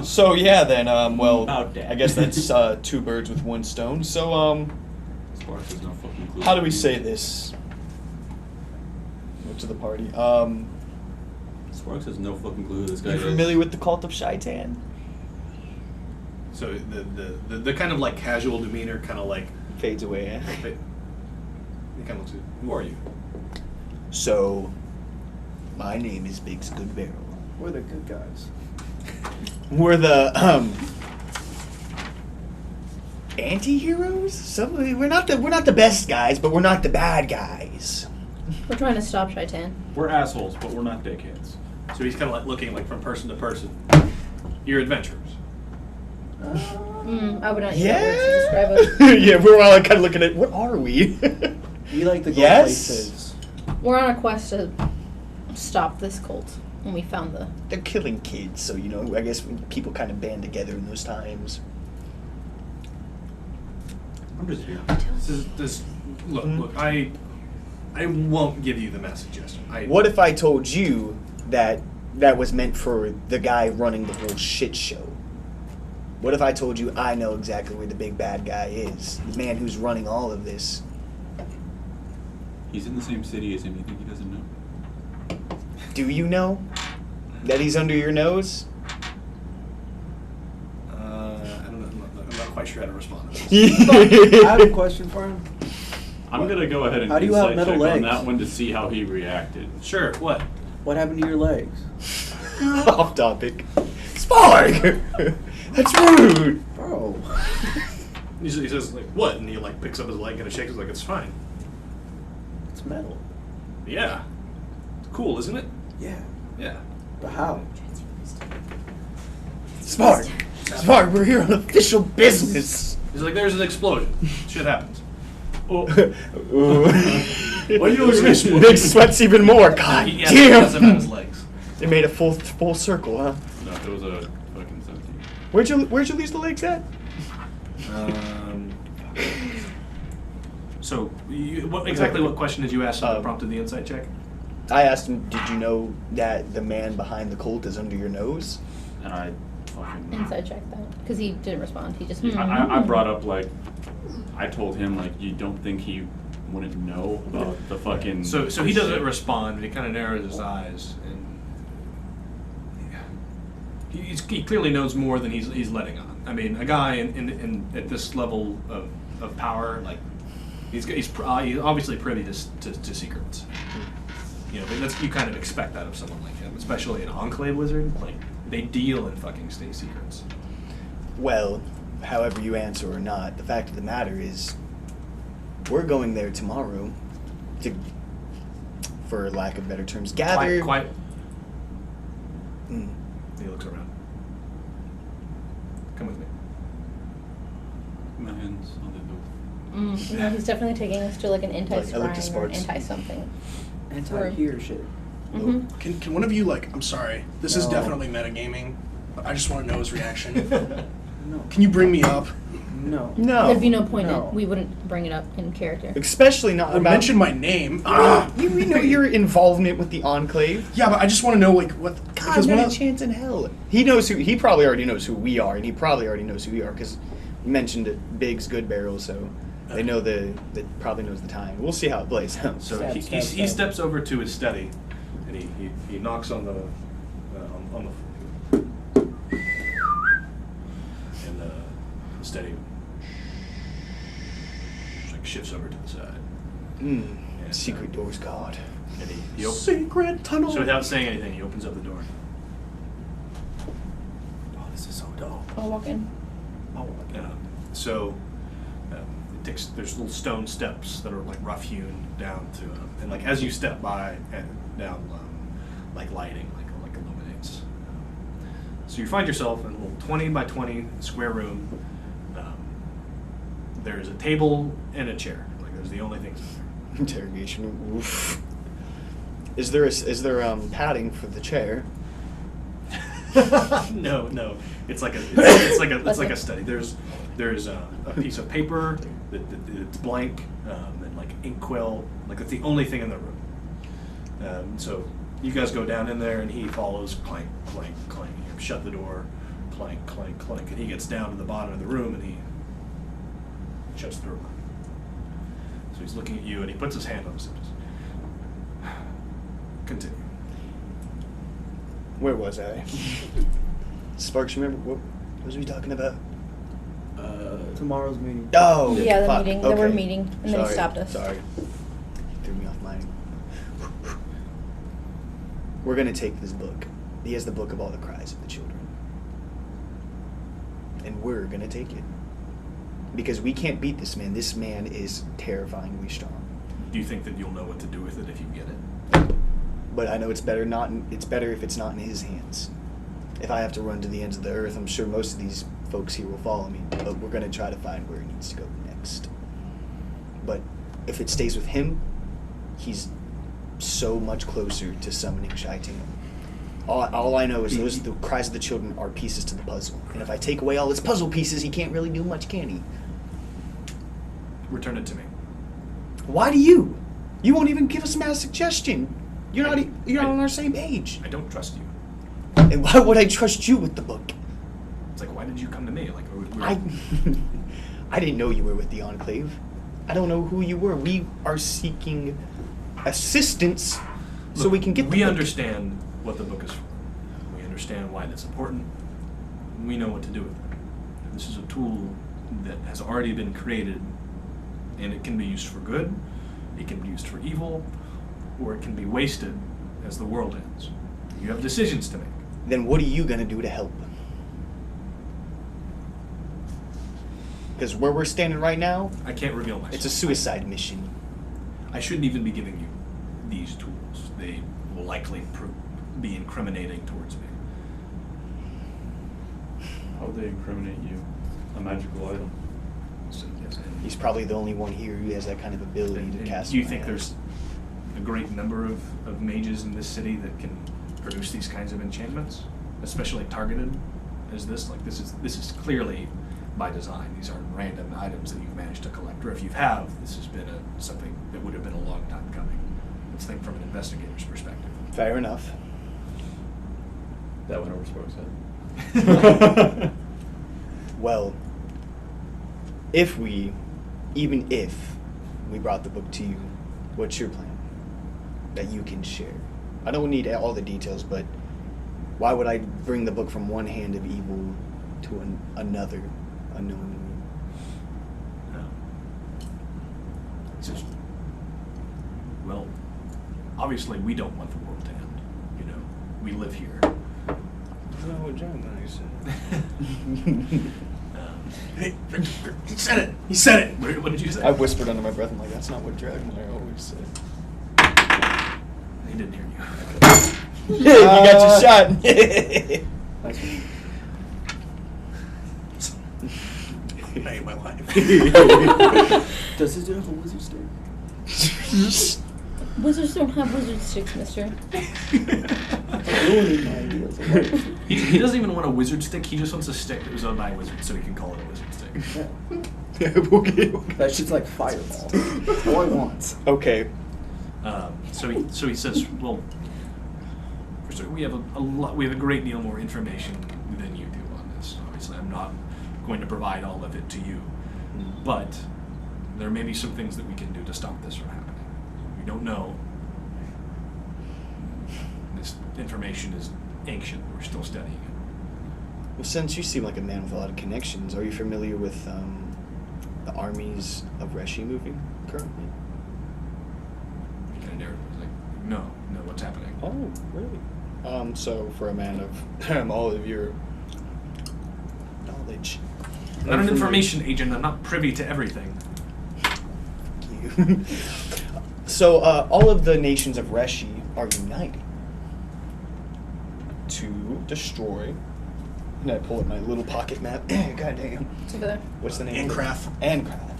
So yeah, then well, About that. I guess that's two birds with one stone. So Sparks has no fucking clue. how do we say this? Look to the party. Sparks has no fucking clue who this guy You is. familiar with the cult of Shaitan? So the kind of like casual demeanor, kind of like. Fades away. Eh? He kind of looks at. Who are you? So, my name is Biggs Goodbarrel. We're the good guys. We're the anti-heroes. We're not the best guys, but we're not the bad guys. We're trying to stop Shaitan. We're assholes, but we're not dickheads. So he's kind of like looking like from person to person. You're adventurers. I would not use that word to describe us. Yeah, we're all kind of looking at what are we? We like to go Yes? places. We're on a quest to stop this cult, and we found the. They're killing kids, so you know. I guess people kind of band together in those times. I'm just here. Look, I won't give you the message, Jester. What if I told you that was meant for the guy running the whole shit show? What if I told you I know exactly where the big bad guy is? The man who's running all of this. He's in the same city as him. You think he doesn't know? Do you know that he's under your nose? I'm not quite sure how to respond to this. I have a question for him. I'm gonna go ahead and How do you have insight metal check legs? on that one to see how he reacted. Sure, what? What happened to your legs? Off topic. Spark! That's rude! Bro. He says, like, what? And he, like, picks up his leg and shakes. He's like, it's fine. It's metal. Yeah. It's cool, isn't it? Yeah. Yeah. But how? Spark! Spark, we're here on official business! He's like, there's an explosion. Shit happens. Ooh. Why you always explode? Big sweats even more. God He damn! has him on his legs. They made a full circle, huh? No, it was a fucking 17. Where'd you lose the legs at? So, what question did you ask that prompted the insight check? I asked him, did you know that the man behind the cult is under your nose? And I fucking. Inside check that. Because he didn't respond. He just. I brought up, like, I told him, like, you don't think he wouldn't know about the fucking. So he doesn't respond, but he kind of narrows his eyes, and he clearly knows more than he's letting on. I mean, a guy in at this level of power, like he's obviously privy to secrets. You know, but you kind of expect that of someone like him, especially an Enclave wizard. Like they deal in fucking state secrets. Well, however you answer or not, the fact of the matter is, we're going there tomorrow to, for lack of better terms, gather. Quiet. Mm. He looks around. Come with me. My hands on the door. No, he's definitely taking us to like an I looked at anti-scrying or Sparks. anti-something. Anti-here shit. Mm-hmm. Can one of you, like, I'm sorry, this is No. definitely metagaming, but I just want to know his reaction. No. Can you bring me up? No. No. There'd be no point No. in we wouldn't bring it up in character. Especially not Or about. mention my name. Ah! We know your involvement with the Enclave. Yeah, but I just want to know, like, what. God, Because not one a of, chance in hell. He probably already knows who we are, and he probably already knows who we are because we mentioned it. Big's Goodbarrel, so they know that probably knows the time. We'll see how it plays out. So Stab, he stab, he stab. steps over to his study, and he knocks on the and the steady like shifts over to the side, Mm. Yeah. Secret doors, God. and he opens. secret tunnel. So without saying anything, he opens up the door. Oh, this is so dope. I'll walk in. Oh, my God. So there's little stone steps that are like rough hewn down to, and like as you step by and down, like lighting, like illuminates. So you find yourself in a little 20 by 20 square room. There's a table and a chair. Like there's the only things in there. Interrogation room. Oof. Is there padding for the chair? No. It's like a study. There's a piece of paper that it's blank, and like inkwell. Like that's the only thing in the room. So you guys go down in there, and he follows. Clank, clank, clank. You shut the door. Clank, clank, clank. And he gets down to the bottom of the room, and he shuts the door. So he's looking at you, and he puts his hand on his hips. Continue. Where was I? Sparks, remember what was we talking about? Tomorrow's meeting. Oh, Yeah, the fuck. meeting. They were Okay. meeting, and then he stopped us. Sorry. Threw me off mine. We're gonna take this book. He has the book of all the cries of the children. And we're gonna take it. Because we can't beat this man. This man is terrifyingly strong. Do you think that you'll know what to do with it if you get it? But I know it's better if it's not in his hands. If I have to run to the ends of the earth, I'm sure most of these folks here will follow me. But we're gonna try to find where it needs to go next. But if it stays with him, he's so much closer to summoning Shaitan. All I know is the cries of the children are pieces to the puzzle. And if I take away all his puzzle pieces, he can't really do much, can he? Return it to me. Why do you? You won't even give us a suggestion. You're not on our same page. I don't trust you. And why would I trust you with the book? It's like, why did you come to me? Like, I didn't know you were with the Enclave. I don't know who you were. We are seeking assistance so we can get the We book. understand what the book is for. We understand why that's important. We know what to do with it. This is a tool that has already been created, and it can be used for good, it can be used for evil, or it can be wasted as the world ends. You have decisions to make. Then what are you going to do to help? Because where we're standing right now, I can't reveal myself. it's a suicide mission. I shouldn't even be giving you these tools. They will likely be incriminating towards me. How would they incriminate you? A magical item. So, yes, and He's probably the only one here who has that kind of ability to cast. do you my think hand. there's a great number of mages in this city that can produce these kinds of enchantments, especially targeted as this? Like this is clearly by design. These aren't random items that you've managed to collect, or if you have, this has been something that would have been a long time coming. Let's think from an investigator's perspective. Fair enough. That went over Sparks' head. Well, even if we brought the book to you, what's your plan that you can share? I don't need all the details, but why would I bring the book from one hand of evil to another unknowingly? It's just, well, obviously we don't want the world to end. You know, we live here. No, what John and I said. Hey, he said it. He said it. What did you say? I whispered under my breath. I'm like, that's not what Dragonlair always said. He didn't hear you. You got your shot. Nice one. I hate my life. Does this dude have a wizard stick? Wizards don't have wizard sticks, mister. Ruining my ideas. of what- He doesn't even want a wizard stick. He just wants a stick that was owned by a wizard, so he can call it a wizard stick. Yeah. Okay. That shit's like fireball. That's all I want. Okay. So he says, well, first of all, we have we have a great deal more information than you do on this. Obviously, I'm not going to provide all of it to you, but there may be some things that we can do to stop this from happening. We don't know. This information is ancient. We're still studying it. Well, since you seem like a man with a lot of connections, are you familiar with the armies of Reshi moving currently? Kind of narrative. Like, no, what's happening? Oh, really? So for a man of all of your knowledge, I'm not an information agent. I'm not privy to everything. you. So all of the nations of Reshi are united to destroy. And I pull up my little pocket map. God damn. It's over there. What's the name? Ancraft. Ancraft.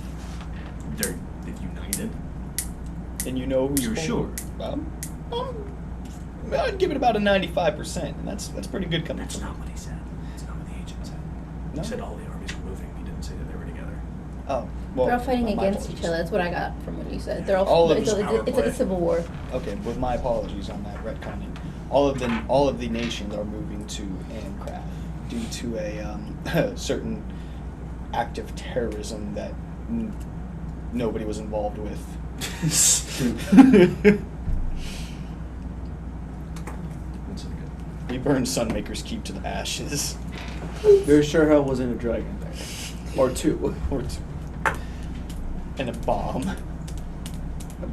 They're united. And you know who's You're sure? I'd give it about a 95%, and that's pretty good coming That's from not what he said. That's not what the agent said. No? He said all the armies were moving. He didn't say that they were together. Oh, well. They're all fighting my against each apologies. other. That's what I got from what you said. They're all. All of it's, it's it's, it's like a civil war. Okay, with my apologies on that retconning. All of the nations are moving to Ancraft due to a certain act of terrorism that nobody was involved with. We burned Sunmaker's Keep to the ashes. There sure hell wasn't a dragon there. Or two. And a bomb. A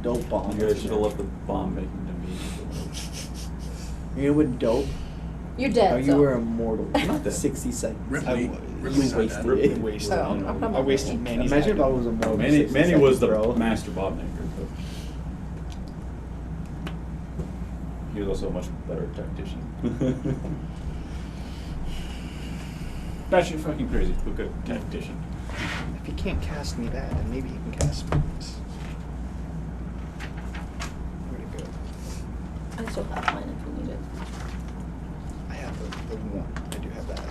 dope bomb. You guys should have left the bomb making to me. You know what dope? You're dead. Oh, you so. were immortal. Not dead. 60 seconds. Ripley. I was. Ripley's not dead. Wasted. Wasted. Oh, I'm probably I wasted dead. Manny's Imagine if I life. was a more than Manny 60 was the seconds, bro. master bomb maker, but he was also a much better tactician. Batshit fucking crazy, but good tactician. If he can't cast me that, then maybe he can cast me this. Where'd it go? I still have mine if you need it. I have the one. I do have that.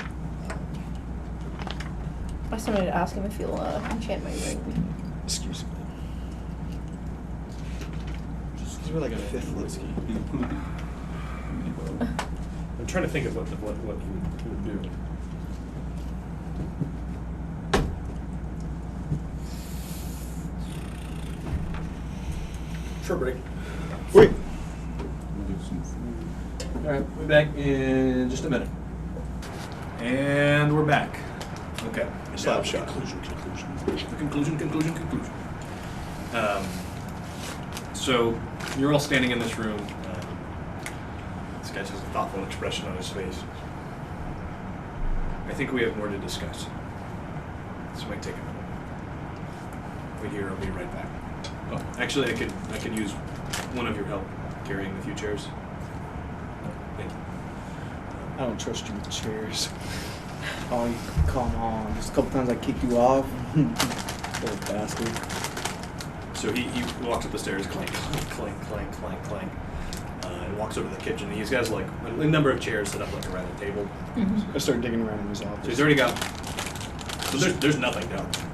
I still need to ask him if he'll enchant my ring. Excuse me. Just because we're like a fifth whiskey. I'm trying to think of what he would do. Short break. Wait. All right, we'll be back in just a minute. And we're back. Okay. Slap Now, shot. Conclusion. So you're all standing in this room. This guy has a thoughtful expression on his face. I think we have more to discuss. This might take a minute. Wait here, I'll be right back. Oh, actually, I could use one of your help carrying the few chairs. Thank you. I don't trust you with chairs. Oh, come on. Just a couple times I kicked you off. Little bastard. So he walks up the stairs, clank, clank, and walks over to the kitchen. He's got like a number of chairs set up like around the table. Mm-hmm. I start digging around in his So office. he's already got. So there's nothing down there.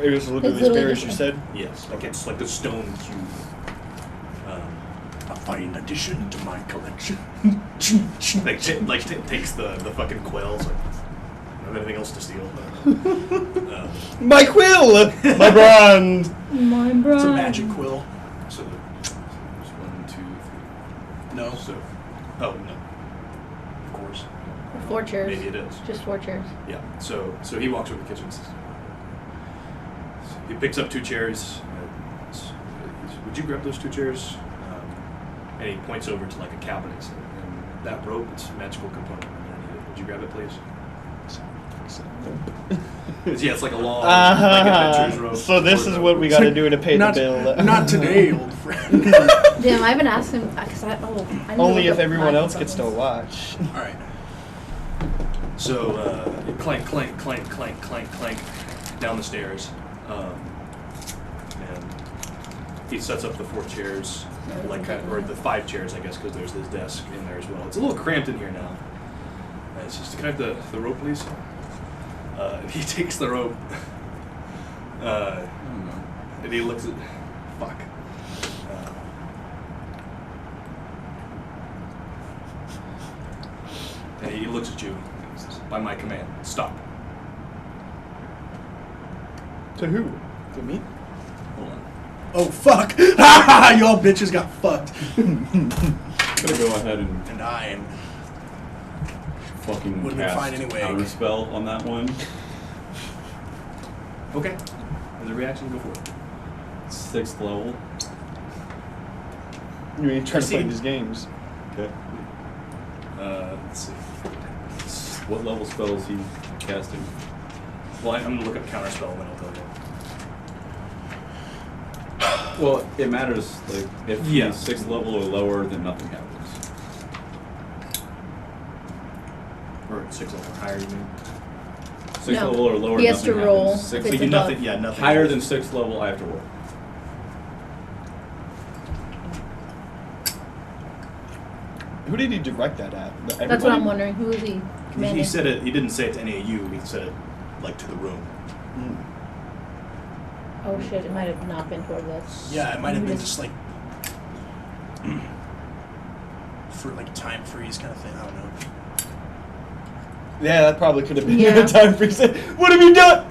It was literally It's as literally bare as you just- said. Yes, like it's like a stone cube. A fine addition to my collection. Takes the fucking quails. Like, I don't have anything else to steal. My quill! My brand! My bride. It's a magic quill. So there's 1, 2, 3. No. So, oh no. Of course. 4 chairs. Maybe it is. Just 4 chairs. Yeah. So he walks over to the kitchen. He picks up 2 chairs. Would you grab those 2 chairs? And he points over to like a cabinet. And that rope, it's a magical component. Would you grab it, please? Yeah, it's like a long, like adventurer's rope. So this is what we got to do to pay Not, the bill. not today, old friend. Damn, I haven't asked him because I need Only to if look up everyone my else gets to buttons. watch. All right. So clank down the stairs, and he sets up the 4 chairs, or the 5 chairs, I guess, because there's this desk in there as well. It's a little cramped in here now. It's just, can I have the rope, please? He takes the rope, and he looks at, fuck. And he looks at you. And he says, by my command, stop. To who? To me? Hold on. Oh fuck! Y'all bitches got fucked. Gonna go ahead and And I am. fucking Would've been cast fine anyway. counter spell on that one. Okay. As a reaction, go for it. 6th level. You ain't trying to play Proceed. these games. Okay. Let's see. What level spell is he casting? Well, I'm gonna look up counterspell and then I'll tell you. Well, it matters. Like if Yeah. he's 6th level or lower, then nothing happens. Or 6 level higher, you mean? 6th No. level or lower, He has nothing to roll happens. if Sixth, it's So you above. nothing. Yeah, nothing. higher than 6th level, I have to roll. Who did he direct that at? That's what I'm wondering. Who is he commanding? He said it. He didn't say it to any of you. He said it like to the room. Oh shit! It might have not been toward us. Yeah, it might have Maybe been just like for like a time freeze kind of thing. I don't know. Yeah, that probably could have been Yeah. a time freeze. What have you done?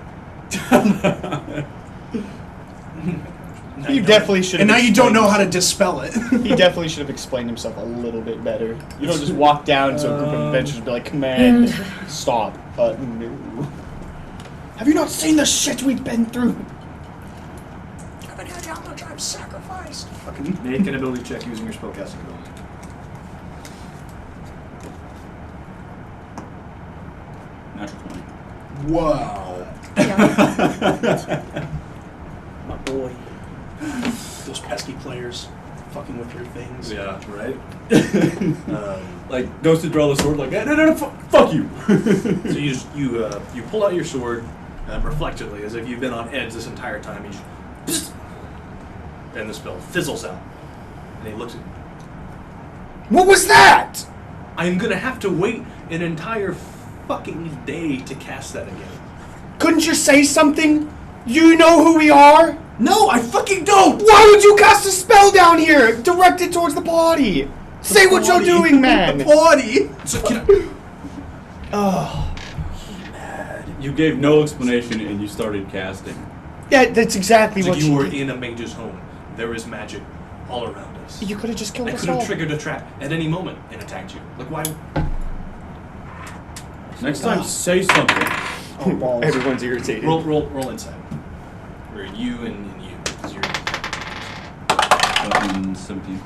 Now You don't- definitely should. And now have you don't explained know how to himself. dispel it. He definitely should have explained himself a little bit better. You don't just walk down to a group of adventurers and be like, "Command, stop." No. Have you not seen the shit we've been through? Haven't had how much I've sacrificed. Fucking make an ability check using your spellcasting ability. Natural 20. Wow. Yeah. My boy. Those pesky players fucking with your things. Yeah. Right. Like goes to draw the sword. Like no, fuck you. So you pull out your sword reflectively, as if you've been on edge this entire time. You just, and the spell fizzles out, and he looks at you. What was that? I'm gonna have to wait an entire fucking day to cast that again. Couldn't you say something? You know who we are? No, I fucking don't. Why would you cast a spell down here directed towards the body? Say what you're doing, man. The body. So can I? Oh, You gave no explanation and you started casting. yeah, that's exactly So what you were did. in a mage's home. There is magic all around us. You could have just killed I us could have all. triggered a trap at any moment and attacked you. Like why? Next time, say something. Oh, balls. Everyone's irritated. Roll inside. Or you and you. 'Cause you're. 17.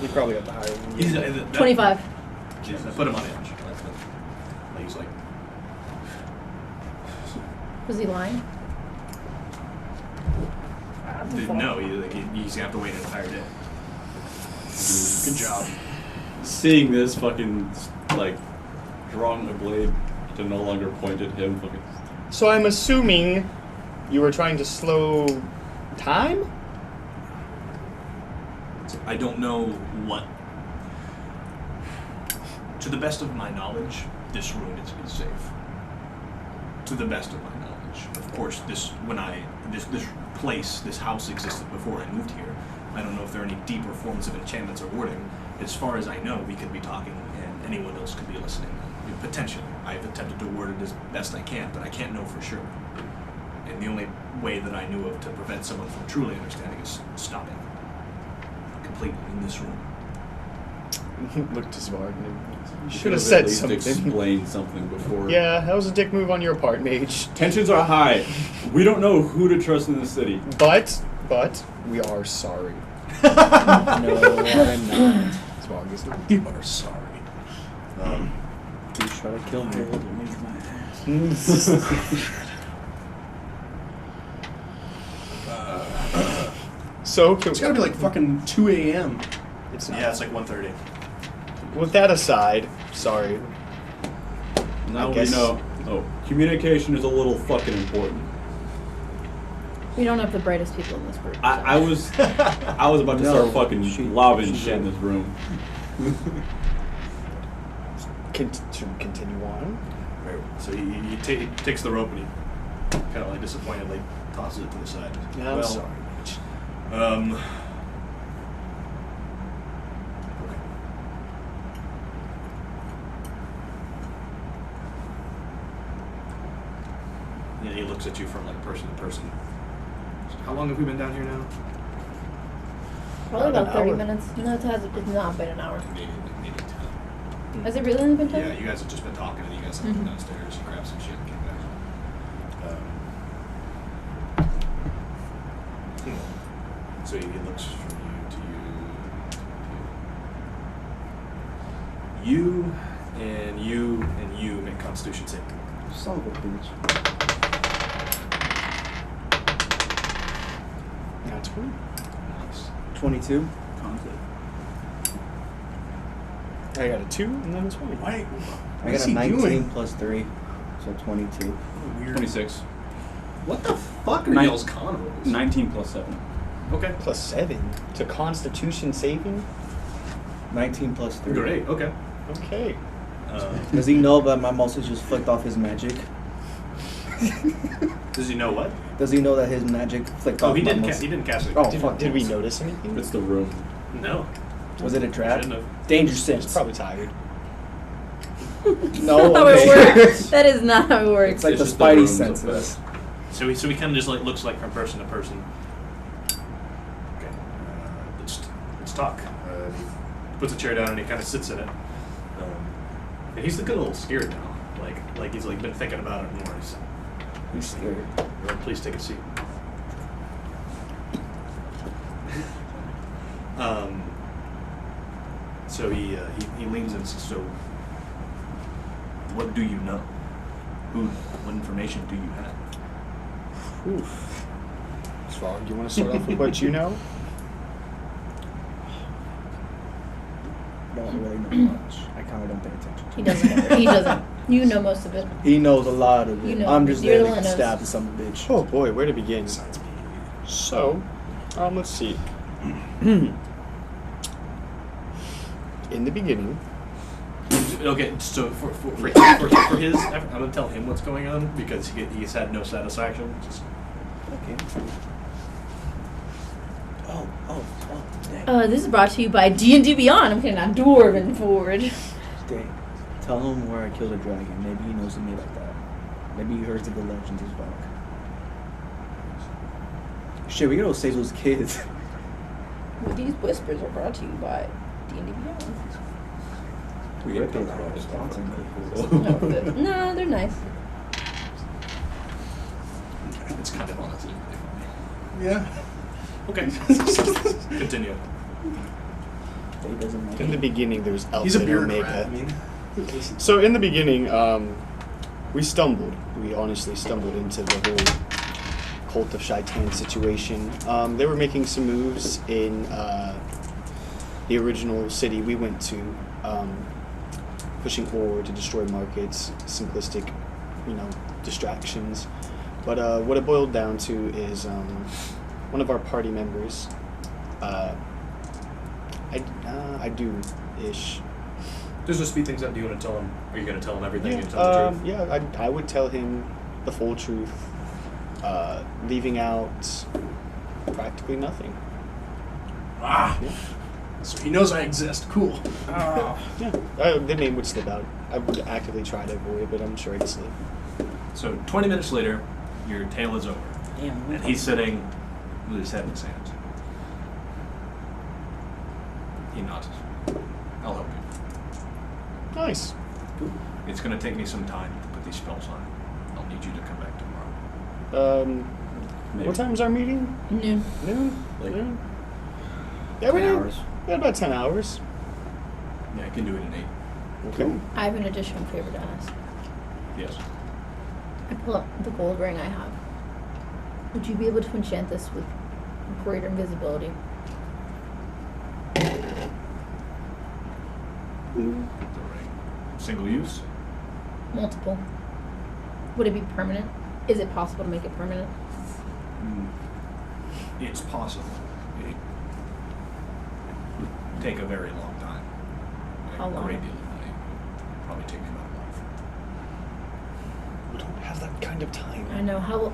You probably got the higher one. He's, 25. Yeah, put him on edge. Like, he's like, Was he lying? no, he's gonna have to wait an entire day. Good job. Seeing this fucking like drawing a blade to no longer point at him. Fucking. So I'm assuming you were trying to slow time? I don't know what. To the best of my knowledge, this room is safe. To the best of my knowledge, of course, this place, this house existed before I moved here. I don't know if there are any deeper forms of enchantments or warding. As far as I know, we could be talking, and anyone else could be listening. Potentially, I've attempted to word it as best I can, but I can't know for sure. And the only way that I knew of to prevent someone from truly understanding is stopping completely in this room. Look to Svarg. You Should should have at said least something. explained something before. Yeah, that was a dick move on your part, mage. Tensions are high. We don't know who to trust in the city. But we are sorry. No, I'm not. Svarg is You are sorry. Please try to kill me. It makes my ass. So It's gotta be like fucking 2 a.m. it's not. Yeah, it's like 1:30. With that aside, sorry. Now I we guess- know. Oh, communication is a little fucking important. We don't have the brightest people in this group. I was about to No, start fucking lobbing shit in this room. Should we continue on? Right. So he takes the rope and he kind of like disappointedly tosses it to the side. Yeah, I'm Well, sorry. Okay. Yeah, he looks at you from like person to person. How long have we been down here now? Probably About about an 30 hour. minutes. No, it's not been an hour. Maybe 10. Has it really only been 10? Yeah, you guys have just been talking and you guys went Mhm. downstairs, you grabbed some shit and came back. So he looks from you to you. You and you and you make Constitution saving. Son of a bitch. Now Nat 20. 22. I got a 2 and then a 20. Why? I What is got a he 19 doing? plus 3, so 22. Weird. 26. What the fuck are Nine- y'all's con rolls? 19 plus 7. Okay. Plus 7 to Constitution saving. 19 plus 3. Great. Okay. Okay. Does he know that my muscles just flicked off his magic? Does he know what? Does he know that his magic flicked Oh, off he my didn't. muscles? He didn't cast it. Oh, Did, fuck. did we notice anything? It's the room. No. Was it a trap? Shouldn't have. Danger He's sense. probably tired. No, How it okay. works. That is not how it works. It's like It's the just the Spidey room's senses. So he kind of just like looks like from person to person. Okay. Let's talk. He puts a chair down and he kind of sits in it. And he's looking a little scared now. Like he's like been thinking about it more. I'm scared. Well, please take a seat. So he leans in and says, so what do you know? What information do you have? Oof. Frog, you want to start off with what you know? Don't really know much. I kind of don't pay attention. He doesn't. He doesn't. You know most of it. He knows a lot of it. You know, I'm just you're there the to one that stab knows. some bitch. Oh boy, where to begin? So, let's see. In the beginning, Okay, so for his effort, I'm gonna tell him what's going on because he's had no satisfaction. Just Okay. Oh, dang. This is brought to you by D&D Beyond. I'm kidding. I'm Dwarven Forge. Dang. Tell him where I killed a dragon. Maybe he knows of me like that. Maybe he heard of the legends as well. Shit, we gotta go save those kids. These whispers are brought to you by D&D Beyond. We Rip get those those out. sponsors. No, they're nice. it's kind of honestly really Yeah. funny. Okay, continue. He doesn't like in the it. beginning, there's Alpha He's a and bureaucrat. Omega. I mean, So in the beginning, we stumbled. We honestly stumbled into the whole Cult of Shaitan situation. They were making some moves in the original city we went to, pushing ore to destroy markets, simplistic, distractions. But what it boiled down to is one of our party members. I do-ish. Just to speed things up, do you want to tell him? Are you going to tell him everything and tell him the truth? Yeah, I would tell him the full truth, leaving out practically nothing. ah. Yeah. So he knows I exist. Cool. Yeah, the name would slip out. I would actively try to avoid it, but I'm sure it'd slip. So 20 minutes later, your tale is over, Damn. and he's sitting with his head in his hands. He nods. I'll help you. Nice. It's going to take me some time to put these spells on. I'll need you to come back tomorrow. Maybe. What time's our meeting? Noon. Noon? Like Noon? Yeah, 10 hours. Yeah, about 10 hours. Yeah, I can do it in 8. Okay. I have an additional favor to ask. Yes. I pull up the gold ring I have. Would you be able to enchant this with greater invisibility? The ring. Single use? Multiple. Would it be permanent? Is it possible to make it permanent? It's possible. It would take a very long time. How long? A great deal of money. Probably take me about a month. We don't have that kind of time. I know. How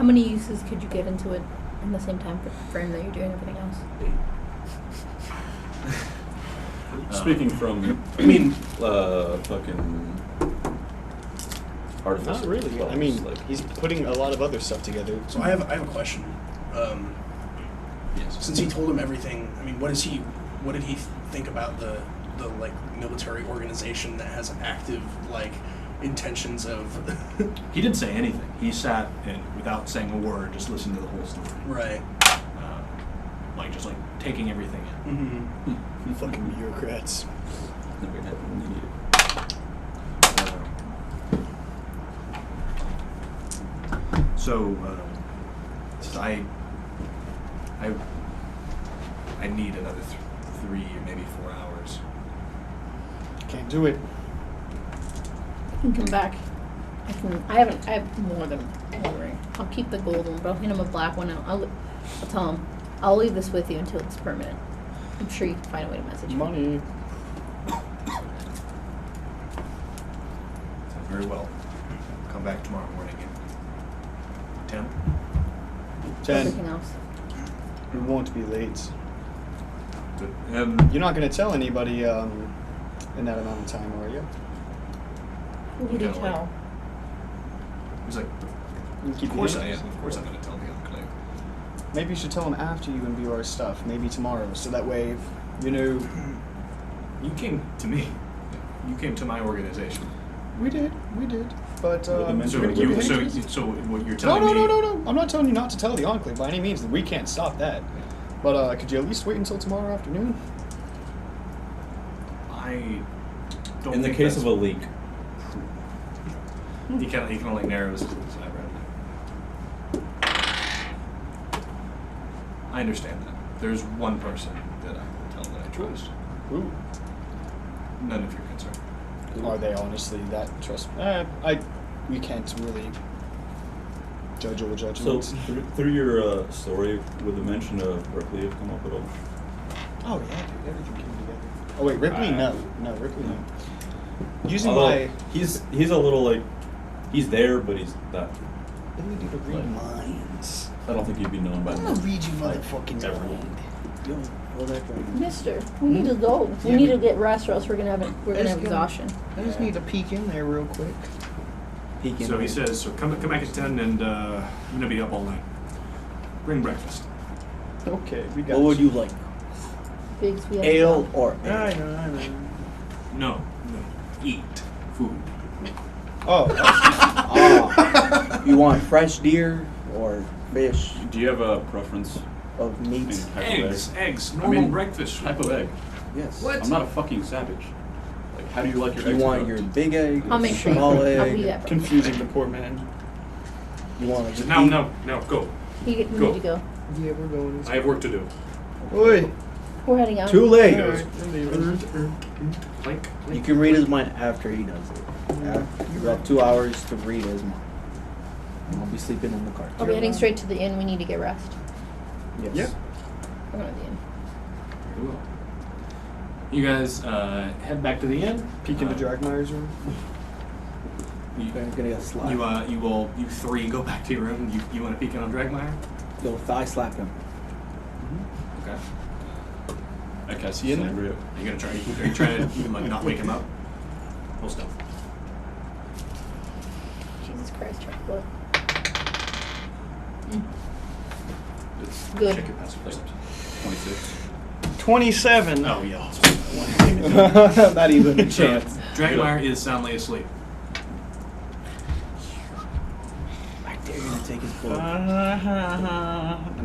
many uses could you get into it in the same time frame that you're doing everything else? Speaking from, I mean, fucking artificer. Not really. spells, I mean, like, he's putting a lot of other stuff together. so I have a question. Yes. Since he told him everything, I mean, what did he think about the like military organization that has active like intentions of He didn't say anything. He sat and, without saying a word, just listened to the whole story. right. Just like taking everything in. Mm-hmm. Fucking bureaucrats. never had any- So I I need another 3 or maybe 4 hours. Can't do it. I can come back. I have more than one ring. I'll keep the gold one, but I'll hand him a black one. I'll tell him, I'll leave this with you until it's permanent. I'm sure you can find a way to message me. Money. Very well. Come back tomorrow morning at 10. 10. Everything else. We won't be late. Good. You're not going to tell anybody in that amount of time, are you? Who would you kinda like- tell? He's like, You keep of course the I am. interest. Of course I'm going to tell the Enclave. Maybe you should tell them after you imbue our stuff. Maybe tomorrow, so that way, you know. You came to me. You came to my organization. We did. But Well, the men- So, Sure, we you, were so, interested. so what you're No, telling me? no. I'm not telling you not to tell the Enclave by any means. We can't stop that. But could you at least wait until tomorrow afternoon? I don't. In the think case that's- of a leak, he can only narrow his eyebrow. I understand that. There's one person that I will tell that I trust. Ooh. None of your concern. Are they honestly that trust? We can't really judge all so judgments. through your story, would the mention of Ripley have come up at all? Oh yeah, dude, everything came together. Oh wait, Ripley? No, Ripley no. Using Although, my he's a little like, he's there, but he's not. ability to read minds. I don't think he'd be known by I'm gonna read you motherfucking everyone. mind. Yo, hold that for me. Mister, we need to go. We Yeah, need we- to get rest, or else we're gonna have exhaustion. I just need to peek in there real quick. Peek in So he there. says, so come back at 10 and I'm going to be up all night. Bring breakfast. Okay, we got What would you like? Biggs, we have Ale or I egg? know. No. Eat food. Oh, Ah, you want fresh deer or fish Do you have a preference of in meat? type of Eggs. egg? Eggs. I Normal mean, breakfast. Type of egg. Yes. What? I'm not a fucking savage. Like, how do you like your eggs? You want cooked? your big egg, I'll make sure. small I'll be egg? that. confusing the poor man. You want like No, go. We Go. need to go. Yeah, we're going. I have work to do. Oi. We're heading out. Too late. Clink. You can read his mind after he does it. You have 2 hours to read his mind. And I'll be sleeping in the car. I'll be heading straight to the inn. We need to get rest. Yes. Yeah. We're going to the inn. Very well. You guys head back to the inn. Peek into Dragmire's room. You, I'm gonna get slapped. you three go back to your room. You want to peek in on Dragmire? Yo, thigh slap him. Okay. I cast he in there? Sangria. Are you trying to like not wake him up? Full stealth. Jesus Christ, Charlie. It's Good. Check your passive perception. 26. 27. Oh yeah. Not even a chance. Dragmire is soundly asleep. I dare you to take his book. I'm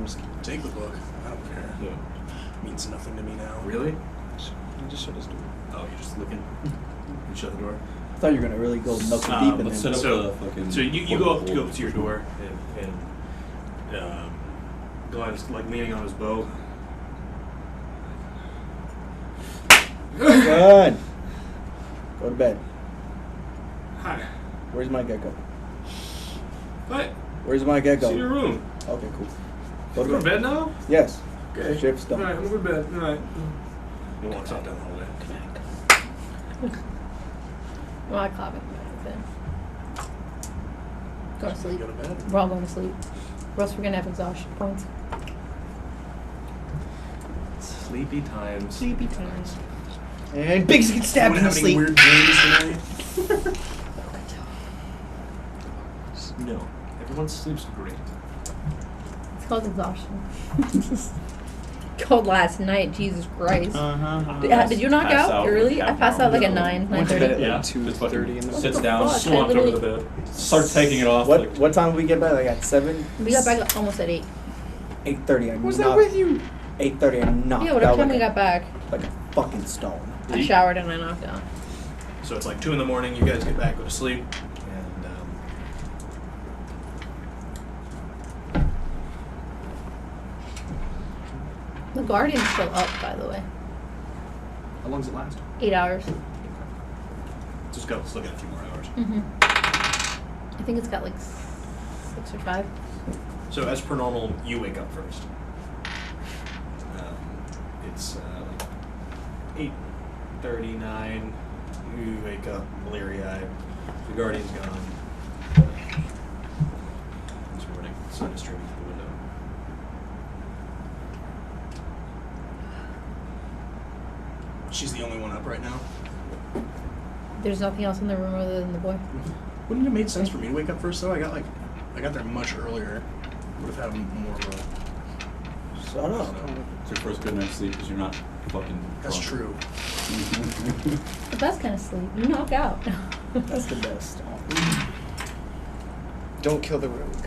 just kidding. Take the book. I don't care. Yeah. It means nothing to me now. Really? I just shut his door. Oh, you're just looking. You shut the door. I thought you were gonna really go knuckle deep in Let's him. set up So- the fucking. So you go up to your door and Glen's like leaning on his bow. Good. Go to bed. Hi. Where's my gecko? What? Where's my It's in your gecko? room. Okay, cool. Go to bed now? Yes. Okay. Shift's done. Alright, I'm going to bed. Alright. He walks off down the hallway. Well, I caught him. Then. Go to sleep. Go to bed. We're all going to sleep. Or else we're going to have exhaustion points. Sleepy times. Sleepy times. And Biggs gets stabbed in Anyone the have any sleep. weird dreams tonight? No. Everyone sleeps great. It's called exhaustion. Called last night, Jesus Christ. Did you knock Pass out out early? with I half passed an out like hour. at 9, Went to bed 9:30. at Yeah. like Just 2:30 in the What sits the down, fuck? I slumped under the literally- bed, starts taking it off. What like, what time did we get back? Like at 7? We got back almost at 8. 8:30. I Was knocked, that with you? 8:30. I knocked Yeah, whatever out time like we got back, like a fucking stone. I showered and I knocked out. So it's like 2 in the morning. You guys get back, go to sleep. And The Guardian's still up, by the way. How long does it last? 8 hours. Just got to look at a few more hours. Mm-hmm. I think it's got like 6 or 5. So as per normal, you wake up first. It's like 8:39. You wake up bleary-eyed. The Guardian's gone. This morning, the sun is streaming through the window. She's the only one up right now. There's nothing else in the room other than the boy. Wouldn't it have made sense for me to wake up first though? I got there much earlier. Would have had more of a. Shut up. It's your first good night's sleep because you're not fucking That's drunk. true. The best kind of sleep. You knock out. That's the best. Don't kill the rogue.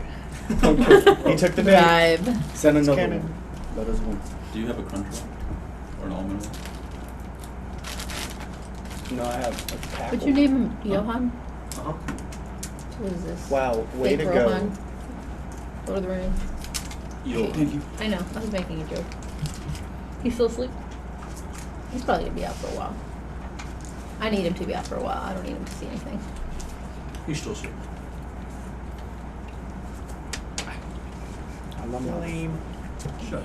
He took the bait. Bribe. Send It's another canon. one. Let us win. Do you have a crunch roll? Or an almond roll? No, I have a tackle. Would you name him Johan? Uh-huh. What is this? Wow, way Fake to Rohan. go. Lord of the Rings. You'll. I know. I was making a joke. He's still asleep? He's probably going to be out for a while. I need him to be out for a while. I don't need him to see anything. You still sleep. I love my lame. Shut up.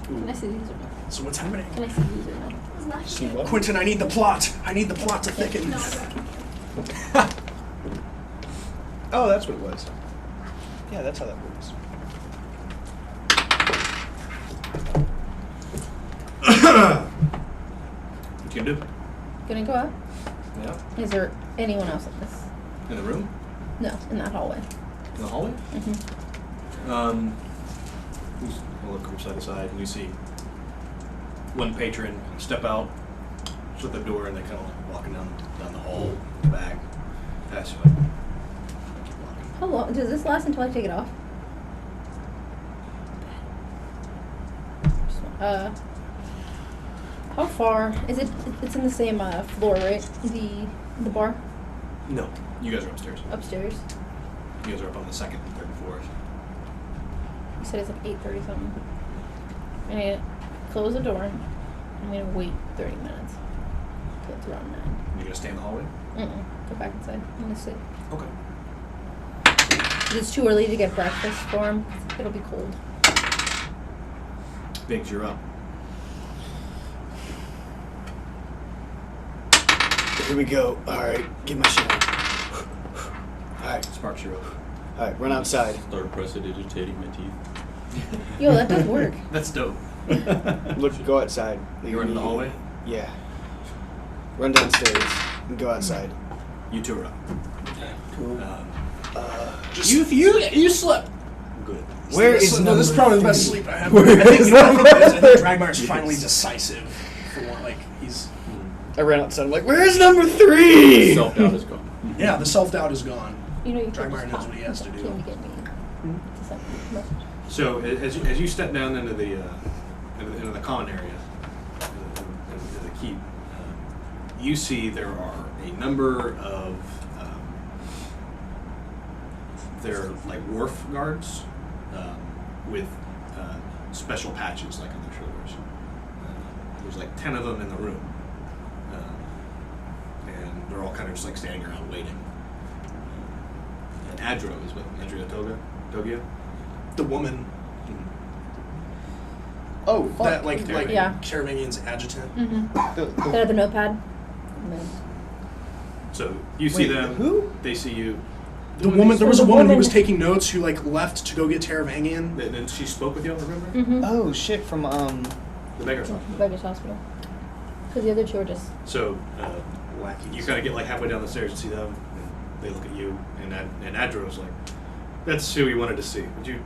Can I see the username? So what's happening? Can I see the username? See what? Quentin, I need the plot. I need the plot to thicken. No, I don't. Oh, that's what it was. Yeah, that's how that works. What you gonna do? Gonna go out? Yeah. Is there anyone else in this? In the room? No, in that hallway. In the hallway? Mm-hmm. We'll look from side to side, and we see one patron step out, shut the door, and they kind of like walking down the hall, back, past you. Like, keep walking. How long? Does this last until I take it off? How far is it? It's in the same floor, right? The bar No, you guys are upstairs. upstairs. You guys are up on the second and third floors. You said it's like 8:30 something. I'm gonna close the door. I'm gonna wait 30 minutes. So it's around 9. You're gonna stay in the hallway? Go back inside. I'm gonna sit. Okay. It's too early to get breakfast for him. It'll be cold. Biggs, you're up. Here we go. Alright, get my shit on. Alright, Sparks, you're up. alright, run outside. Start prestidigitating my teeth. Yo, that does work. That's dope. Look, go outside. You run in the hallway? Yeah. Run downstairs and go outside. You two are up. Cool. Just you slept. Good. Where is no, this is number probably the best 3? sleep I have. Where I think, is you know what number it is? I think 3? Dragmire's finally decisive for one. Like he's I ran outside. I'm like, where's number 3? Self-doubt is gone. yeah, the self doubt is gone. You know, you Dragmire can knows just what he has to do. Can you get me? So as you step down into the common area, into the keep, you see there are a number of they're like wharf guards with special patches like on their shoulders. There's like 10 of them in the room, and they're all kind of just like standing around waiting. And Adro is with them. Adria Togia. The woman Oh, fuck. that like Yeah. Caravanian's adjutant. Mm-hmm. The- That had the notepad. And then- So you see Wait, them. who? They see you. The woman. There was a The woman who woman- was taking notes who like left to go get Taravangian. And then she spoke with you. Remember? Mhm. Oh, shit, from, The beggar's hospital. Vegas Hospital. Because the other two are just. So you kind of get like halfway down the stairs and see them. And they look at you, and Adro's like, "That's who you wanted to see." Would you?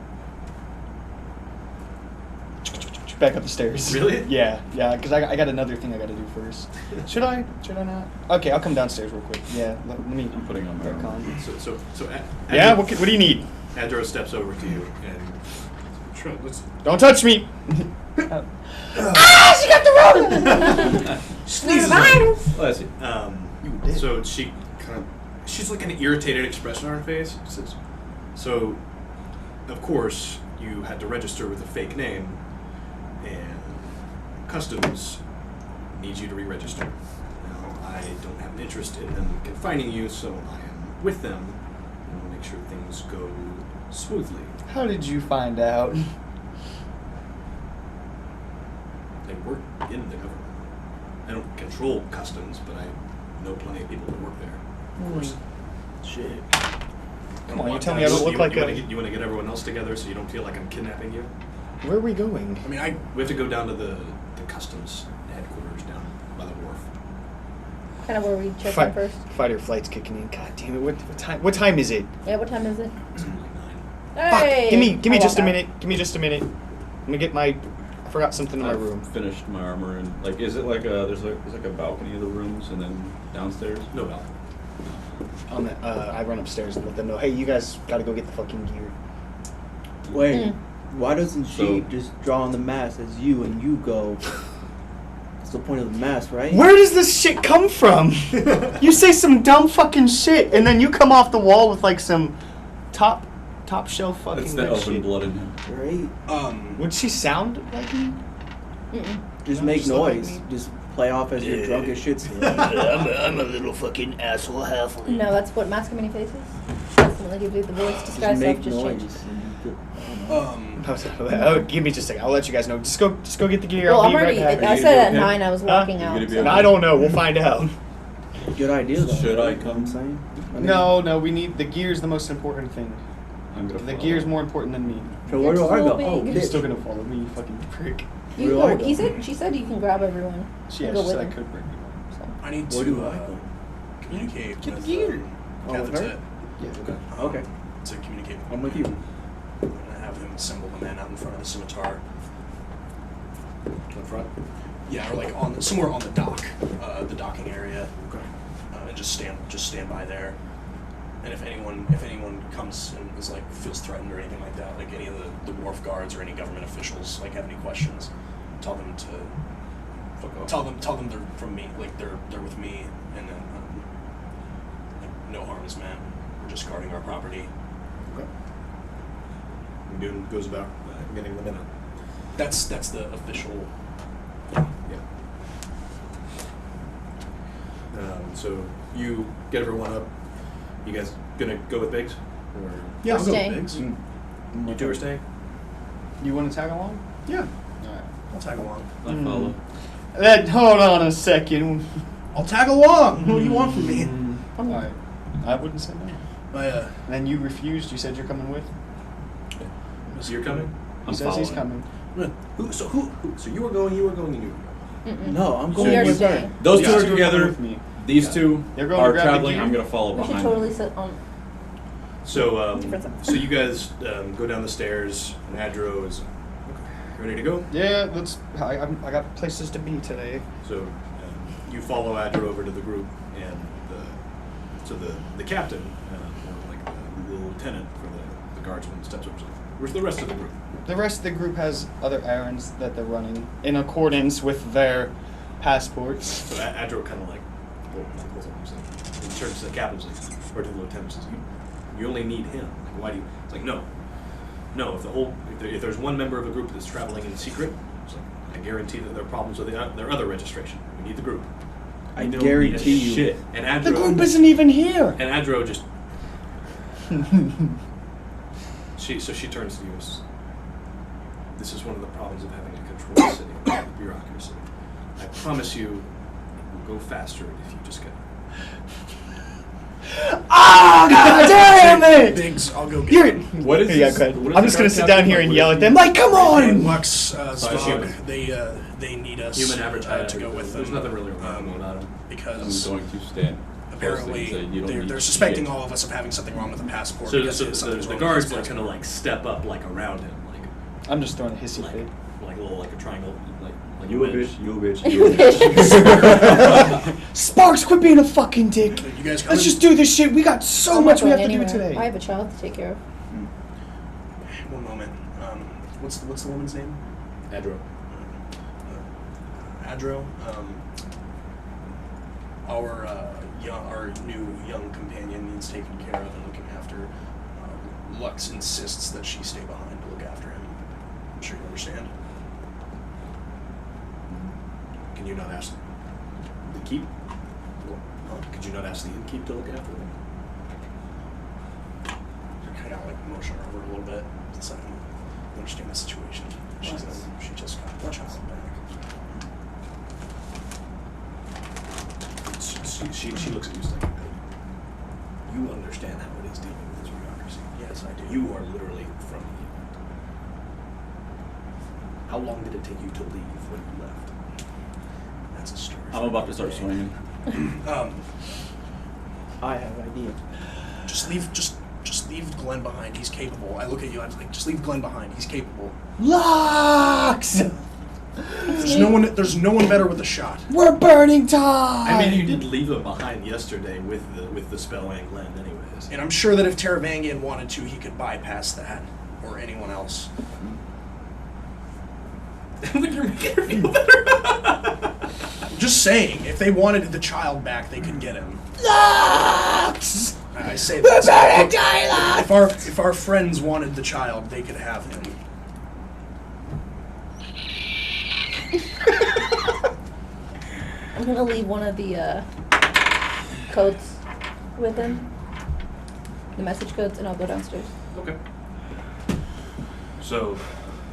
back up the stairs. Really? Yeah, because I got another thing I got to do first. Should I? Should I not? Okay, I'll come downstairs real quick. Yeah, let me. I'm putting on my Back armor. on. So Yeah, what do you need? Adro steps over to you and. Sure, let's. Don't touch me! Ah! She got the rope! Sneezes. Oh, that's it. did. So she she's like an irritated expression on her face. She says, "So, of course, you had to register with a fake name. Customs needs you to re-register. Now, I don't have an interest in them confining you, so I am with them and will make sure things go smoothly. How did you find out? I work in the government. I don't control customs, but I know plenty of people that work there. Of course. Shit. Come on, you tell me I don't look like a... You want to get everyone else together so you don't feel like I'm kidnapping you? Where are we going? I mean, We have to go down to the customs headquarters down by the wharf. Kind of where we check in first. Fighter flight's kicking in. God damn it! What time is it? Yeah, what time is it? It's only 9. Hey! Fuck! Give me I just a love minute. Give me just a minute. I'm gonna get my. I forgot something in my room. Finished my armor and like, is it like a there's like a balcony of the rooms and then downstairs? No balcony. On the, I run upstairs and let them know. Hey, you guys gotta go get the fucking gear. Wait, Mm. why doesn't she So- just draw on the mask as you and you go? That's the point of the mask, right? Where does this shit come from? You say some dumb fucking shit, and then you come off the wall with like some top shelf fucking It's the good elven shit. blood in him. Right? Would she sound like me? Mm-mm. Just No, make just look like noise. me. Just play off as you're drunk as shit. Still. I'm a little fucking asshole halfling. No, that's what mask many faces. Definitely gives you the voice Just disguise make stuff. Just change. noise. and you Oh, give me just a second. I'll let you guys know. Just go get the gear. Well, I'll I'm be already. right back. I you said at okay? 9 I was walking You out. gonna be so- okay? I don't know. We'll find out. Good idea, though. Should I You know what I'm come? saying? I mean, No, we need the gear's the most important thing. I'm gonna The follow. gear's more important than me. So where do You're I so go? big. Oh, You're You're bitch. still gonna follow me, you fucking prick. You Where do go. I go? She said you can grab everyone. She and go with said I her. could bring you. So. I need Where to do I go? communicate Get the with gear. Oh, with Catherine her? Yeah. Okay. to communicate. I'm with you. I'm gonna have him assemble the men out in front of the scimitar. In front? Yeah, or like somewhere on the dock, the docking area. Okay. And just stand by there. And if anyone comes and is like feels threatened or anything like that, like any of the wharf guards or any government officials like have any questions, tell them to Fuck off. tell them they're from me, like they're with me, and then like, no harm is meant. We're just guarding our property. Okay. And Goon goes about getting them in. That's the official. Yeah. So you get everyone up. You guys gonna go with Biggs? Or Yeah, I'll go Stay. with Biggs. you two are staying? You want to tag along? Yeah, Alright. I'll tag along. I follow. Hold on a second. I'll tag along. What do you want from me? Alright. I wouldn't say no. I, And you refused. You said you're coming with. So you're coming? He I'm says he's following. coming. So you were going, and you were going. Mm-mm. No, I'm We going are with her. staying. Those Yeah. two are You're coming together. with me. These two They're going to are grab the traveling. gear. I'm gonna follow We should behind totally them. sit on. So Different sides. so you guys go down the stairs, and Adro is ready to go. Yeah, I got places to be today. So you follow Adro over to the group, and the captain, or like the lieutenant for the guardsman, steps up. Where's the rest of the group? The rest of the group has other errands that they're running in accordance with their passports. So Adro kind of like, he turns to the captain, or to the lieutenant, says, "You only need him. Like, why do you?" It's like, no. If there's one member of a group that's traveling in secret, so I guarantee that there are problems with their other registration. We need the group. I don't guarantee need you. shit. And Adro, The group isn't even here. And Adro just she turns to you. And says, "This is one of the problems of having a controlled city, bureaucracy. I promise you, it will go faster if you just get." Ah, god damn it! Biggs, I'll go get Here, him. What is yeah, this? go ahead. What is I'm the just gonna guard sit down captain here like? and What yell is at them, like, come And on! Lux, human. Smog, they need us Human advertising. to go with them. There's nothing really remarkable about him. I'm Because going to stand. apparently close and say, "You don't need they're suspecting shit." all of us of having something wrong with the passport. So, because something's the wrong guards with are his kind of like step up like around him, I'm just throwing a hissy like fit. like a little like a triangle, like You a wedge. bitch. You a bitch. You a bitch. Passport. Sparks, quit being a fucking dick. passport. You guys coming? Let's just do this shit. We got so I'm much not we have going to do anywhere. today. I have a child to take care of. One moment. What's the woman's name? Adro. Adro. Our new young companion needs taken care of and looking after. Lux insists that she stay behind to look after him. I'm sure you understand. Can you not ask the keep? Could you not ask the innkeep to look after them? I kind of like motion her over a little bit. It's like, I understand the situation. She just got the child back. She looks at you like, you understand how it is dealing with this bureaucracy. Yes, I do. You are literally from the event. How long did it take you to leave when you left? That's a story. I'm about to start swinging. I have an idea. Just leave Glenn behind. He's capable. I look at you. I'm like, just leave Glenn behind. He's capable. Locks! There's no one better with a shot. We're burning time! I mean, you did leave him behind yesterday with the spell and Glenn anyways. And I'm sure that if Taravangian wanted to, he could bypass that or anyone else. I don't think you're making her feel better. I'm just saying, if they wanted the child back, they could get him. Locks! I say We're that. burning time! If our friends wanted the child, they could have him. I'm gonna leave one of the codes with him. The message codes, and I'll go downstairs. Okay. So,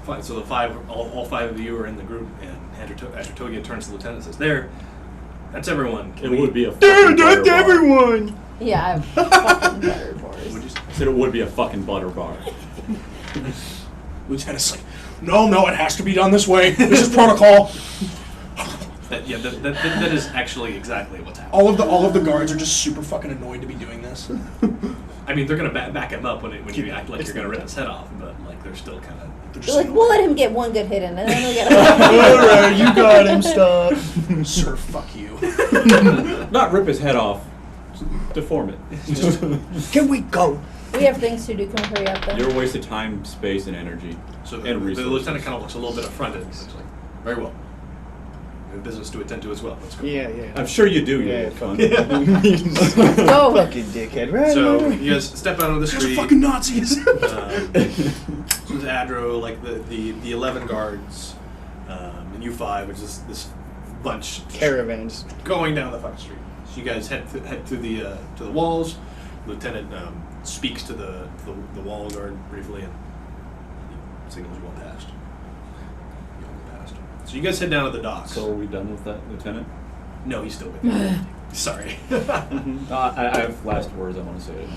fine. So all five of you are in the group, and Asoque turns to the lieutenant and says, "There, that's everyone. It would be a fucking butter bar. everyone! Yeah, I've fucking better bars. Would you say? I said it would be a fucking butter bar. Lieutenant's like, no, it has to be done this way. This is protocol. That is actually exactly what's happening. All of the guards are just super fucking annoyed to be doing this. I mean, they're gonna back him up when you act like you're gonna rip his head off, but like they're still kind of. They're like, we'll let him get one good hit in, and then we'll get Alright, you got him, stop. Sir, fuck you. Not rip his head off, deform it. Can we go? We have things to do. Can we hurry up then? You're a waste of time, space, and energy. So and the resources. lieutenant kind of looks a little bit affronted. He's like, "Very well. We have business to attend to as well. Let's go." Yeah. I'm sure you do, you Yeah, little fuck. cunt. Go. Fucking dickhead, right? So you guys step out on the Those are street. fucking Nazis. This is Adro, like the 11 guards, and you 5, which is this bunch Caravans. going down the fucking street. So you guys head to the walls. Lieutenant speaks to the wall guard briefly and he signals you on past. You all go past. So you guys head down to the docks. So are we done with that, Lieutenant? No, he's still with you. Sorry. I have last words I want to say.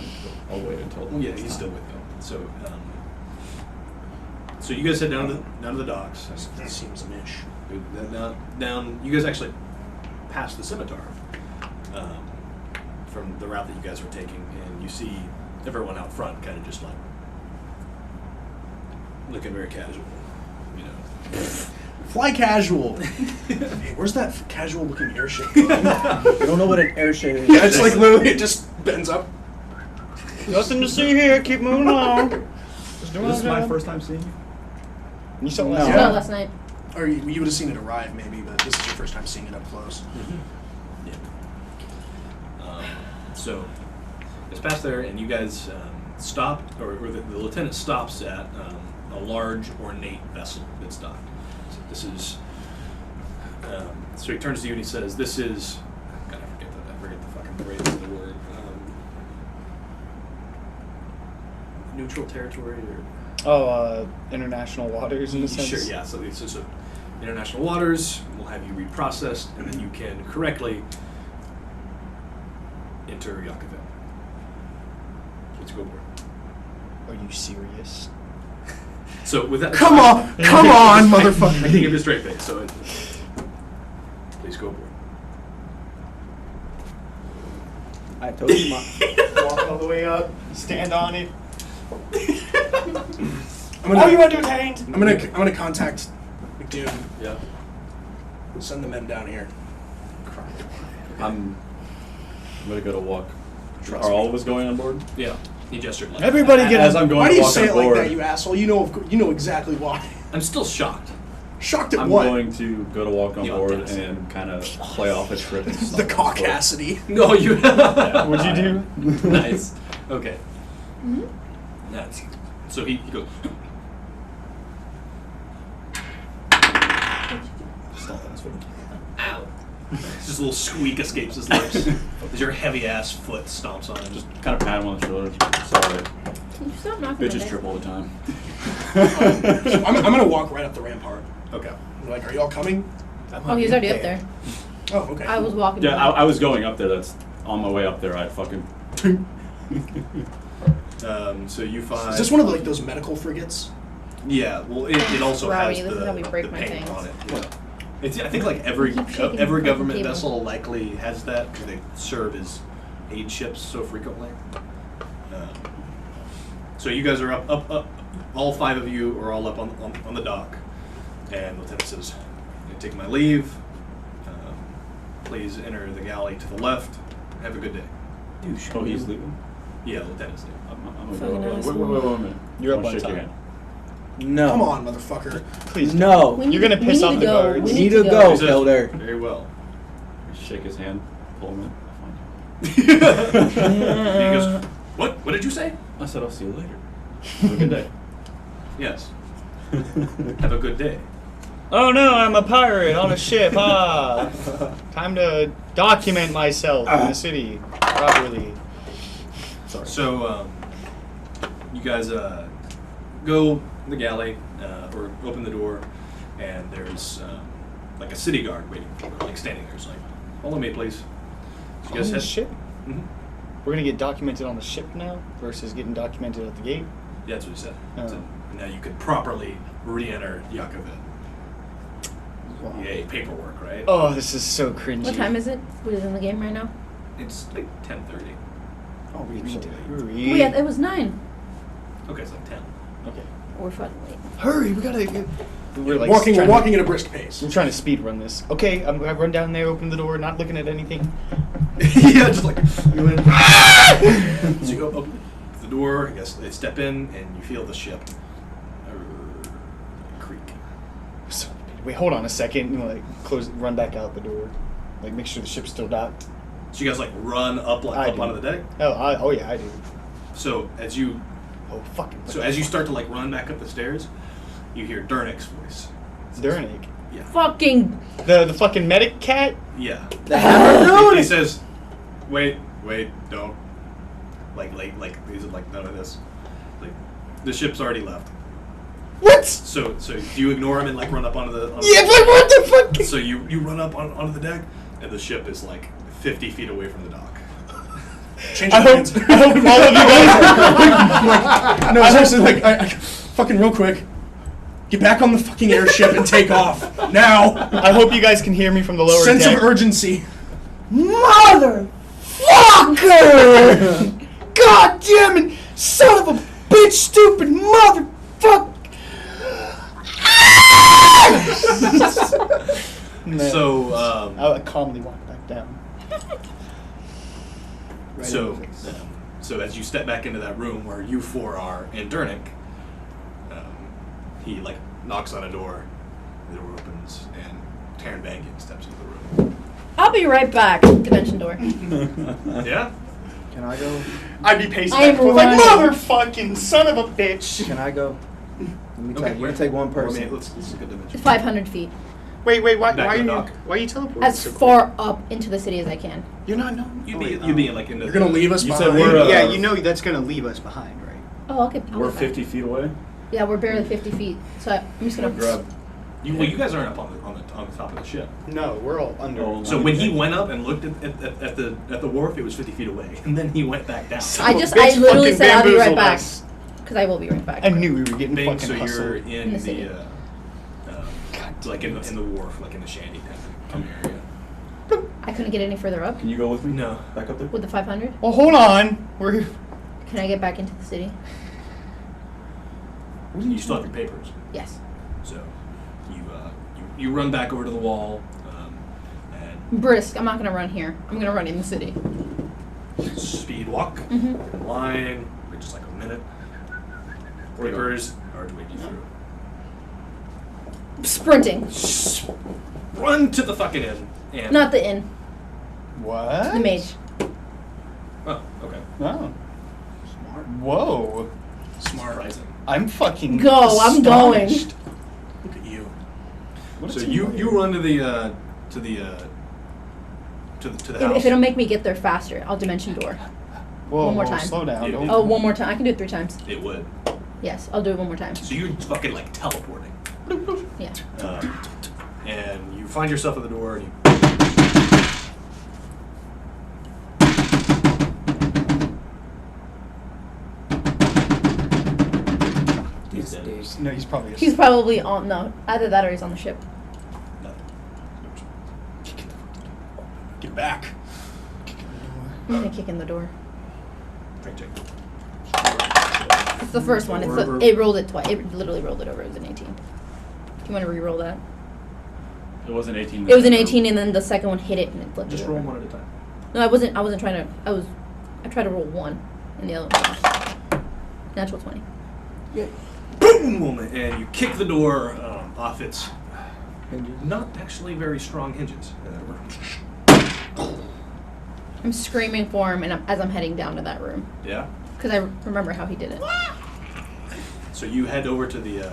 I'll wait until. Yeah, it's he's time. still with you. So you guys head down to the docks. That seems mish. Down. You guys actually pass the scimitar from the route that you guys were taking, and you see everyone out front, kind of just like looking very casual. You know. Fly casual. Hey, where's that casual looking airship going? You don't know what an airship is. Yeah, it's like literally it just bends up. Nothing to see here, keep moving along. Just doing This is our my job. first time seeing you. You saw No. last No, Yeah. last night. Or you would have seen it arrive maybe, but this is your first time seeing it up close. Yeah. So, you guys pass there, and you guys stop, or the lieutenant stops at a large, ornate vessel that's docked. So this is. So he turns to you and he says, "This is." God, I forget the fucking phrase of the word. Neutral territory, or International waters in a sense. sure, yeah. So international waters. We'll have you reprocessed, and then you can correctly enter Jah Kaved. Let's go for it. Are you serious? So with that, Come on, motherfucker. I can't give you a straight face. So please go for it. I told you my. Walk all the way up, stand on it. I'm gonna detained? I'm gonna contact McDoom. Yeah. Send the men down here. I'm gonna go to walk. Trust Are all me. of us going on board? Yeah. He gestured like. Everybody get As I'm going Why to do you walk say on it like board, that, you asshole? You know exactly why. I'm still shocked. Shocked at I'm what? going to go to walk on The board audacity. and kind of play off a trip. And The stuff. caucasity. No, you. What'd you do? Nice. Okay. That's. So he goes. Just a little squeak escapes his lips as your heavy ass foot stomps on him. Just kind of pat him on the shoulder. Sorry. Can you stop knocking Bitches my trip all the time. I'm gonna walk right up the rampart. Okay. Like, are y'all coming? Oh, he was already up there. Oh, okay. I was walking. Yeah, behind. I was going up there. That's on my way up there. I fucking. So you find. Is this one of like those medical frigates? Yeah. Well, it also Robbie, has this is how we the break my paint things. on it. Yeah. It's, I think like every Keep shaking every the fucking government table. vessel likely has that because they serve as aid ships so frequently. So you guys are up. All 5 of you are all up on the dock, and Lieutenant says, "I'm taking my leave. Please enter the galley to the left. Have a good day." Oh, he's leaving? Yeah, Lieutenant's leaving. I'm gonna Fucking go. Wait, asshole. wait a minute. You're I up wanna on shake your top. hand. No. Come on, motherfucker. Please. We No. need- You're gonna we piss need off to the go. guards. We Need need to to go, go. Says, Elder. Very well. Shake his hand, pull him in. He goes, What did you say? I said I'll see you later. Have a good day. Yes. Have a good day. Oh no, I'm a pirate on a ship. Ah, time to document myself in the city properly. Sorry. So, you guys go in the galley or open the door, and there's like a city guard waiting for you, like standing there. It's like, follow me, please. So you guys On the head. ship? Mhm. We're gonna get documented on the ship now versus getting documented at the gate. Yeah, that's what he said. Oh. So now you could properly re-enter Jah Kaved. Yay, paperwork, right? Oh, this is so cringy. What time is it? What is in the game right now? It's like 10:30. Oh, we need to Oh, hurry. yeah, it was 9. Okay, it's like 10. Okay. We're fucking late. Hurry, we gotta. We're like We're trying walking to, at a brisk pace. We're trying to speed run this. Okay, I'm gonna run down there, open the door, not looking at anything. Yeah, just like you in. So you go up the door. I guess they step in, and you feel the ship creak. So, wait, hold on a second. You know, like close, run back out the door, like make sure the ship's still docked. So you guys like run up I up do. onto the deck. Oh yeah, I do. So as you fucking. start to like run back up the stairs, you hear Dernick's voice. Dernick. Yeah. Fucking. The fucking medic cat. Yeah. The hammer He dude. says, "Wait, don't." Like these are like none of this. Like the ship's already left. What? So do you ignore him and like run up onto the? Yeah, but what the fuck? So you run up onto the deck, and the ship is like 50 feet away from the dock. Change I your hope, plans. I hope all of you guys. No, seriously, like, I fucking real quick. Get back on the fucking airship and take off now. I hope you guys can hear me from the lower Sense deck. of urgency. Motherfucker! God damn it! Son of a bitch! Stupid motherfucker! So I calmly walk back down. So as you step back into that room where you 4 are and Dernick, he like knocks on a door. The door opens and Taryn Bangian steps into the room. I'll be right back. Dimension door. Yeah. Can I go? I'd be pacing I am back and forth like, running. motherfucking son of a bitch! Can I go? Let me Okay. take, let me take one person. Let's get dimension. 500 feet. Wait, why Back are to you the dock. teleporting As so quick? far up into the city as I can. You're not no. You'd be like into. You're gonna leave us You behind. said we're, Yeah, you know that's gonna leave us behind, right? Oh, I'll get. I'll We're get back. 50 feet away. Yeah, we're barely 50 feet. So I'm just gonna. Grab. You guys aren't up on the top of the ship. No, we're all under. Oh, So when he went up and looked at the wharf, it was 50 feet away, and then he went back down. I bitch literally fucking said I'll be right bamboozled back. us. Because I will be right back. I knew we were getting Bing, fucking so hustled. you're in the city. like in the wharf, like in the shanty kind of area. I couldn't get any further up Can you go with me? No. Back up there? with the 500. Well, hold on. We're Can I get back into the city? You still have your papers, Yes. so you run back over to the wall, and Brisk. I'm not gonna run here. I'm gonna run in the city. speed walk Mhm. in line, wait just like a minute. Papers are to wait you through. Sprinting. Run to the fucking inn. And Not the inn. what? The mage. Oh, okay. Oh. Whoa. Smart. Surprising. I'm fucking. Go, I'm going. Look at you. So you run to the to the If, house. if it'll make me get there faster, I'll dimension door. Whoa, One more whoa, time. slow down. Yeah. Don't- Oh, one more time. I can do it 3 times. It would. Yes, I'll do it one more time. So you're fucking like teleporting. Yeah. And you find yourself at the door and you. He's dead. No, he's probably He's asleep. probably on, no, either that or he's on the ship. Nothing. Get back. I'm gonna kick in the door. Right, Jake. It's the first one. It's the, it rolled it twice. It literally rolled it over. It was an 18. Do you want to re-roll that? It was an 18. It was an 18, and then the second one hit it, and it flipped Just it roll over. one at a time. No, I wasn't trying to. I tried to roll 1, and the other one. Natural 20. Boom! And you kick the door off its Hinges. not actually very strong hinges. I'm screaming for him, and as I'm heading down to that room, Yeah. because I remember how he did it. So you head over to the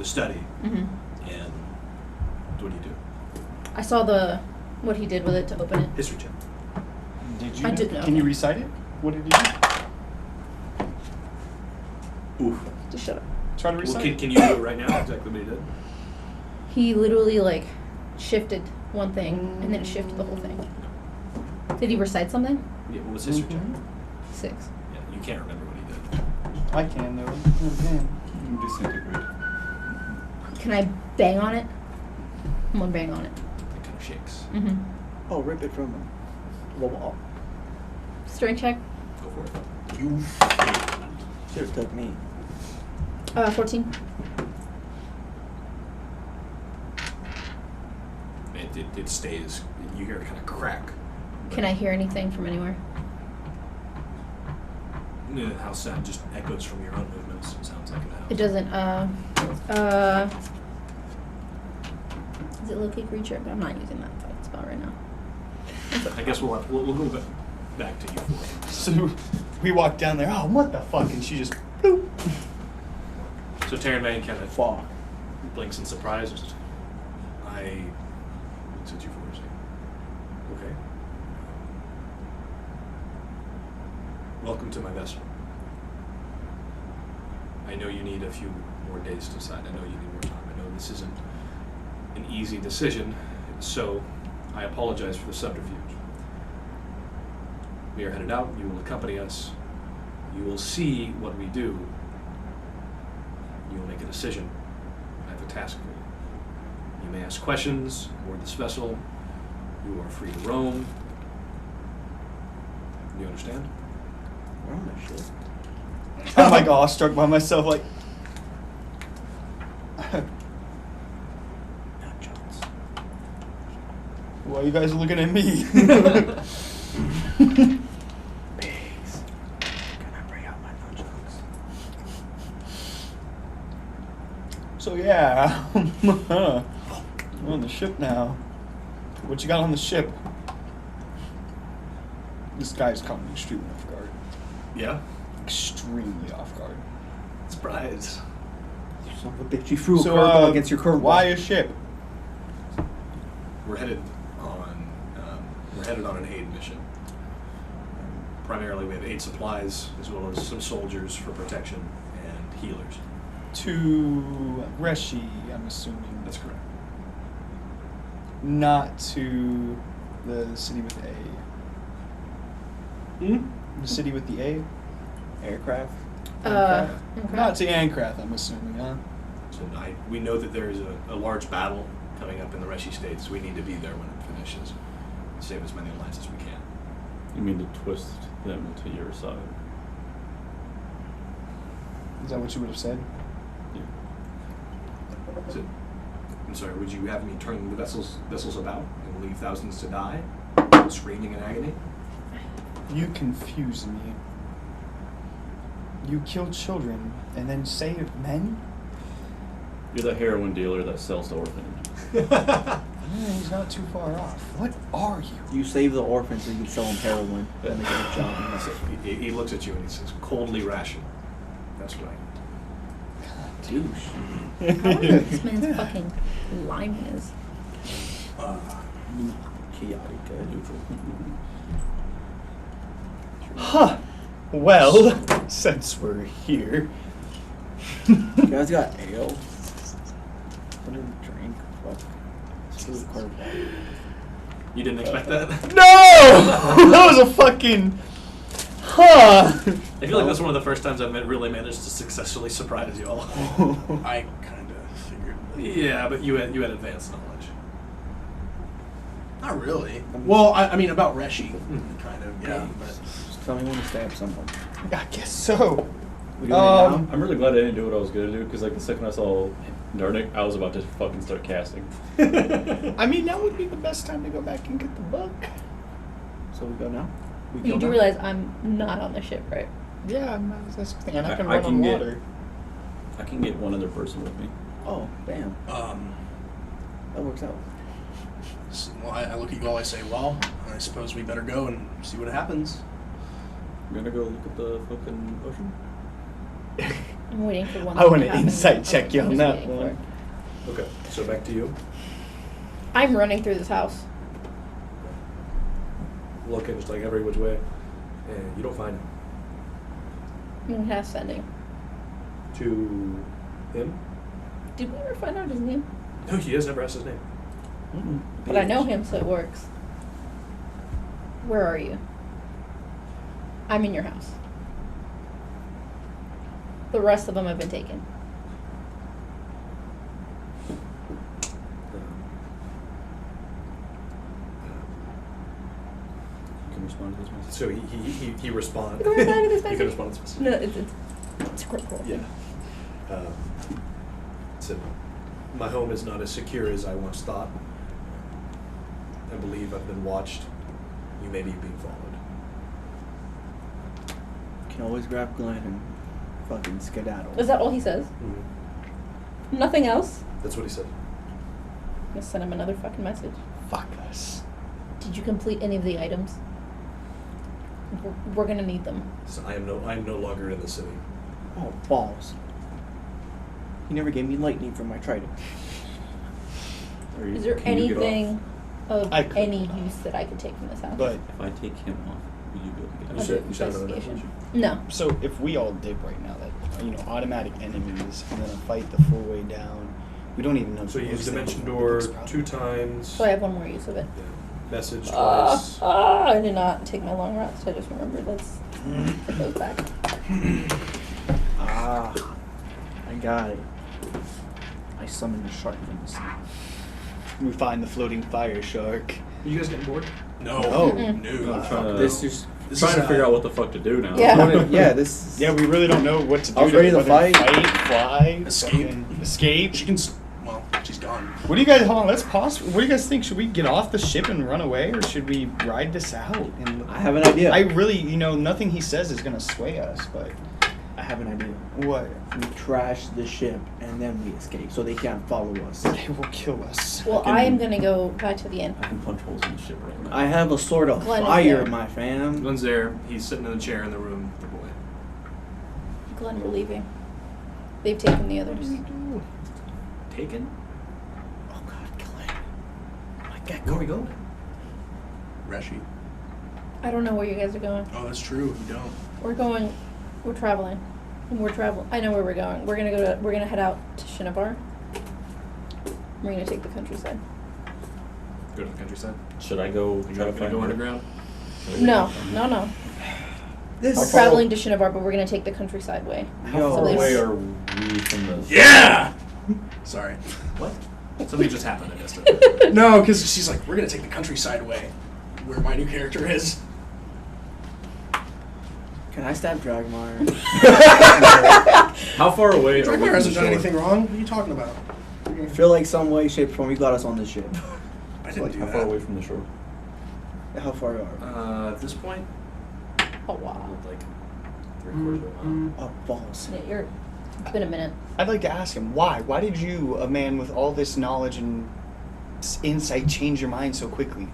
study, Hmm. and what do you do? I saw what he did with it to open it. History check. Did you? I did know. Can you recite it? What did you do? Oof. Just shut up. Try to Well, recite it. can you do it right now? Exactly what he did. He literally shifted one thing, and then shifted the whole thing. Did he recite something? Yeah. What was history check? 6. Yeah. You can't remember what he did. I can though. I can. Disintegrate. Can I bang on it? I'm gonna bang on it. It kind of shakes. Mm-hmm. Oh, rip it from him. Whoa. Strength check. Go for it. You should have took me. 14. It stays. You hear it kind of crack. Can I hear anything from anywhere? The house sound just echoes from your own movements. It sounds like in the house. It doesn't. Is it locate creature? But I'm not using that spell right now. I guess we'll go back to you for it. So we walk down there. Oh, what the fuck? And she just. Bloop. So Taryn Vane kind of Fall. blinks in surprise. Just, I looks at you for a second. Okay. Welcome to my vessel. I know you need a few more days to decide. I know you need more time. I know this isn't an easy decision, so I apologize for the subterfuge. We are headed out. You will accompany us. You will see what we do. You will make a decision. I have a task for you. You may ask questions aboard this vessel. You are free to roam. You understand? We're on that shit. I'm like awestruck by myself. Like. Why are you guys looking at me? Pigs. Can I bring out my nunchucks? So yeah, we're on the ship now. What you got on the ship? This guy's caught me extremely off guard. Yeah. Extremely off guard. Surprise. You son of a bitch. You threw a So, curveball against your curveball. why a ship? We're headed on an aid mission. Primarily, we have aid supplies as well as some soldiers for protection and healers. To Reshi, I'm assuming. That's correct. Not to the city with A. The city with the A? Aircraft. Okay. Not to Ancraft, I'm assuming, huh? So we know that there is a large battle coming up in the Reshi states. We need to be there when it finishes. Save as many lives as we can. You mean to twist them to your side? Is that what you would have said? Yeah. So, I'm sorry, would you have me turn the vessels about and leave thousands to die, screaming in agony? You confuse me. You kill children and then save men? You're the heroin dealer that sells to orphanages. He's not too far off. What are you? You save the orphans so you can sell them heroin. Then they get a job. So he looks at you and he says, coldly rational. That's right. Douche. I wonder what this man's fucking line is. Chaotic good. Neutral. Huh. Well, since we're here. You guys got ale? What did we drink? Fuck. This is carb. You didn't expect that? No! That was a fucking. Huh. I feel like that's one of the first times I've really managed to successfully surprise you all. I kind of figured. Yeah, but you had advanced knowledge. Not really. Well, I mean about Reshi, kind of. Yeah, but Just tell me when to stab someone. I guess so. We doing it now? I'm really glad I didn't do what I was gonna do, because like the second I saw Darnik, I was about to fucking start casting. I mean, that would be the best time to go back and get the book. So we go now? We You kill do now? realize I'm not on the ship, right? Yeah, that's the thing. And I can I run can on get- water. I can get one other person with me. Oh, bam. That works out. well, I look at you all. I say, well, I suppose we better go and see what happens. I'm gonna go look at the fucking ocean. I'm waiting for one. I thing want to an happen. insight check you I'm on just that waiting for one. it. Okay, so back to you. I'm running through this house. Looking just like every which way, and you don't find him. I'm gonna cast sending. To him? Did we ever find out his name? No, he has never asked his name. Mm-mm. But I know him, so it works. Where are you? I'm in your house. The rest of them have been taken. You can respond to this message. So he responds. You can respond to this You message? can respond to this message. No, it's critical. Yeah. So, my home is not as secure as I once thought. I believe I've been watched. You may be being followed. Can always grab Glenn and fucking skedaddle. Is that all he says? Nothing else? That's what he said. I'm gonna send him another fucking message. Fuck us. Did you complete any of the items? We're gonna need them. So I am no longer in the city. Oh, balls. He never gave me lightning for my trident. Is there Can you get off? anything of I could any not. use that I could take from this house? But If I take him off, will you be able to get You off? said- you said another Investigation. message? No. so if we all did right now that automatic enemies and then a fight the full way down, we don't even know. So you if use the Dimension books Door that probably- 2 times. So I have one more use of it. Yeah. Message twice. I did not take my long rest. I just remembered. Let's put those back. Ah, I got it. I summoned the shark from the sea. We find the floating fire shark. You guys getting bored? No. Oh. Mm-mm. No. I'm trying to, This is trying to figure out what the fuck to do now. Yeah. yeah, this is... Yeah, we really don't know what to do. I was ready to whether fight. fly, Escape. fucking escape. She can. Well, she's gone. What do you guys? Hold on. Let's pause. What do you guys think? Should we get off the ship and run away, or should we ride this out? And I have an idea. I really, nothing he says is gonna sway us. But I have an idea. what? We trash the ship and then we escape so they can't follow us. They will kill us. Well, can- I am gonna go back to the inn. I can punch holes in the ship right now. I have a sword of Glenn is fire, there. my fam. Glenn's there. He's sitting in the chair in the room with the boy. Glenn, we're leaving. They've taken the others. Taken? Oh god, Glenn. My God, Where are we going? Reshi. I don't know where you guys are going. Oh, that's true. You don't. We're traveling. And we're traveling. I know where we're going. We're gonna head out to Shinobar. We're gonna take the countryside. Go to the countryside. Should I go You're try to not gonna find go her? underground? No. This We're traveling to Shinobar, but we're gonna take the countryside way. How Yo. far So away there's- are we from the... Yeah. Sorry. What? Something just happened. I missed it. No, because she's like, we're gonna take the countryside way, where my new character is. Can I stab Dragmar? How far away are we Dragmar from hasn't the done shore? anything wrong. What are you talking about? I feel like some way, shape, or form, you got us on this ship. I didn't do How that. far away from the shore? How far are we? At this point, Oh wow. like 3/4 of a mile. Oh, balls. Yeah, it's been a minute. I'd like to ask him why. Why did you, a man with all this knowledge and insight, change your mind so quickly?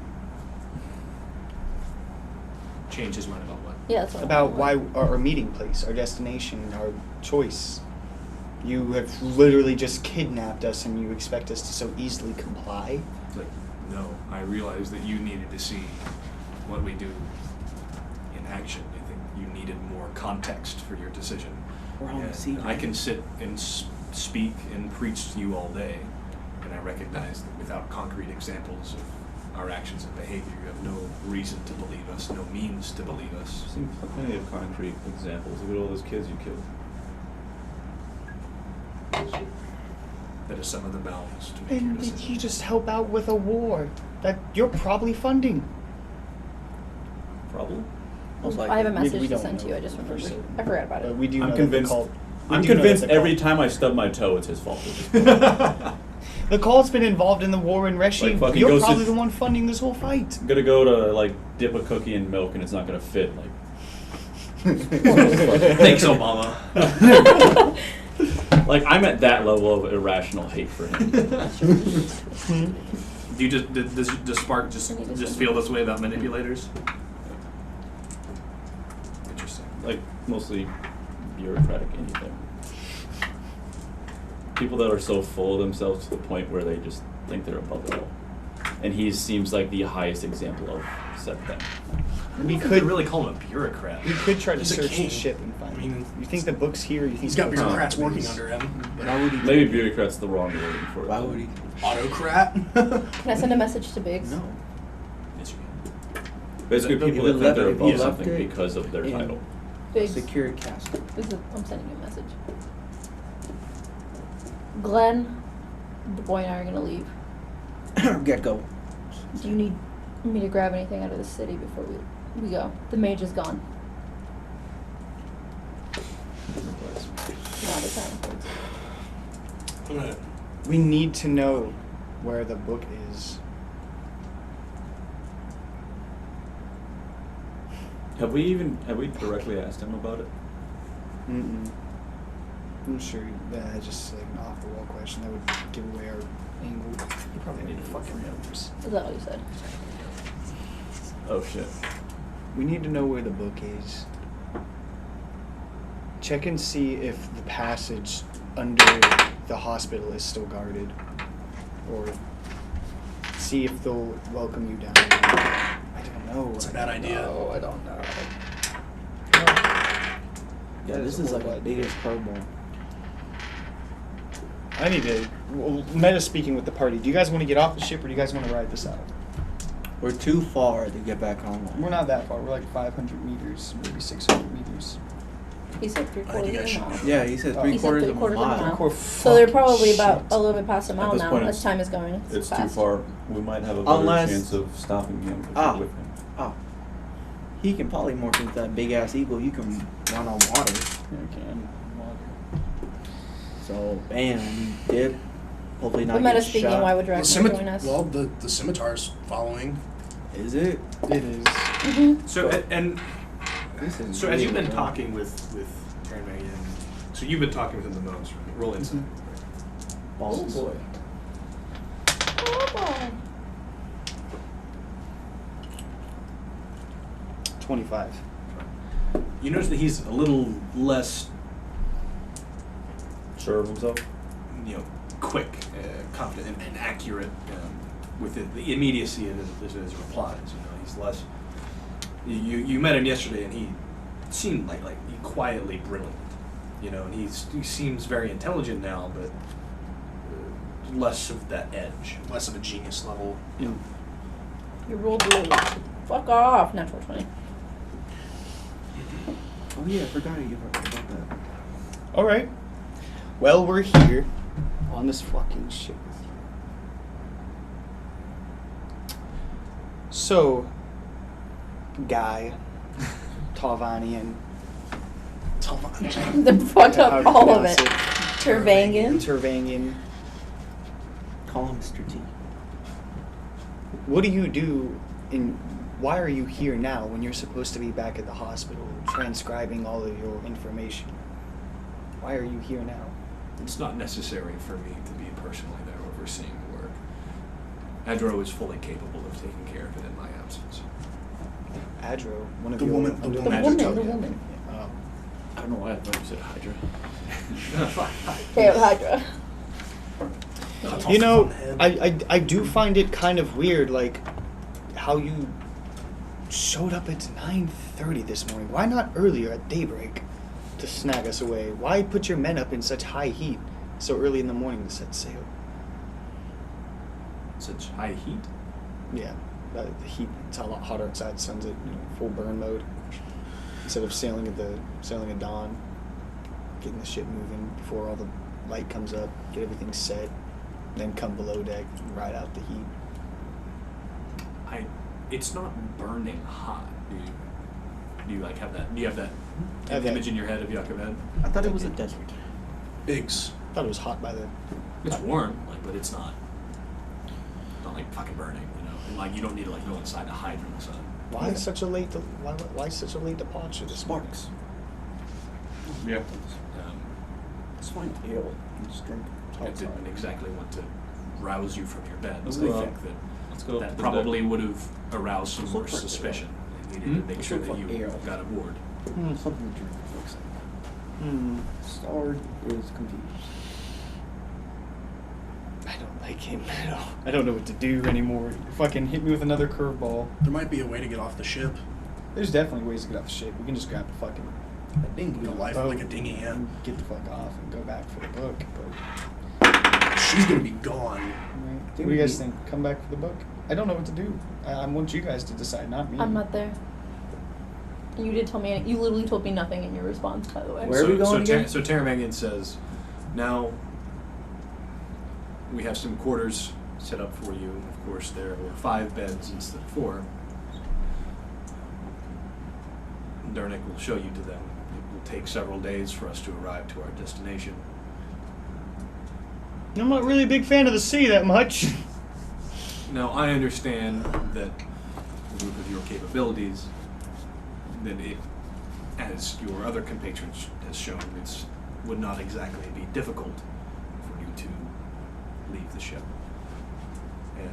Change his mind about what? Yeah, that's what About why our meeting place, our destination, our choice. You have literally just kidnapped us, and you expect us to so easily comply. Like, no. I realized that you needed to see what we do in action. I think you needed more context for your decision. We're on the And sea, I right? can sit and speak and preach to you all day, and I recognize that without concrete examples of our actions and behavior, you have no reason to believe us, no means to believe us. I've seen plenty of concrete examples. Look at all those kids you killed. That is some of the bounds to make your And did decision. you just help out with a war that you're probably funding? Probably. Most I have a likely. message we to don't send to know you. I just for remembered. certain. I forgot about But it. we do know I'm that convinced. the call. we I'm do know that convinced the call- every time I stub my toe, it's his fault. The call's been involved in the war in Reshi. Like, fucking You're goes to- probably the one funding this whole fight. I'm gonna go to like dip a cookie in milk and it's not gonna fit. Like, Thanks, Obama. like I'm at that level of irrational hate for him. Do you just does Spark just feel this way about manipulators? Interesting. Like mostly bureaucratic anything. People that are so full of themselves to the point where they just think they're above it all. And he seems like the highest example of said thing. We Could could really call him a bureaucrat. We could try to He's a search king. the ship and find. I mean, you think the book's here? You think He's got the book's bureaucrats not? working under him. Why would he? Maybe bureaucrat's the wrong word for it. Why would he? Autocrat. Can I send a message to Biggs? No. Yes, you can. Basically, If people he that think they're left- if he above left something it because of their in- title. Biggs. Secure castle. I'm sending you a message. Glenn, the boy and I are gonna leave. Gecko. Do you need me to grab anything out of the city before we go? The mage is gone. Not a time. I'm gonna We need to know where the book is. Have we directly asked him about it? Mm-mm. I'm sure that's just like an off the wall question that would give away our angle. You probably need to fucking numbers. Is that what you said? Oh shit. We need to know where the book is. Check and see if the passage under the hospital is still guarded, or see if they'll welcome you down. I don't know. It's a bad idea. No, I don't know. Yeah, this is like a biggest curveball. I need to. Well, meta speaking with the party. Do you guys want to get off the ship, or do you guys want to ride this out? We're too far to get back online. We're not that far. We're like 500 meters, maybe 600 meters. He said I think 3/4 you of guys a should- mile. Yeah, he said Oh. three He said quarters of a 3/4 of a mile. mile. Core So they're fucking probably about shit. a little bit past a mile this now, point, as it's- time is going. It's too fast. far. We might have a better Unless- chance of stopping him if Ah. we're with him. Oh. He can probably morph into that big ass eagle. You can run on water. So, bam, we dip. Hopefully not But meta get speaking, shot. why would The Dragmar join us? well, the scimitar's following. Is it? It is. Mhm. So and This is so as you've been weird. talking with Karen Megan, so you've been talking with him the most. Right? Roll insight. Balls. Oh boy. Oh, boy. 25. You notice that he's a little less, Sure of himself? quick, confident, and accurate with the immediacy of his replies. He's less. You met him yesterday, and he seemed like quietly brilliant. And he seems very intelligent now, but less of that edge. Less of a genius level. Yeah. You rolled low. Fuck off. Natural 20. Oh yeah, I forgot about that. All right. Well, we're here on this fucking ship with you. So, Guy, Tarvanian, The fucked up how all to of it. pronounce Turvangan. Turvangan. Call him Mr. T. What do you do in? Why are you here now when you're supposed to be back at the hospital transcribing all of your information? Why are you here now? It's not necessary for me to be personally there overseeing the work. Adro is fully capable of taking care of it in my absence. Adro, one of The your woman- the The woman. woman, the woman. Oh. I don't know why I thought you said Hydra. Hail Hydra. Cuts off You the know, front head. I do find it kind of weird, like, how you showed up at 9:30 this morning. Why not earlier at daybreak to snag us away? Why put your men up in such high heat so early in the morning to set sail? Such high heat. Yeah, the heat, it's a lot hotter outside. The sun's at full burn mode. Instead of sailing at dawn, getting the ship moving before all the light comes up, get everything set, then come below deck and ride out the heat. It's not burning hot. Do you like have that? Do you have that I have that. image in your head of Jah Kaved? I thought it was a desert. Biggs. Thought it was hot by the. It's warm, like, but it's not like fucking burning, And like you don't need to like go inside to hide from the sun. Why such a late? Why such a late departure this morning? Sparks. Yeah. It's fine. Ale. Just drink. I didn't exactly want to rouse you from your bed. Let's I go think up. that Let's go. that up to probably deck. would have aroused some more Look for suspicion. They needed to make sure Look that for you ale. got aboard. Something to drink. Looks like. Hmm. Star is confused. I don't like him at all. I don't know what to do anymore. Fucking hit me with another curveball. There might be a way to get off the ship. There's definitely ways to get off the ship. We can just grab a fucking I think Go life boat like a dinghy, yeah. and get the fuck off and go back for the book. But She's gonna be gone. right. What do you guys think? Come back for the book? I don't know what to do. I want you guys to decide, not me. I'm not there. You did tell me. You literally told me nothing in your response, by the way. Where are we going again? So Terramanian says, now we have some quarters set up for you. Of course, there were 5 beds instead of 4. Dernick will show you to them. It will take several days for us to arrive to our destination. I'm not really a big fan of the sea that much. Now, I understand that a group of your capabilities, that it, as your other compatriots has shown, it would not exactly be difficult for you to leave the ship. And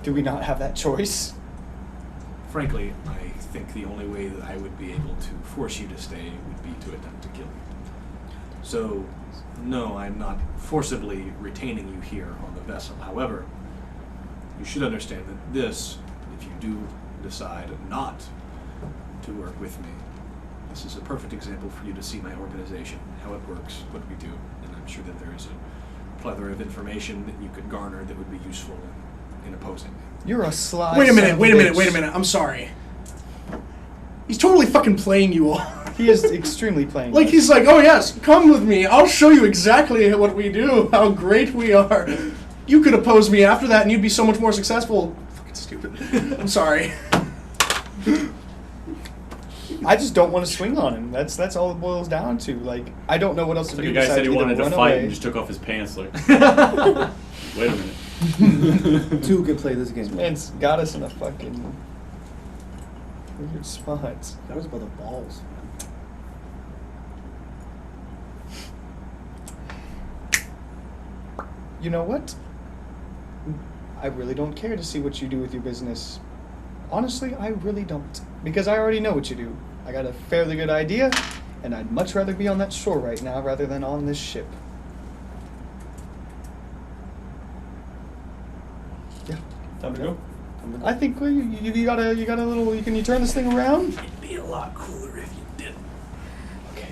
Do we not have that choice? frankly, I think the only way that I would be able to force you to stay would be to attempt to kill you. So, no, I'm not forcibly retaining you here on the vessel. However, you should understand that this, if you do decide not to work with me, this is a perfect example for you to see my organization, how it works, what we do, and I'm sure that there is a plethora of information that you could garner that would be useful in opposing me. You're a sly. Wait a son minute, of wait a minute, bitch. wait a minute. I'm sorry. He's totally fucking playing you all. He is extremely playing. Like, us. he's like, oh yes, come with me. I'll show you exactly what we do, how great we are. You could oppose me after that and you'd be so much more successful. Fucking stupid. I'm sorry. I just don't want to swing on him. That's all it boils down to. Like, I don't know what else It's to like do. a guy said besides he wanted either to run fight away. and just took off his pants. Like, wait a minute. Two can play this game. Man's got us in a fucking weird spots. That was by the balls. You know what? I really don't care to see what you do with your business. Honestly, I really don't. Because I already know what you do. I got a fairly good idea, and I'd much rather be on that shore right now rather than on this ship. Yeah. Time to go. I think you got a little. Can you turn this thing around? It'd be a lot cooler if you did. Okay.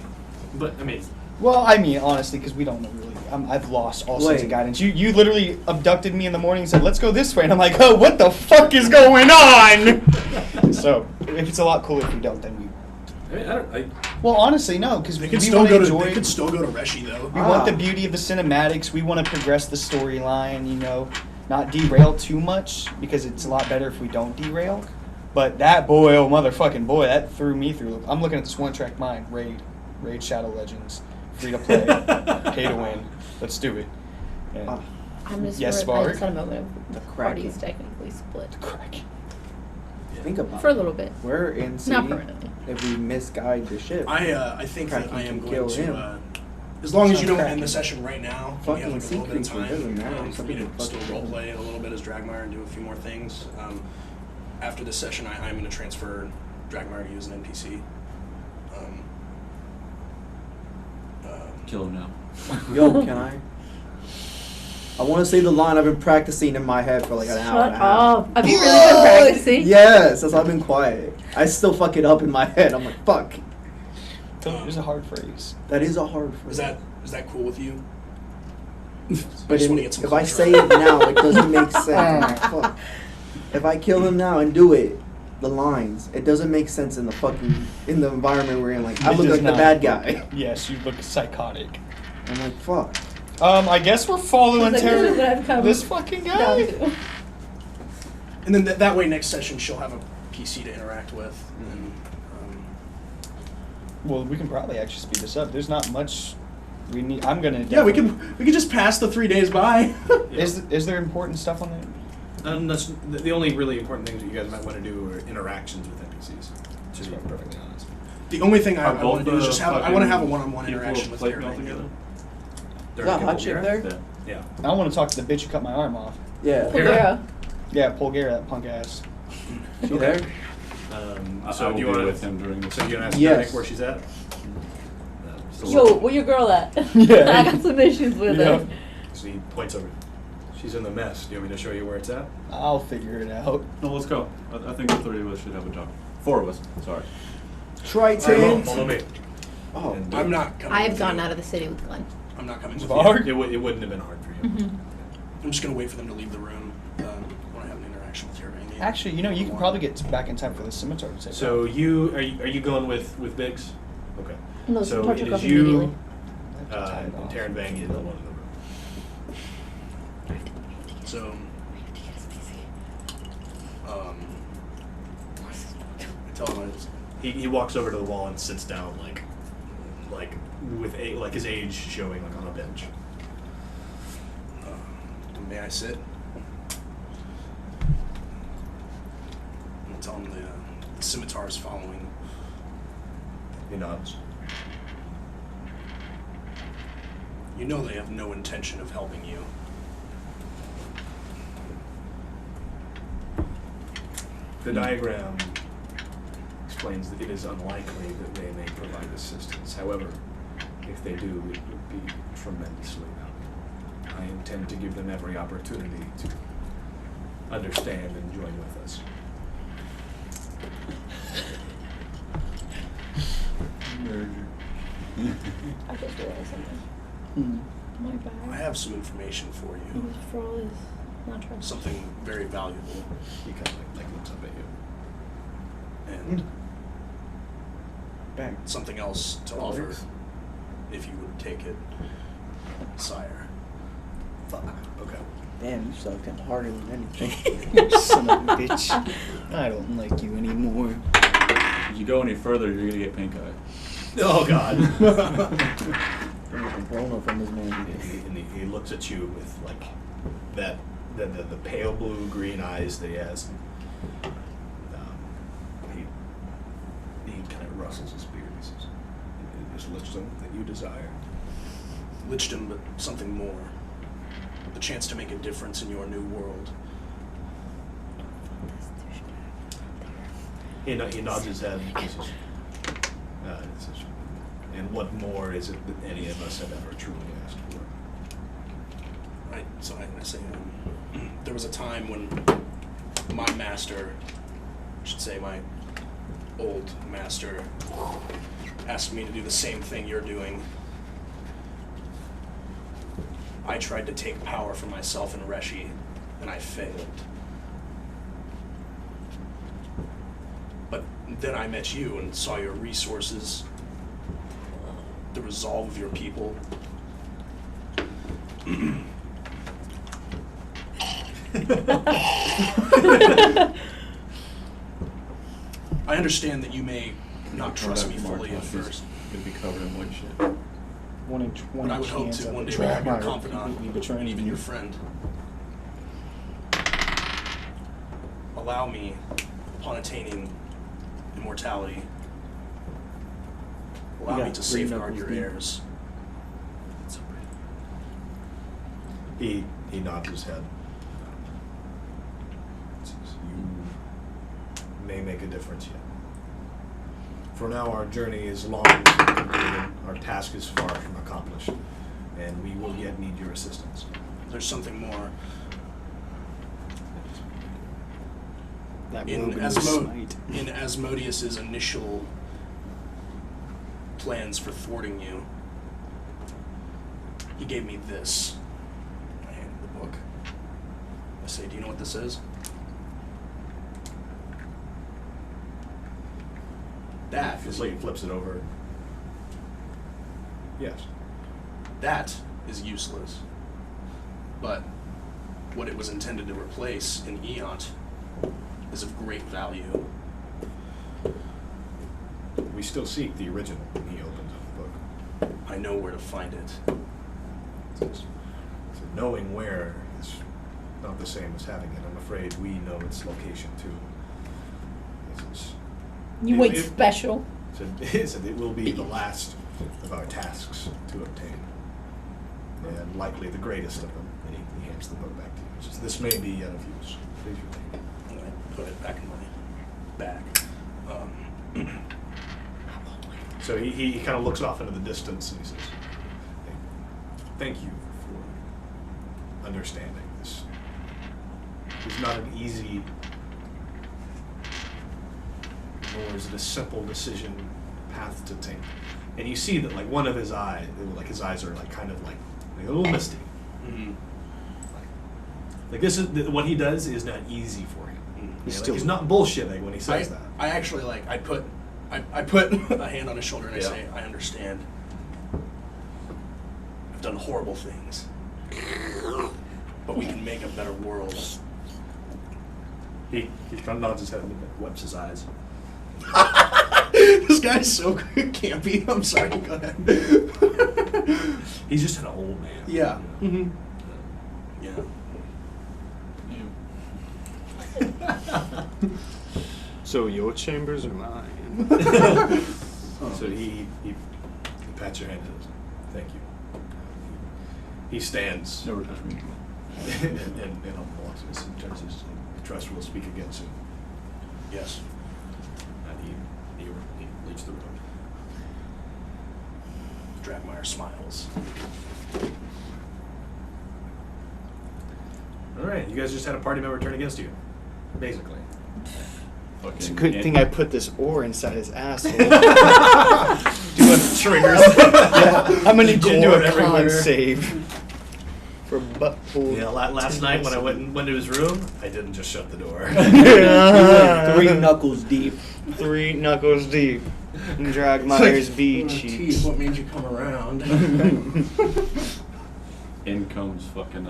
But, I mean, Well, I mean, honestly, because we don't know really. I've lost all sense of Wait. guidance. You literally abducted me in the morning and said, "Let's go this way," and I'm like, "Oh, what the fuck is going on?" So, if it's a lot cooler if we don't, then we. I mean, I don't. Well, honestly, no, because They we could still want go to to. enjoy. They could still go to Reshi though. We want the beauty of the cinematics. We want to progress the storyline. Not derail too much because it's a lot better if we don't derail. But that boy, oh motherfucking boy, that threw me through. I'm looking at this one-track mind. Raid Shadow Legends, free to play, pay to win. Let's do it. And I'm just. Yes, I Spark? just had a moment of The parties Kraken. technically split crack. Think about for a it. little bit. We're in sea. Not permanently. If we misguide the ship, I think that Kraken I am can going kill to. him. As long as you don't Kraken. end the session right now, we have Fucking like a sea little bit of creature, doesn't matter. time for me to Something still fucking- roleplay a little bit as Dragmire and do a few more things. After this session, I'm going to transfer Dragmire to use an NPC. Kill him now. yo, can I? I want to say the line I've been practicing in my head for like an hour and a Shut half. up. Have you really been practicing? Yes, that's why I've been quiet. I still fuck it up in my head. I'm like, fuck. It's a hard phrase. That is a hard phrase. Is that cool with you? But just wanna get some if I closure. say it now, it doesn't make sense. I'm like, fuck. If I kill him now and do it, the lines, it doesn't make sense in the environment we're in. Like, I It look does like the not. bad guy. Yes, you look psychotic. I'm like, fuck. I guess we're following She's like, this is what I've come this fucking down guy. to. And then that way, next session she'll have a PC to interact with. And Well, we can probably actually speed this up. There's not much we need. I'm gonna. yeah, we definitely- can just pass the 3 days by. Is there important stuff on there? That's the only really important things that you guys might want to do are interactions with NPCs. To be perfectly honest. The only thing I Are want to both do is the just have I want to have a one-on-one people interaction with playing Darren. together? Is that hot chick there? Yeah. I want to talk to the bitch who cut my arm off. Yeah. Pulgera. Yeah, Polgara, that punk ass. She there? So I do you will be want with him during this. So you gonna ask Yes. Derek where she's at? Yo, where your girl at? Yeah. I got some issues with Yeah. her. So he points over. She's in the mess. Do you want me to show you where it's at? I'll figure it out. No, let's go. I think the 3 of us should have a talk. 4 of us. Sorry. Triton. Follow me. Oh, And, I'm not coming. I have with gone you. out of the city with Glenn. I'm not coming with Zvar? you. It wouldn't have been hard for you. Mm-hmm. I'm just gonna wait for them to leave the room when I have an interaction with Darren. Actually, you can probably get back in time for the scimitar to take So off. are you going with Biggs? Okay. No, So Scimitar it took is off you, immediately. and Taryn Vang is alone in the room. So, I tell him He walks over to the wall and sits down like with his age showing like on a bench. may I sit? And tell him the scimitar is following. He nods. You know they have no intention of helping you. The diagram explains that it is unlikely that they may provide assistance. However, if they do, it would be tremendously valuable. I intend to give them every opportunity to understand and join with us. I just realized something. Hmm. My bad. I have some information for you. Frol is not trust. Something very valuable. He kind of like looks up at you. And Bang. something else to offer if you would take it, sire. Fuck. Okay. Damn, you sucked him harder than anything. You son of a bitch. I don't like you anymore. If you go any further, you're gonna get pink eye. Oh God. Corona from this man. And he looks at you with like that the pale blue green eyes that he has. He kind of rustles his beard. He says, "It is wisdom that you desire." Lichdom, but something more. The chance to make a difference in your new world. He nods his head. He says, "And what more is it that any of us have ever truly asked for?" I say, there was a time when my master, I should say my old master, asked me to do the same thing you're doing. I tried to take power for myself in Reshi, and I failed. But then I met you and saw your resources, the resolve of your people. I understand that you may not trust me fully at first, Gonna be covered in white shit. 1 in 20 but I would hope chance to of one a day become your Dragmire confidant completely betraying and even you. your friend. Allow me, upon attaining immortality, allow You me got to three safeguard knuckles your deep. heirs. He nods his head. Says, "You may make a difference yet. For now, our journey is long and completed. Our task is far from accomplished, and we will yet need your assistance. there's something more. That In luminous smite. Asmodeus's initial plans for thwarting you, he gave me this. I handed the book. I say, do you know what this is? That It's is like he flips it over. Yes. that is useless. But what it was intended to replace in Eont is of great value. We still seek the original when he opens up the book. I know where to find it. So knowing where is not the same as having it. I'm afraid we know its location too. You ain't special. It will be the last of our tasks to obtain, and likely the greatest of them. And he hands the book back to you. He says, "This may be out of use. Please retain it." And I put it back in my bag. So he kind of looks off into the distance and he says, "Hey, thank you for understanding this. It's not an easy, nor is it a simple decision path to take." And you see that like one of his eyes, like his eyes are like kind of like a little misty. Mm-hmm. Like this is what he does is not easy for him. He's not bullshitting when he says that. I actually like I put a hand on his shoulder and I Yeah. say, I understand. I've done horrible things. But we can make a better world. He kind of nods his head and wipes his eyes. This guy's so campy. I'm sorry, go ahead. He's just an old man. Yeah. You know? Mm-hmm. Yeah. So your chambers are mine. So he pats your hand and says, "Thank you." He stands Never touch me. and unlocks this and turns his trust will speak again soon. Yes. And he leaves the room. Dragmeyer smiles. All right, you guys just had a party member turn against you, basically. It's a good thing I put this ore inside his asshole. Doing triggers. Yeah, I'm gonna need you to do Core a con everywhere. save for butthole. Yeah, last night when I went to his room, I didn't just shut the door. Three knuckles deep. 3 knuckles deep. Dragmeyer's beach cheeks. What made you come around? In comes fucking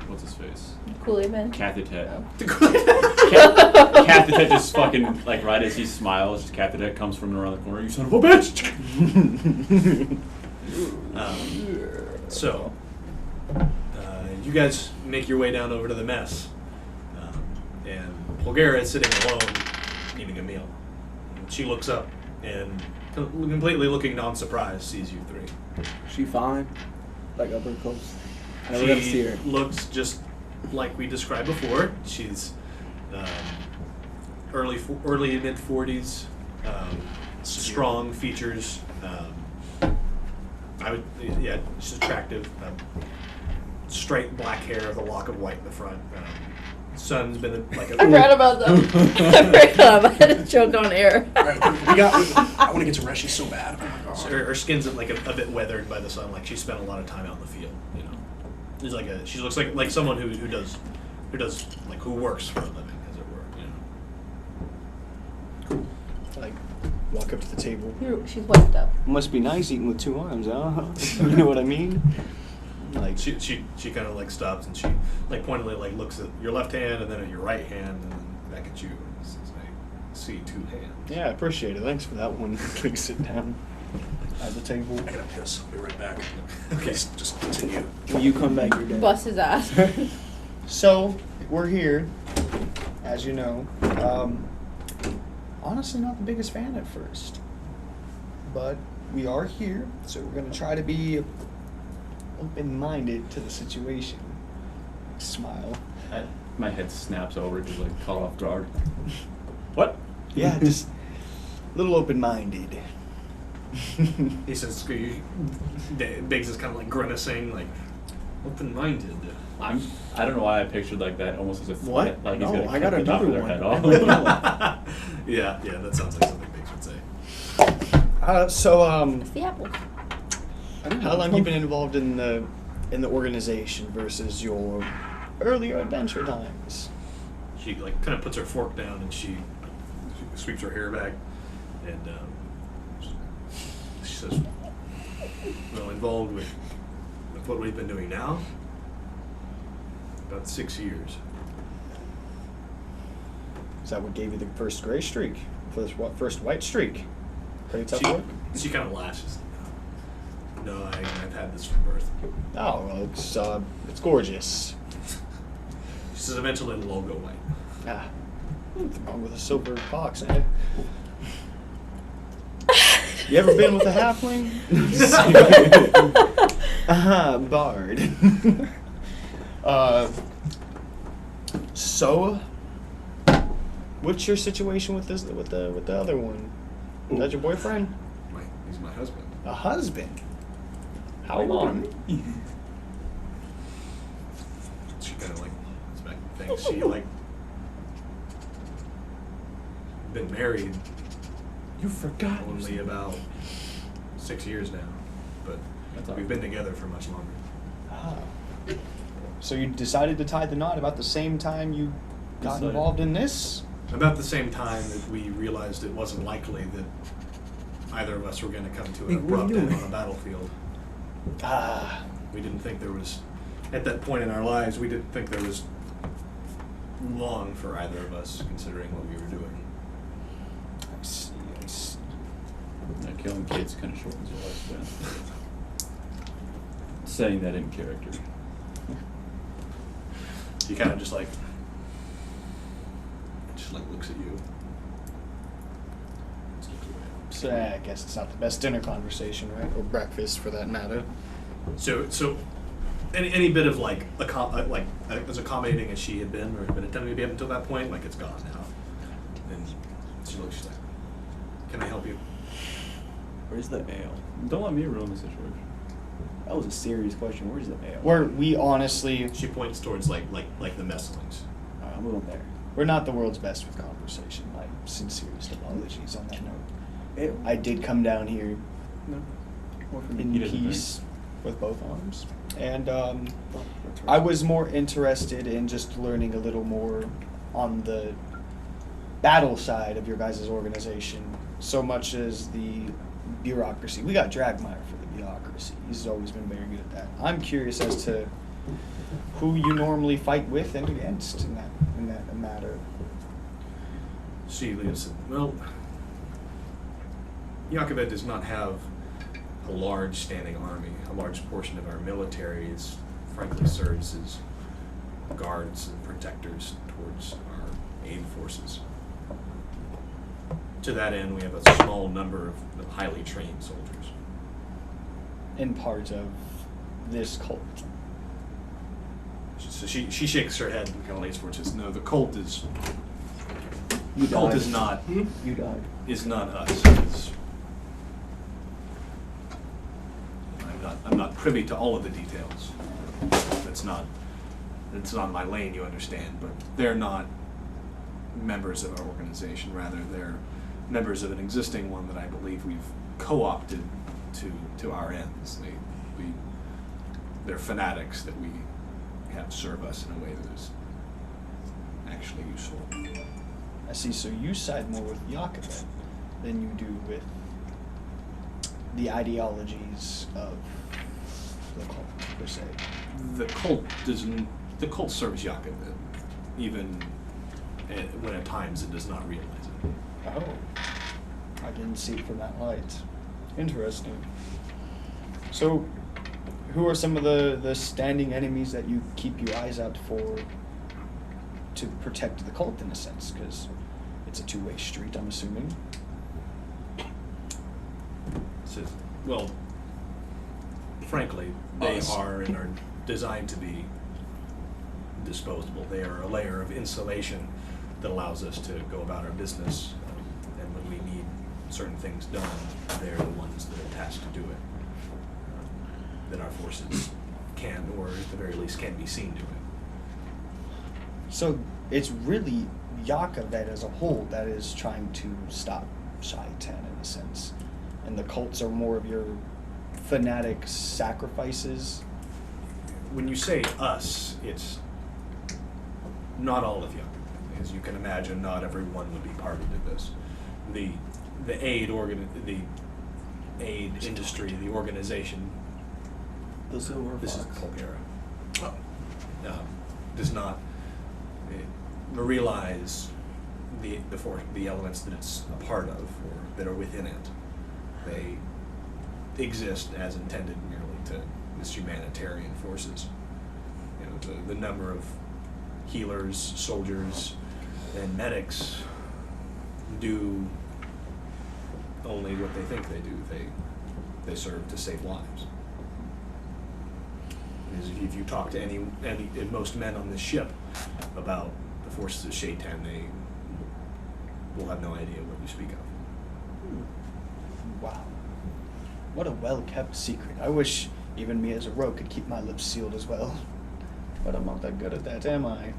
what's his face? Kool-Aid Man. Cathetette. Oh. Cathetette just fucking like right as he smiles, Cathetette comes from around the corner. You son of a bitch! So, you guys make your way down over to the mess, and Bulgaria is sitting alone, eating a meal. And she looks up and, completely looking non-surprised, sees you three. She fine, like upper coast. I never got to see She her. looks just like we described before. She's early mid 40s, strong features. She's attractive. Straight black hair with a lock of white in the front. Sun's been like a. I forgot about that. I forgot. I had a joke on air. Right, I want to get to Reshi so bad. Oh my god. Her skin's like a bit weathered by the sun. Like she spent a lot of time out in the field. You know, she looks like someone who works for a living, as it were. You know. Like, walk up to the table. She's wiped up. Must be nice eating with 2 arms, huh? You know what I mean? Like, She kind of like stops and she like pointedly like looks at your left hand and then at your right hand and then back at you. And says, "I see 2 hands." yeah, I appreciate it. Thanks for that one. Please sit down at the table. I gotta piss. I'll be right back. Okay, just continue. When you come back, you're dead. Bust his ass. So, we're here, as you know. Honestly, not the biggest fan at first. But we are here, so we're going to try to be open-minded to the situation. Smile. My head snaps over, just like caught off guard. What? Yeah, just a little open-minded. He says, Biggs is kind of like grimacing, like, Open-minded. I don't know why I pictured like that, almost as if What? like he's No, gonna I cut got the top of another their one. head I off. don't know. Yeah, that sounds like something Biggs would say. It's the apples. How long you been involved in the organization versus your earlier adventure times? She like kind of puts her fork down and she sweeps her hair back, and she says, "Well, involved with what we've been doing now, about 6 years." Is that what gave you the first gray streak? First white streak? Pretty tough work? She kind of lashes. No, I've had this from birth. Oh, well, it's gorgeous. She says eventually it'll all go white. Ah, nothing wrong with a silver fox, eh? You ever been with a halfling? Bard. So, what's your situation with the other one? Is that your boyfriend? He's my husband. A husband? How long? She kind of like thinks she like been married You forgot. only about 6 years now, but we've been together for much longer. Ah. So you decided to tie the knot about the same time you got Decided. involved in this? About the same time that we realized it wasn't likely that either of us were going to come to an Hey, what are abrupt you end doing? on a battlefield. Ah. We didn't think there was, at that point in our lives, we didn't think there was long for either of us, considering what we were doing. I see. Yeah, killing kids kind of shortens your lifespan. Saying that in character. He kind of just like looks at you. So I guess it's not the best dinner conversation, right? Or breakfast, for that matter. So any bit of like as accommodating as she had been or had been attempting to be up until that point, like it's gone now. And she's like, "Can I help you?" Where's the ale? Don't let me ruin the situation. That was a serious question. Where's the ale? We honestly, She points towards like the messlings. Alright, I'm moving there. we're not the world's best with conversation. My sincerest apologies on that note. Ale? I did come down here No. More for me. in He doesn't peace with both arms. And That's right. I was more interested in just learning a little more on the battle side of your guys' organization, so much as the bureaucracy. We got Dragmire for the bureaucracy. He's always been very good at that. I'm curious as to who you normally fight with and against in that matter. Celia said, "Well, Jah Kaved does not have a large standing army. A large portion of our military is, frankly, serves as guards and protectors towards our aid forces. To that end, we have a small number of highly trained soldiers." In part of this cult. So she shakes her head and kind of leans forward and says, "No, the cult is You the cult died. is not You died. is not us. I'm not privy to all of the details. It's not my lane, you understand, but they're not members of our organization. Rather, they're members of an existing one that I believe we've co-opted to our ends. They're fanatics that we have serve us in a way that is actually useful. I see, so you side more with Jah Kaved than you do with the ideologies of the cult, per se. The cult serves Jah Kaved, even when at times it does not realize it. Oh, I didn't see it from that light. Interesting. So, who are some of the standing enemies that you keep your eyes out for to protect the cult, in a sense? Because it's a two-way street, I'm assuming. Says, well, frankly, they Us. are and are designed to be disposable. They are a layer of insulation that allows us to go about our business, and when we need certain things done, they're the ones that are tasked to do it. That our forces can, or at the very least, can be seen doing. So it's really Jah Kaved as a whole that is trying to stop Shaitan in a sense. And the cults are more of your fanatic sacrifices. When you say us, it's not all of you. As you can imagine, not everyone would be party to this. The aid industry, the organization. The silver This is fox. Colgera. Does not realize the elements that it's a part of or that are within it. They exist as intended merely to this humanitarian forces. You know, the number of healers, soldiers, and medics do only what they think they do. They serve to save lives. Because if you talk to any most men on this ship about the forces of Shaitan, they will have no idea what you speak of. Wow. What a well-kept secret. I wish even me as a rogue could keep my lips sealed as well. But I'm not that good at that, am I?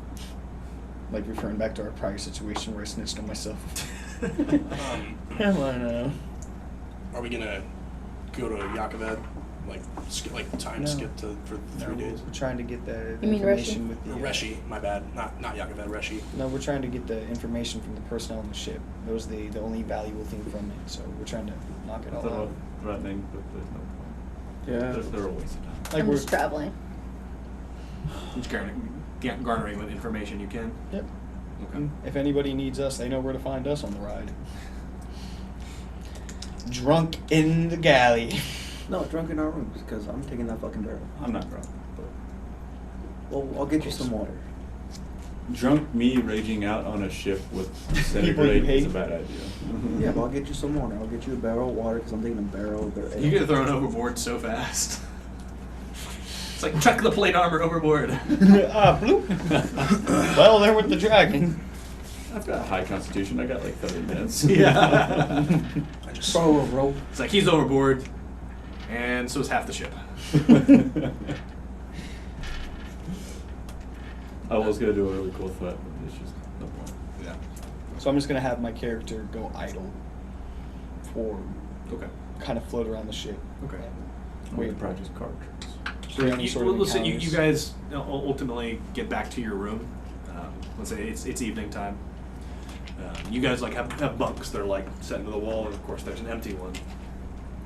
Like referring back to our prior situation where I snitched on myself. Am I now? Are we gonna go to Jah Kaved? Like time No. skip for the 3 days? We're trying to get the You mean information Reshi? with the... Or Reshi, my bad. Not Jah Kaved, Reshi. No, we're trying to get the information from the personnel on the ship. That was the only valuable thing from it, so we're trying to knock it I all thought out. about threatening, but there's no point. Yeah. They're a waste of time. Like I'm we're... just traveling. Just garnering what information you can. Yep. Okay. If anybody needs us, they know where to find us on the ride. Drunk in the galley. No, drunk in our rooms, because I'm taking that fucking barrel. I'm not drunk, but Well, I'll get you some water. drunk me raging out on a ship with People you centigrade is hate? a bad idea. Yeah, but I'll get you some water. I'll get you a barrel of water, because I'm taking a barrel of their ale. You get thrown overboard so fast. It's like chuck the plate armor overboard. Bloop. Well, there with the dragon. I've got a high constitution. I got like 30 minutes. Yeah. I just Throw a rope. It's like he's overboard, and so is half the ship. I was gonna do a really cool threat, but it's just no point. Yeah. So I'm just gonna have my character go idle for Okay. kind of float around the ship. Okay. We could practice card tricks. So any You, sort of listen, you encounters. guys ultimately get back to your room. Let's say it's evening time. You guys like have bunks. They're like set into the wall, and of course there's an empty one.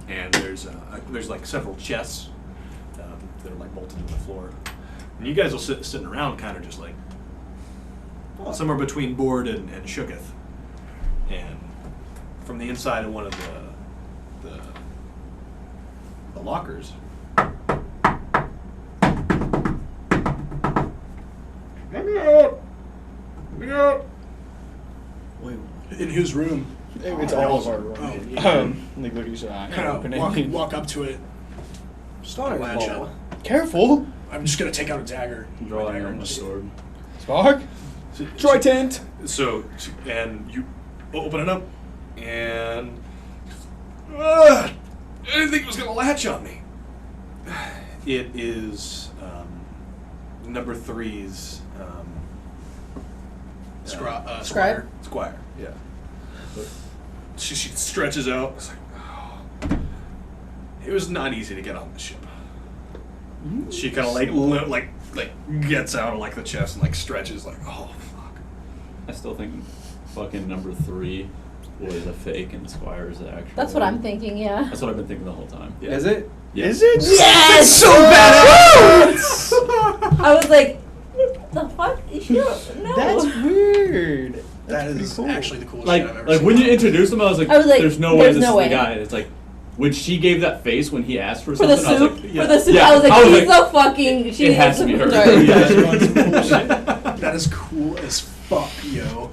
And there's like several chests that are like bolted to the floor. And you guys will sitting around, kind of just like somewhere between bored and shooketh. And from the inside of one of the lockers. Let me out! Let me out! Wait, in whose room? It's all of our room. Oh, yeah. Like, look at each other. Kind of walk up to it. Starter Latch ball. up. Careful! I'm just gonna take out a dagger. Drawing dagger on and my just- sword. Spark! Joy tent. So, and you open it up, and I didn't think it was going to latch on me. It is number 3's Scribe? Squire, yeah. She stretches out. It's like, oh. It was not easy to get on the ship. She kind of like gets out of like the chest and like stretches like, oh fuck. I still think fucking number 3 was a fake and Squire is the actual. That's what I'm thinking, yeah. That's what I've been thinking the whole time. Yeah. Is it? Yeah. Is it? Yes! So badass! I was like, what the fuck? You don't know. That's weird. That That's is pretty cool. actually the coolest Like, shit I've ever like seen. when you introduced him, I was like, "There's no way there's this no is way. the guy." And it's like when she gave that face when he asked for For the something, I soup? was like, yeah. For the soup? Yeah. I was like, I was she's like, so fucking... She it has to be her. Sorry. Yeah. That is cool as fuck, yo.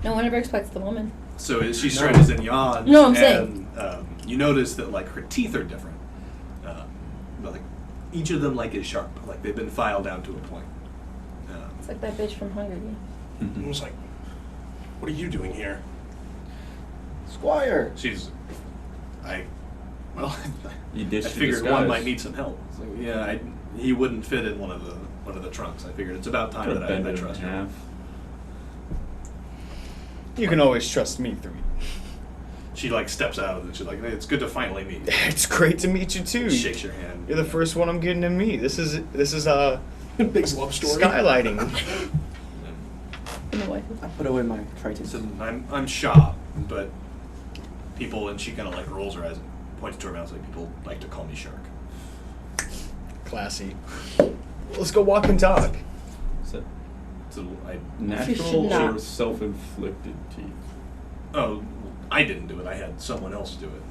No one ever expects the woman. So as she stretches and yawns, No, I'm and, saying. You notice that like her teeth are different. But like each of them like is sharp, like they've been filed down to a point. It's like that bitch from Hunger Games. I was like, what are you doing here? Squire. She's, well, You I ditched figured the one disguise. might need some help. It's like, yeah, he wouldn't fit in one of the trunks. I figured it's about time that I Bend it in trust half. him. You can always trust me, 3. She like steps out and she's like, hey, "It's good to finally meet you." It's great to meet you too. Shakes your hand. You're the first one I'm getting to meet. This is Big love story. skylighting. And the wife. I put away my Triton. So I'm Shaw, but people, and she kind of like rolls her eyes and points to her mouth, like people like to call me Shark. Classy. Let's go walk and talk. Is that So You should natural or not. self-inflicted teeth? oh, I didn't do it. I had someone else do it.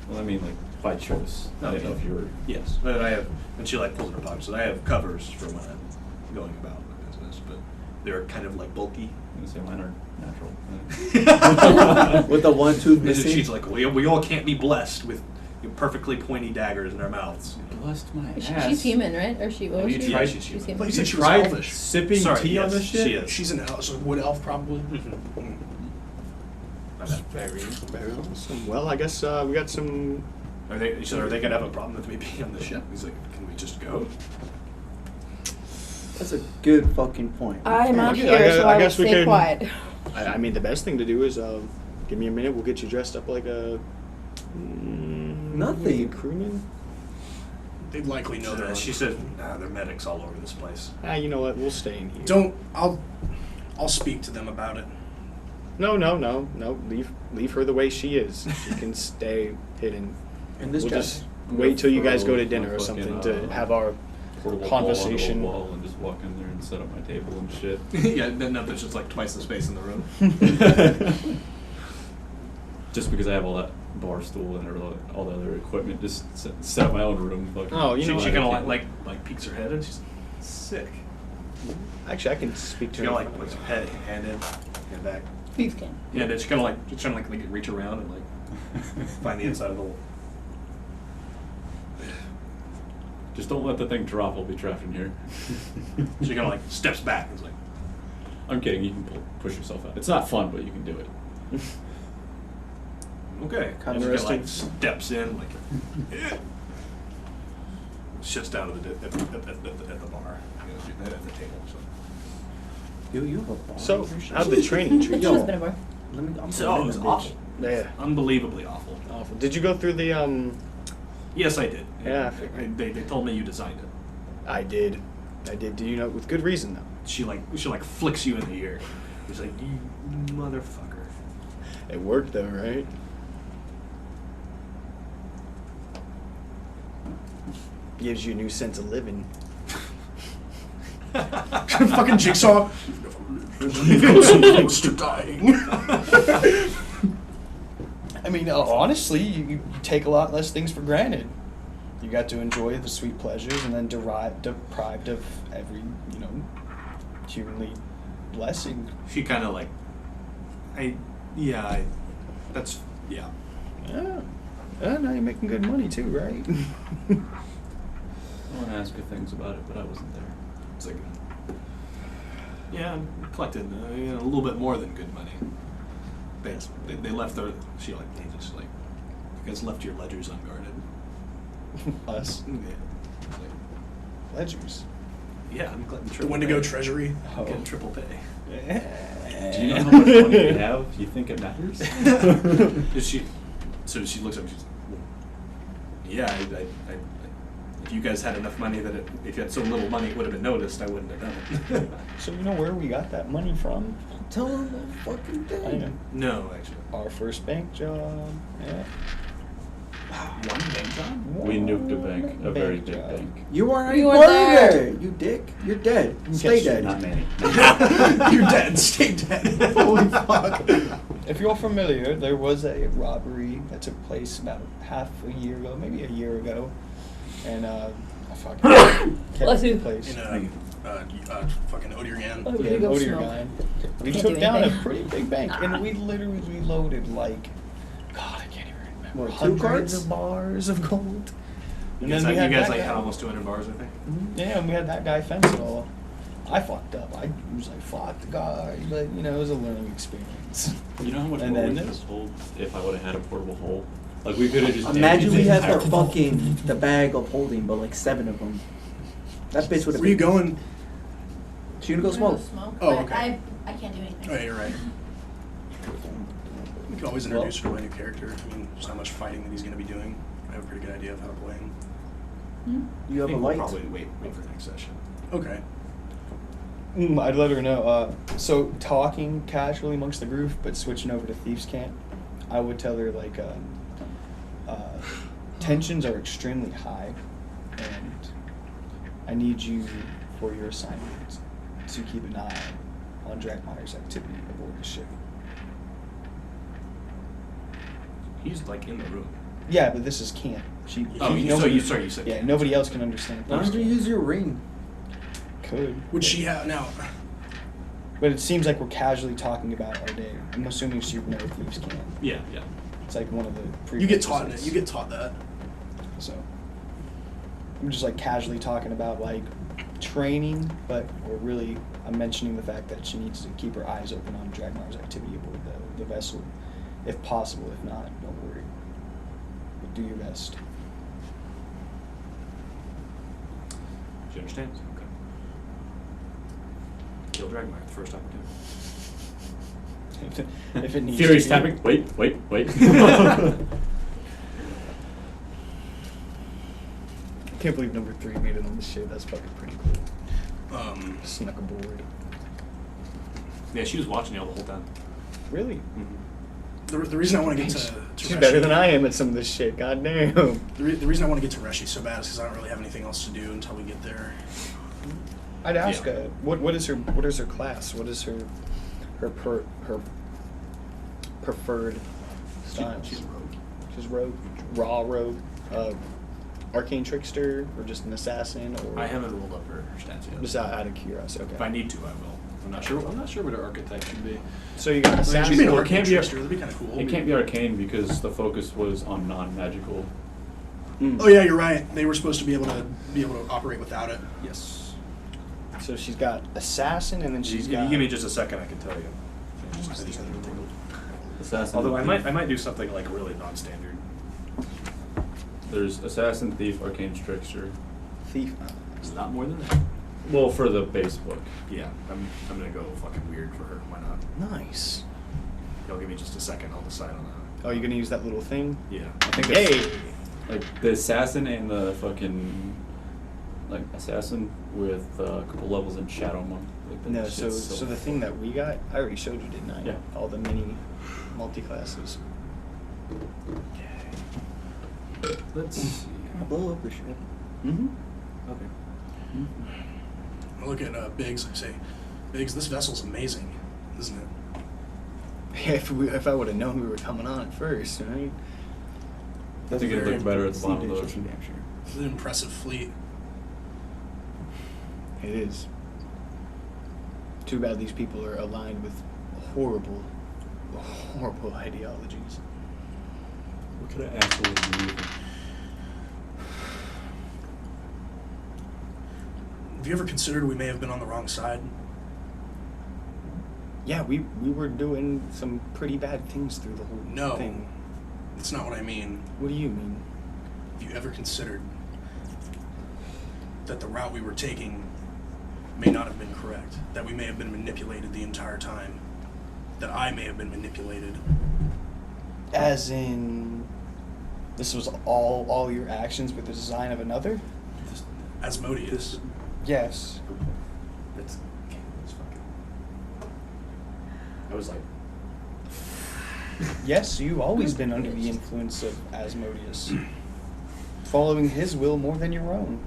Well, I mean, like, by choice. I didn't know if you were... Yes, but I have, and she like pulls in her pocket. So I have covers for when I'm going about my business, but they're kind of like bulky. I'm going to say mine are natural. With the one tooth And missing. she's like, we all can't be blessed with perfectly pointy daggers in our mouths. Blessed my She's human, right? Or she? What was Have you she? tried- She's human. But you said she was tried elvish. sipping Sorry, tea yes, on this shit? she is. She's an elf, so wood elf probably. My bad. Very awesome. Well, I guess we got some. Are they gonna have a problem with me being on the ship? He's like, can we just go? That's a good fucking point. I'm not Okay, here, so I will guess we stay can- quiet. I mean, the best thing to do is give me a minute. We'll get you dressed up like a. Nothing. Crewman. They'd likely know they're. She said, nah, they're medics all over this place. You know what? We'll stay in here. Don't. I'll speak to them about it. No. Leave her the way she is. She can stay hidden. In this We'll dress. just wait till you guys go to Throw dinner or a something fucking, to have our portable conversation. wall and just walk in there and set up my table and shit. Yeah, then there's just like twice the space in the room. Just because I have all that bar stool and all the other equipment, just set up my own room. Fucking Oh, you She, know she what? kind of like peeks her head and she's sick. Actually, I can speak She to kind her. of like puts her hand in, hand back. Please can. Yeah, and then she kind of like just trying to like reach around and like find the inside of the wall. Just don't let the thing drop. I'll be trapped in here. She kind of like steps back and is like, I'm kidding. You can push yourself out. It's not fun, but you can do it. okay. Kind And of she kinda, like interesting. steps in like, sits down at the bar, at the table. So. You have a bar. So, how'd the training treat She's you? been a bar. Let me, I'm So it was awful, Yeah. unbelievably awful. Awful. Did you go through the Yes, I did. Yeah, I figured. They told me you designed it. I did. Do you know with good reason though? She flicks you in the ear. She's like, you motherfucker. It worked though, right? Gives you a new sense of living. Fucking Jigsaw. You've got so close to dying. I mean, honestly, you take a lot less things for granted. You got to enjoy the sweet pleasures and then deprived of every, humanly blessing. She kind of like, that's, yeah. Yeah. Now you're making good money too, right? I want to ask her things about it, but I wasn't there. It's like, yeah, I'm collecting a little bit more than good money. They left their, they just like, you guys left your ledgers unguarded. Us. Yeah. It's like, Ledgers. yeah, I'm collecting The triple Wendigo pay. Treasury. I'm getting triple pay. Do you know how much money you have? You think it matters? So she looks at me, she's yeah, if you guys had enough money if you had so little money it would have been noticed, I wouldn't have done it. So you know where we got that money from? Tell them the fucking I thing. know. No, actually. Our first bank job. Yeah. One bank job? We nuked a bank, a very Bank big job. bank. You weren't You even weren't there. there. You dick. You're dead. Yes, Stay dead. Not many. You're dead. Stay dead. Holy fuck. If you're familiar, there was a robbery that took place about half a year ago, maybe a year ago, and Bless you. place. In fucking Odirgan. Oh, we're gonna go smoke. Odirgan. We Can't took do down a anything. pretty big bank, and we literally reloaded like, God, I can't even remember. What, 2 hundreds carts? of bars of gold. You And guys, then we had, had that guy. had almost 200 bars, I think. Yeah, and we had that guy fence it all. I fucked up. I was like, fuck the guy, but it was a learning experience. You know how much And more we then- could have sold if I would have had a portable hole? Like, we could have just Imagine emptied we the had entire the fucking the bag of holding, but like 7 of them. That bitch would have. Where you going? She gonna go smoke. Oh, But okay. I can't do anything. Oh, yeah, you're right. You can always introduce her to my new character. I mean, there's not much fighting that he's going to be doing. I have a pretty good idea of how to play him. You I have a think we'll light. probably wait for next session. Okay. I'd let her know. So talking casually amongst the group, but switching over to Thieves' Camp, I would tell her like tensions are extremely high, and I need you for your assignment to keep an eye on Dragmire's activity aboard the ship. He's like in the room. Yeah, but this is camp. You said Yeah, camp. nobody else can understand. Why don't you use your ring? Could. Would she have now? But it seems like we're casually talking about our day. I'm assuming she would know Thieves' Camp. Yeah. It's like one of the You get taught it. prerequisites. You get taught that. So I'm just like casually talking about like training, but I'm mentioning the fact that she needs to keep her eyes open on Dragmar's activity aboard the vessel, if possible. If not, don't worry. But do your best. She understands. Okay. Kill Dragmire at the first opportunity. If it needs Fury's to be. tapping. Wait. I can't believe number 3 made it on the ship. That's fucking pretty cool. Snuck aboard. Yeah, she was watching y'all the whole time. Really? Mm-hmm. The reason I want to get to She's Reshi- better than I am at some of this shit. God damn. The reason I want to get to Reshi so bad is because I don't really have anything else to do until we get there. I'd ask Yeah. her what is her class? What is her preferred style? She's a rogue. She's rogue, raw rogue, arcane trickster, or just an assassin, or I haven't rolled up her stats yet. just out of curiosity. Okay. If I need to, I will. I'm not sure what her archetype should be. So you got She'd assassin. be an Well, it arcane can't be trickster. That'd be kind of cool. It can't be arcane because the focus was on non-magical. Oh yeah, you're right. They were supposed to be able to operate without it. Yes. So she's got assassin, and then she's You got. give me just a second, I can tell you. Assassin. Although I thief. might do something like really non-standard. There's assassin, thief, arcane trickster. thief. It's not more than that. Well, for the base book. Yeah, I'm gonna go fucking weird for her. Why not? Nice. Y'all give me just a second. I'll decide on that. Oh, you're gonna use that little thing? Yeah. I think Hey. it's like the assassin and the fucking like assassin with a couple levels in Shadow Monk. Like that No, shit's so the thing that we got, I already showed you, didn't I? Yeah. All the mini multi-classes. Let's see. I'll blow up the ship. Mm-hmm. Okay. I look at Biggs. I say, Biggs, this vessel's amazing, isn't it? If I would have known we were coming on at first, right? I think it'd look better at the bottom of the Sea ocean. Damn sure. It's an impressive fleet. It is. Too bad these people are aligned with horrible ideologies. What kind of asshole are you? Have you ever considered we may have been on the wrong side? Yeah, we were doing some pretty bad things through the whole No. thing. That's not what I mean. What do you mean? Have you ever considered that the route we were taking may not have been correct? That we may have been manipulated the entire time? That I may have been manipulated? As in, this was all your actions with the design of another? Asmodeus. Yes. That's fucking. I was like, Yes, you've always been under the influence of Asmodeus, following his will more than your own.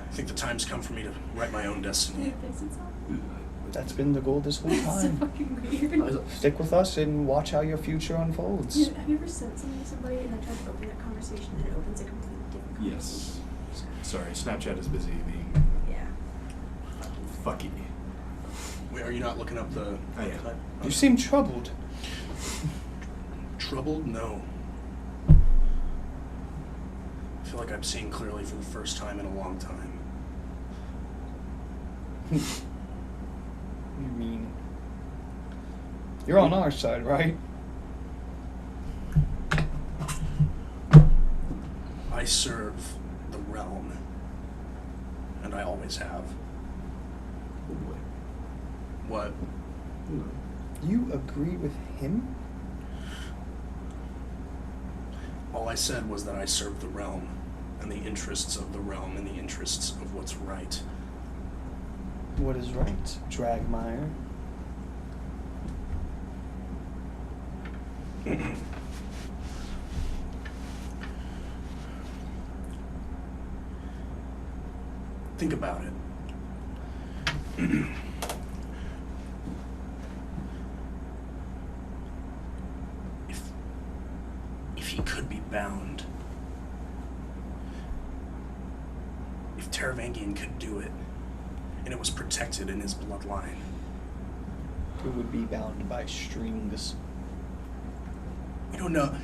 I think the time's come for me to write my own destiny. That's been the goal this whole It's so time. fucking weird. Stick with us and watch how your future unfolds. Dude, have you ever sent something to somebody and then tried to open that conversation and it opens a completely different conversation? yes. Sorry, Snapchat is busy being Yeah. fucky. Wait, are you not looking up the... I am. You seem troubled. Troubled? No. I feel like I'm seeing clearly for the first time in a long time. You mean you're on our side, right? I serve realm. And I always have. Oh boy. What? No. You agree with him? All I said was that I serve the realm, and the interests of the realm, and the interests of what's right. What is right, Dragmire? Think about it. If he could be bound, if Taravangian could do it, and it was protected in his bloodline, It would be bound by strings. we don't know.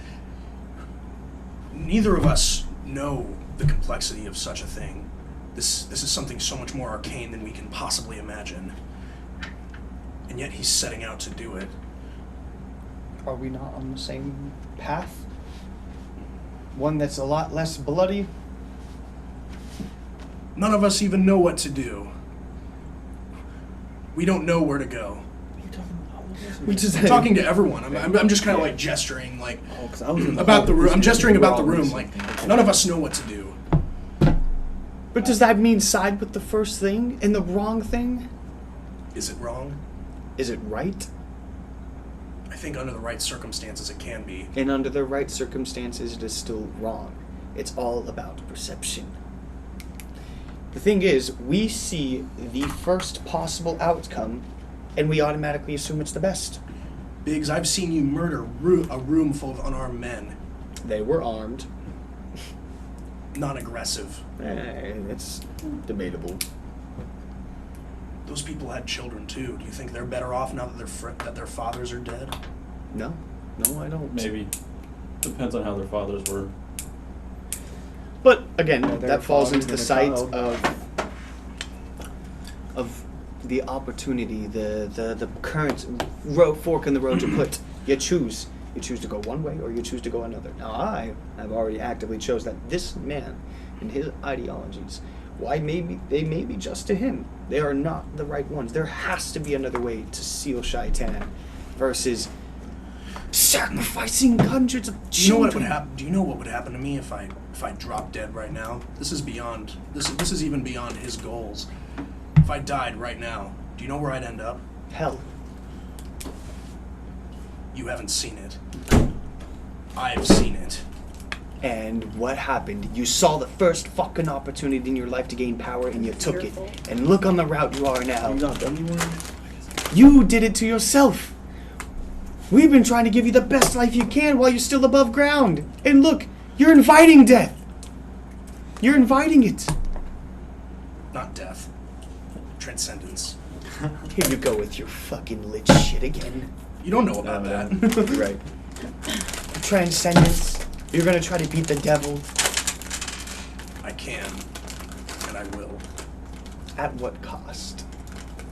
Neither of us know the complexity of such a thing. This is something so much more arcane than we can possibly imagine. And yet he's setting out to do it. Are we not on the same path? One that's a lot less bloody? None of us even know what to do. We don't know where to go. We just I'm talking to everyone. I'm just kind of like gesturing, like Oh, 'cause I was in the about the hall. room. I'm gesturing We were about the all room. missing. Like none of us know what to do. But does that mean side with the first thing and the wrong thing? Is it wrong? Is it right? I think under the right circumstances it can be. And under the right circumstances, it is still wrong. It's all about perception. The thing is, we see the first possible outcome, and we automatically assume it's the best. Biggs, I've seen you murder a room full of unarmed men. They were armed. Non-aggressive. It's debatable. Those people had children too. Do you think they're better off now that their fathers are dead? No, I don't. Maybe. Depends on how their fathers were. But again, they're that falls into the fathering sight the of the opportunity, the current fork in the road you put. You choose. You choose to go one way or you choose to go another. Now I have already actively chose that this man and his ideologies, they may be just to him. They are not the right ones. There has to be another way to seal Shaitan versus sacrificing hundreds of Do you know what children. would happen? Do you know what would happen to me if I dropped dead right now? This is beyond. This is even beyond his goals. If I died right now, do you know where I'd end up? Hell. You haven't seen it. I've seen it. And what happened? You saw the first fucking opportunity in your life to gain power and you took it. And look on the route you are now. You got W-word? You did it to yourself. We've been trying to give you the best life you can while you're still above ground. And look, you're inviting death. You're inviting it. Not death. Transcendence. Here you go with your fucking lit shit again. You don't know about that. You're right. Transcendence. You're gonna try to beat the devil. I can, and I will. At what cost?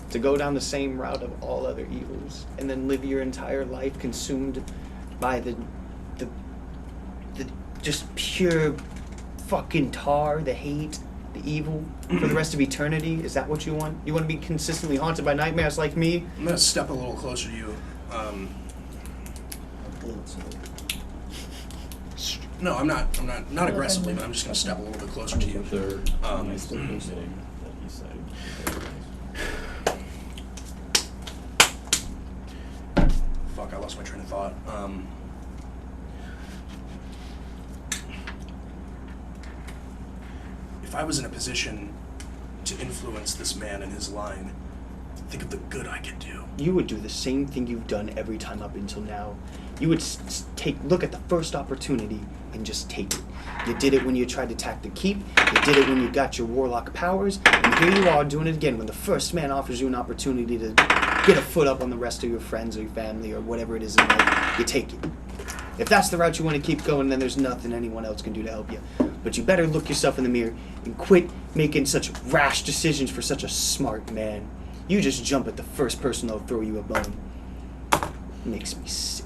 To go down the same route of all other evils and then live your entire life consumed by the just pure fucking tar, the hate, the evil for the rest of eternity? Is that what you want? You want to be consistently haunted by nightmares like me? I'm gonna step a little closer to you. No, I'm not aggressively, but I'm just gonna step a little bit closer to you. They're Um, nice to admitting that he said. Fuck, I lost my train of thought. If I was in a position to influence this man and his line, think of the good I could do. You would do the same thing you've done every time up until now. You would look at the first opportunity and just take it. You did it when you tried to attack the keep. You did it when you got your warlock powers. And here you are doing it again when the first man offers you an opportunity to get a foot up on the rest of your friends or your family or whatever it is in life. You take it. If that's the route you want to keep going, then there's nothing anyone else can do to help you. But you better look yourself in the mirror and quit making such rash decisions for such a smart man. You just jump at the first person that'll throw you a bone. Makes me sick.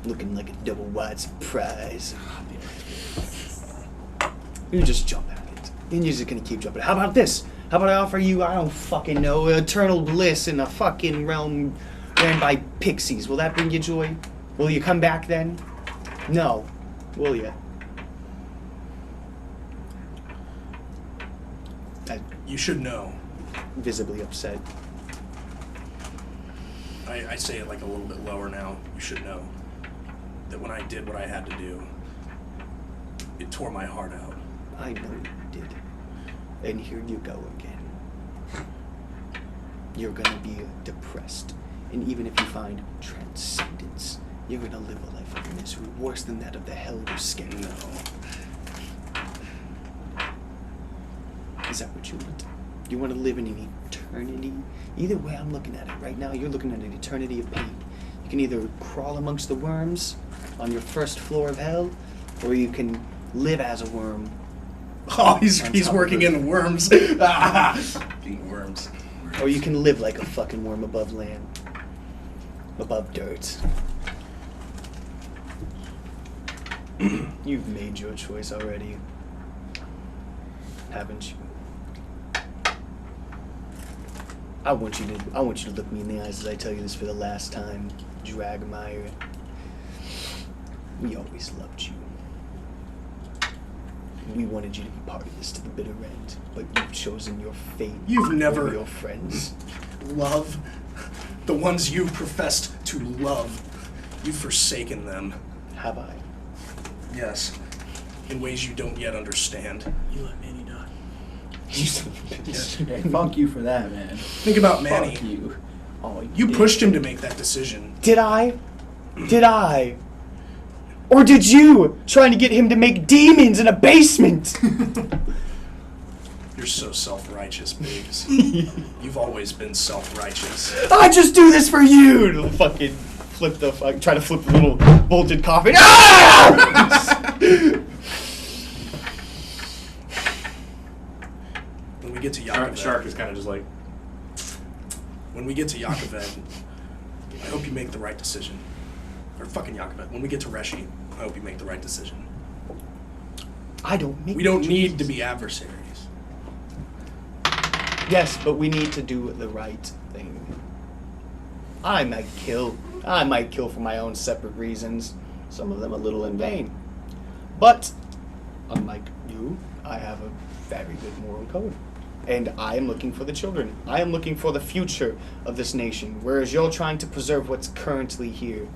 Looking like a double wide surprise. You just jump at it. And you're just gonna keep jumping. How about this? How about I offer you, I don't fucking know, eternal bliss in a fucking realm ran by pixies? Will that bring you joy? Will you come back then? No. Will you? You should know. Visibly upset. I say it like a little bit lower now. You should know that when I did what I had to do, it tore my heart out. I know you did. And here you go again. You're gonna be depressed. And even if you find transcendence, you're gonna live a life of misery worse than that of the hell you're scared of. Is that what you want? You want to live in an eternity? Either way I'm looking at it right now, you're looking at an eternity of pain. You can either crawl amongst the worms on your first floor of hell, or you can live as a worm. Oh, he's working in the worms. Fucking worms. Or you can live like a fucking worm above land. Above dirt. You've made your choice already. Haven't you? I want you to look me in the eyes as I tell you this for the last time, Dragmire. We always loved you. We wanted you to be part of this to the bitter end, but you've chosen your fate. You've never over your friends. Love the ones you professed to love. You've forsaken them. Have I? Yes, in ways you don't yet understand. You let Manny die. You son of a bitch. Hey, fuck you for that, man. Think about Manny. Fuck you. Oh, You did. pushed him to make that decision. Did I? Did I? Or did you? Trying to get him to make demons in a basement? You're so self-righteous, Biggs. You've always been self-righteous. I just do this for you! Fucking flip the fuck, try to flip the little bolted coffin. Ah! When we get to Shark Yakaved, is kind of just like, when we get to Yakaved, I hope you make the right decision. Or fucking Yakaved. When we get to Reshi, I hope you make the right decision. I don't make We don't choices. need to be adversaries. Yes, but we need to do the right thing. I might kill for my own separate reasons. Some of them a little in vain. But, unlike you, I have a very good moral code. And I am looking for the children. I am looking for the future of this nation, whereas you're trying to preserve what's currently here.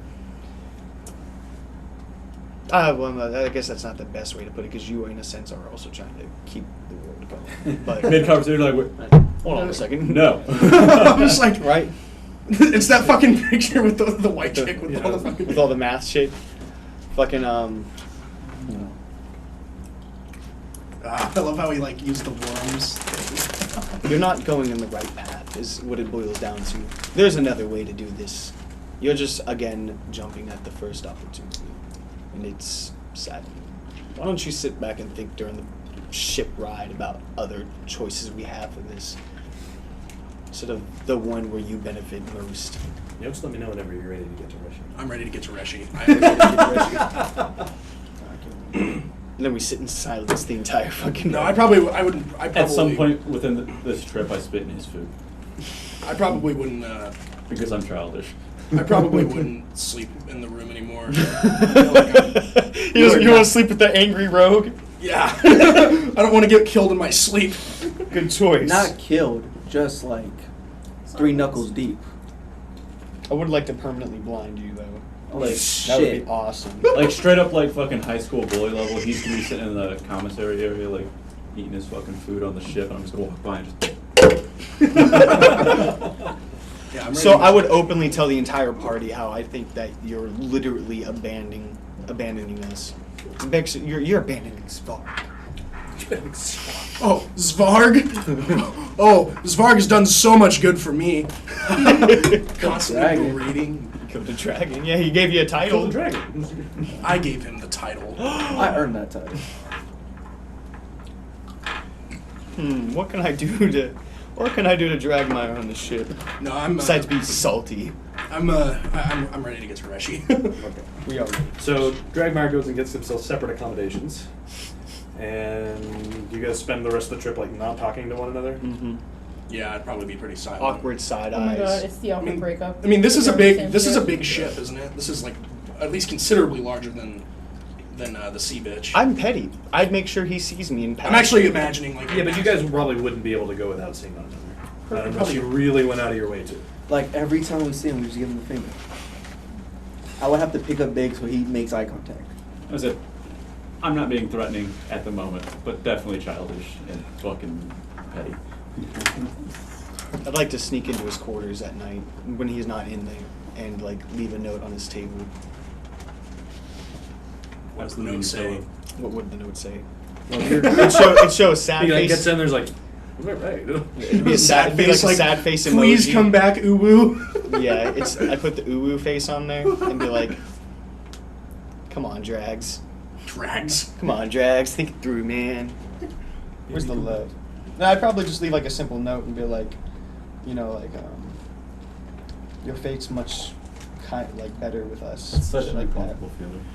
Well, I guess that's not the best way to put it, because you, in a sense, are also trying to keep the world going. But Mid-conversation, like, wait, hold on a second. no. I'm just like, Right? it's that fucking picture with the white chick with all the fucking... With all the math shit. Fucking, I love how he, like, used the worms. You're not going in the right path, is what it boils down to. There's another way to do this. You're just, again, jumping at the first opportunity. And it's sad. Why don't you sit back and think during the ship ride about other choices we have for this? Sort of the one where you benefit most. Yeah, just let me know whenever you're ready to get to Reshi. I'm ready to get to Reshi. I'm ready to get to Reshi. And then we sit in silence the entire fucking No, night. I probably At some point within this trip, I spit in his food. I probably wouldn't. Because I'm childish. I probably wouldn't sleep in the room anymore. You want to sleep with the angry rogue? Yeah. I don't want to get killed in my sleep. Good choice. Not killed, just like 3 knuckles deep. I would like to permanently blind you, though. Like, That would be awesome. like straight up like fucking high school bully level. He's gonna be sitting in the commissary area, like eating his fucking food on the ship, and I'm just gonna walk by and just. Yeah, I'm ready So to- I would openly tell the entire party how I think that you're literally abandoning us. Bex, you're abandoning Svarg. Oh, Svarg? Oh, Svarg has done so much good for me. Constantly reading. Killed a dragon. Yeah, he gave you a title. Kill the dragon. I gave him the title. I earned that title. What can I do to Dragmire on the ship? No, I'm. Besides be salty. I'm ready to get to Reshi. Okay. We are. So Dragmire goes and gets himself separate accommodations, And you guys spend the rest of the trip like not talking to one another? Mm-hmm. Yeah, I'd probably be pretty silent. Awkward side Oh my god, eyes. it's the awkward breakup. I mean, this is a They're on the big same this is a ship. big ship, isn't it? This is like at least considerably larger than the sea bitch. I'm petty. I'd make sure he sees me in I'm actually imagining like Yeah, but you guys probably wouldn't be able to go without seeing one another. Unless you really went out of your way to. Like every time we see him, we just give him the finger. I would have to pick up Big so he makes eye contact. I said, I'm not being threatening at the moment, but definitely childish and fucking petty. I'd like to sneak into his quarters at night when he's not in there and like leave a note on his table. What's the note say? What would the note say? It'd show a sad He like, face. gets in there's like, was that right? It'd be a sad face, like a sad face emoji. Please come back, uwu. Yeah, I put the uwu face on there and be like, "Come on, Drags. Drags. Come on, Drags. Think it through, man." Where's the love? No, I'd probably just leave like a simple note and be like, your fate's much better with us. It's such shit an like uncomfortable feeling.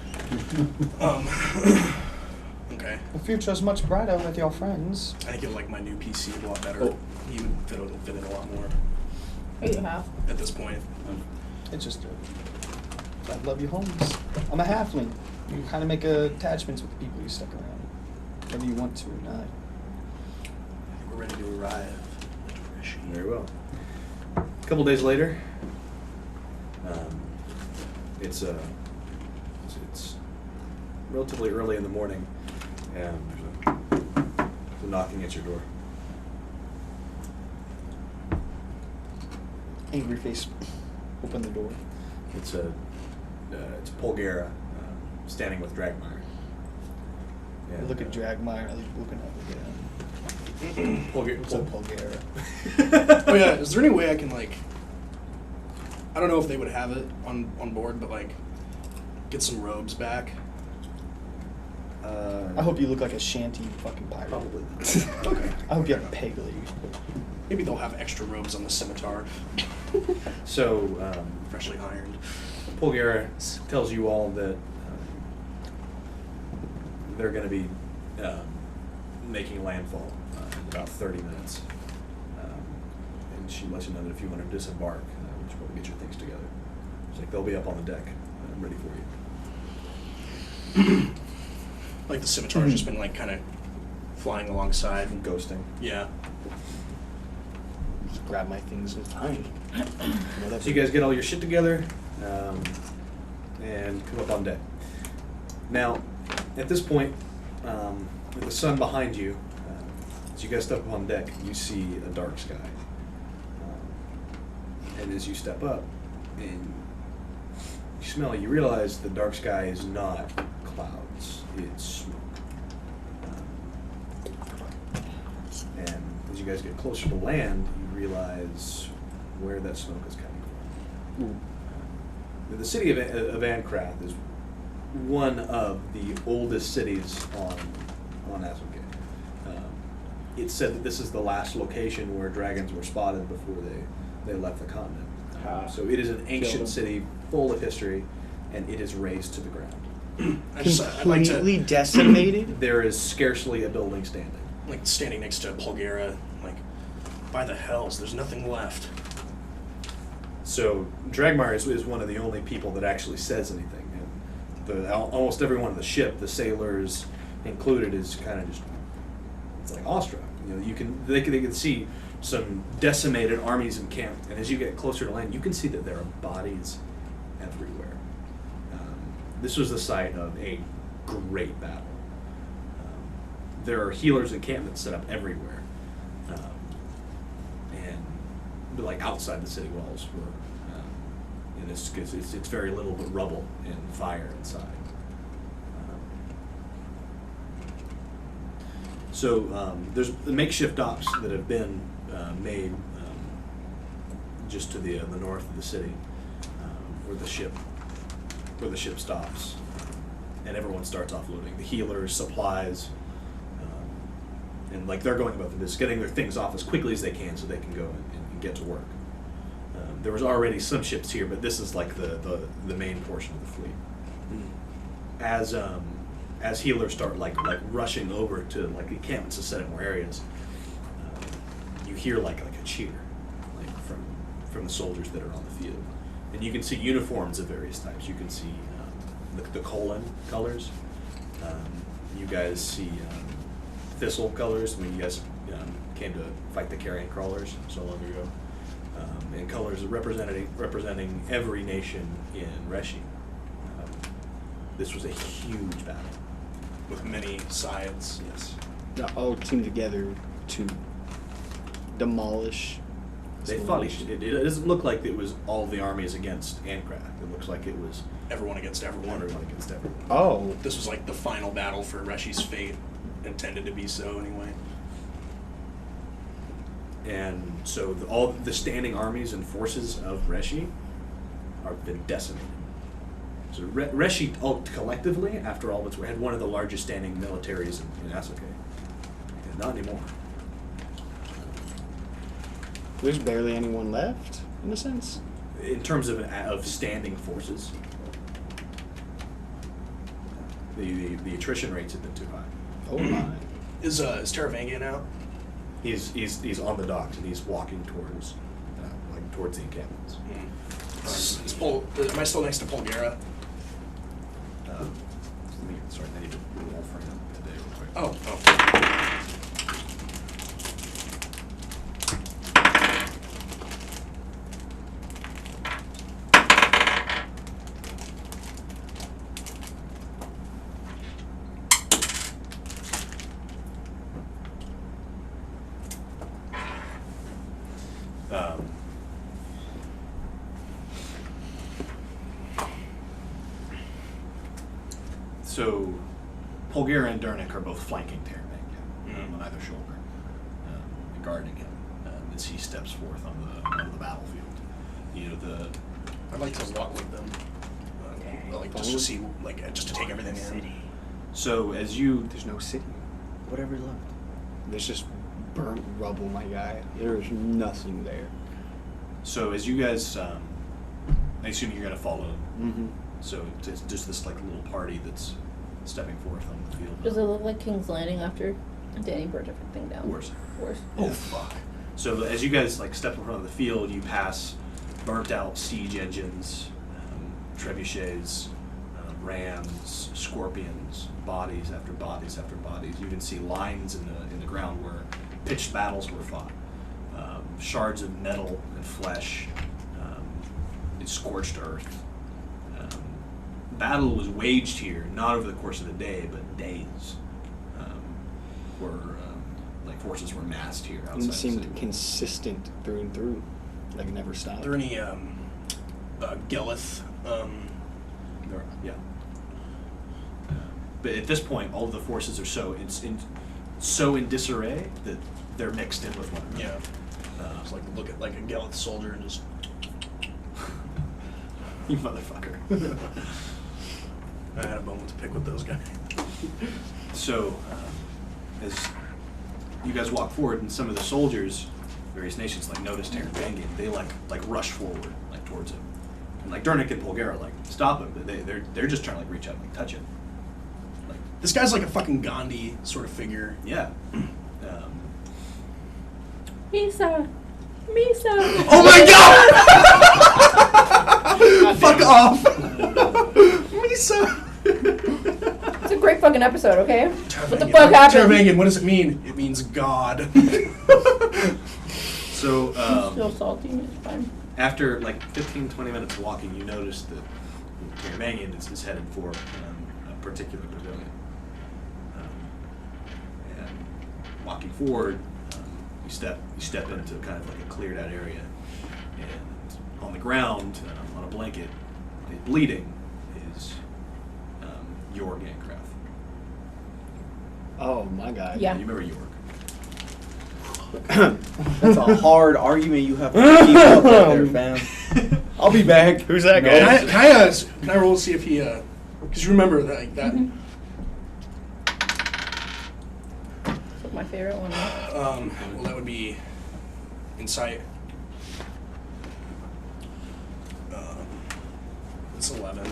Okay. The future's much brighter with your friends. I think you'll like my new PC a lot better. Oh. You would fit in a lot more What do you have? at this point. It's just I love you, homies. I'm a halfling. You kind of make attachments with the people you stuck around, whether you want to or not. I think we're ready to arrive. Very well. A couple days later, it's relatively early in the morning, and there's a knocking at your door. Angry face. Open the door. It's Polgara standing with Dragmire. I look at Dragmire. I look looking up again. What's up, Polgara? Oh yeah, is there any way I can like? I don't know if they would have it on board, but like, get some robes back. I hope you look like a shanty fucking pirate. Probably. Okay. I hope you have a peg leg. Maybe they'll have extra robes on the scimitar, So, freshly ironed. Polgara tells you all that they're going to be making landfall in about 30 minutes. And she lets you know that if you want to disembark, you should probably get your things together. It's like they'll be up on the deck, ready for you. Like the scimitar's just been like kind of flying alongside. Ghosting. Yeah. Just grab my things and fine. So you guys get all your shit together and come up on deck. Now, at this point, with the sun behind you, as you guys step up on deck, you see a dark sky. And as you step up and you smell it, you realize the dark sky is not clouds, it's smoke. And as you guys get closer to land, you realize where that smoke is coming from. The city of Ancrath is one of the oldest cities on Asoque. It's said that this is the last location where dragons were spotted before they left the continent. So it is an ancient city full of history, and it is razed to the ground. I'd like to Completely decimated. There is scarcely a building standing. like standing next to Polgara, like, by the hells, there's nothing left. So Dragmire is one of the only people that actually says anything. And almost everyone on the ship, the sailors included, is kind of just, it's like awestruck. You know, they can see some decimated armies encamped, and as you get closer to land, you can see that there are bodies everywhere. This was the site of a great battle. There are healers' encampments set up everywhere, and like outside the city walls were, and it's very little but rubble and fire inside. So there's makeshift docks that have been made just to the north of the city, where the ship stops, and everyone starts offloading the healers, supplies, and like they're going about the business, getting their things off as quickly as they can so they can go and get to work. There was already some ships here, but this is like the main portion of the fleet. as healers start like rushing over to like the encampments to set up more areas, you hear like a cheer, like from the soldiers that are on the field, and you can see uniforms of various types. You can see the colon colors. You guys see thistle colors. I mean, you guys came to fight the carrion crawlers so long ago, and colors representing every nation in Reshi. This was a huge battle with many sides. Yes. They all team together to demolish. They fought each. It doesn't look like it was all the armies against Ancraft. It looks like it was Everyone against everyone. everyone against everyone. Oh, This was like the final battle for Reshi's fate, intended to be so anyway. And so all the standing armies and forces of Reshi are been decimated. So Reshi collectively, after all its had one of the largest standing militaries in Asoque. And not anymore. there's barely anyone left, in a sense. In terms of standing forces, the attrition rates have been too high. Oh my. Is Taravangian out? He's on the docks and he's walking towards towards the encampments. Am I still next to Polgara? Sorry, I need to roll for him today real quick. Oh. So, Polgara and Durnik are both flanking Taravangian on either shoulder, and guarding him as he steps forth on the battlefield. You know, I'd like to walk with them. Just to see, just to take everything in. So as you, There's no city. Whatever left. There's just burnt rubble, my guy. There's nothing there. so as you guys, I assume you're gonna follow him. Mm-hmm. So it's just this like little party that's stepping forth on the field. Does it look like King's Landing after Danny burnt everything down? Worse. Worse. Oh fuck! So as you guys step in front of the field, you pass burnt out siege engines, trebuchets, rams, scorpions, bodies after bodies after bodies. You can see lines in the ground where pitched battles were fought. Shards of metal and flesh, scorched earth. Battle was waged here, not over the course of the day, but days. Where forces were massed here outside. It the seemed city. consistent through and through. Like it never stopped. Are there any Gelith? Yeah. But at this point, all of the forces are so in disarray that they're mixed in with one another. Yeah. Just look at like a Gelith soldier and just You motherfucker. I had a moment to pick with those guys. So, as you guys walk forward, and some of the soldiers, various nations, notice Taravangian, they rush forward, towards him. And Durnik and Polgara, stop him, but they're just trying to reach out and touch him. This guy's like a fucking Gandhi sort of figure. Yeah. Misa! Misa! Oh my god! Fuck off! Misa! It's a great fucking episode, okay? What the fuck happened? Taravangian, what does it mean? It means God. So, Still salty, it's fine. after 15, 20 minutes of walking, you notice that Taravangian is headed for a particular pavilion. And walking forward, you step into kind of a cleared out area, and on the ground, on a blanket, bleeding, is York Ancraft. Oh my god. Yeah. You remember York? That's a hard argument you have to keep up right there, fam. I'll be back. Who's that No. guy? Can I roll to see if he because you remember that Mm-hmm. It's my favorite one. well, that would be insight. It's 11.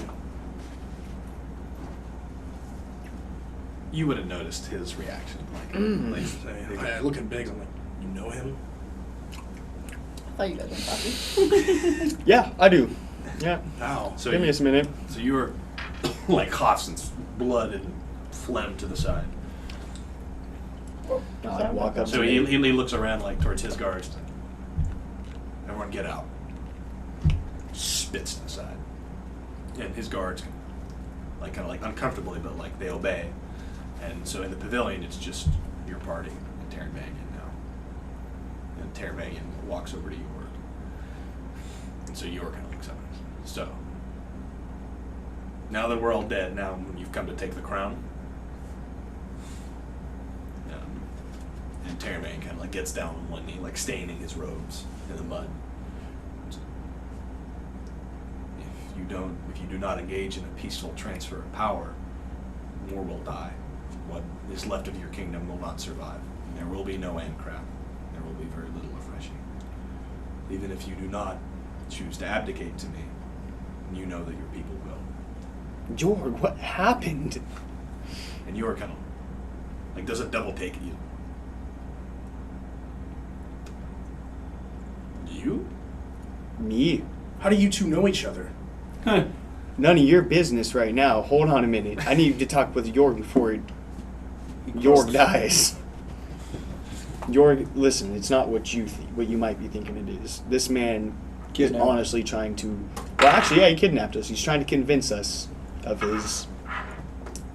you would have noticed his reaction. I look at Biggs. I'm like, you know him? I thought you guys were talking. Yeah, I do. Yeah. Ow. So Give me a minute. So you were like coughs and blood and phlegm to the side. I walk up So to he him. looks around like towards his guards. Everyone get out. Spits to the side. And his guards like kind of like uncomfortably, but like they obey. And so in the pavilion it's just your party and Terranvagian now. And Terranvagian walks over to York. And so York kind of looks up. So now that we're all dead, now when you've come to take the crown, and Terranvagian kind of like gets down on one knee, like staining his robes in the mud. If you do not engage in a peaceful transfer of power, more will die. What is left of your kingdom will not survive. And there will be no Ancrap. There will be very little refreshing. Even if you do not choose to abdicate to me, you know that your people will. Jorg, what happened? And you're kind of like does a double take at you. You? Me? How do you two know each other? None of your business right now. Hold on a minute. I need to talk with Jorg before Jorg dies. Jorg, listen, it's not what you might be thinking it is. This man is honestly trying to... Well, actually, yeah, he kidnapped us. He's trying to convince us of his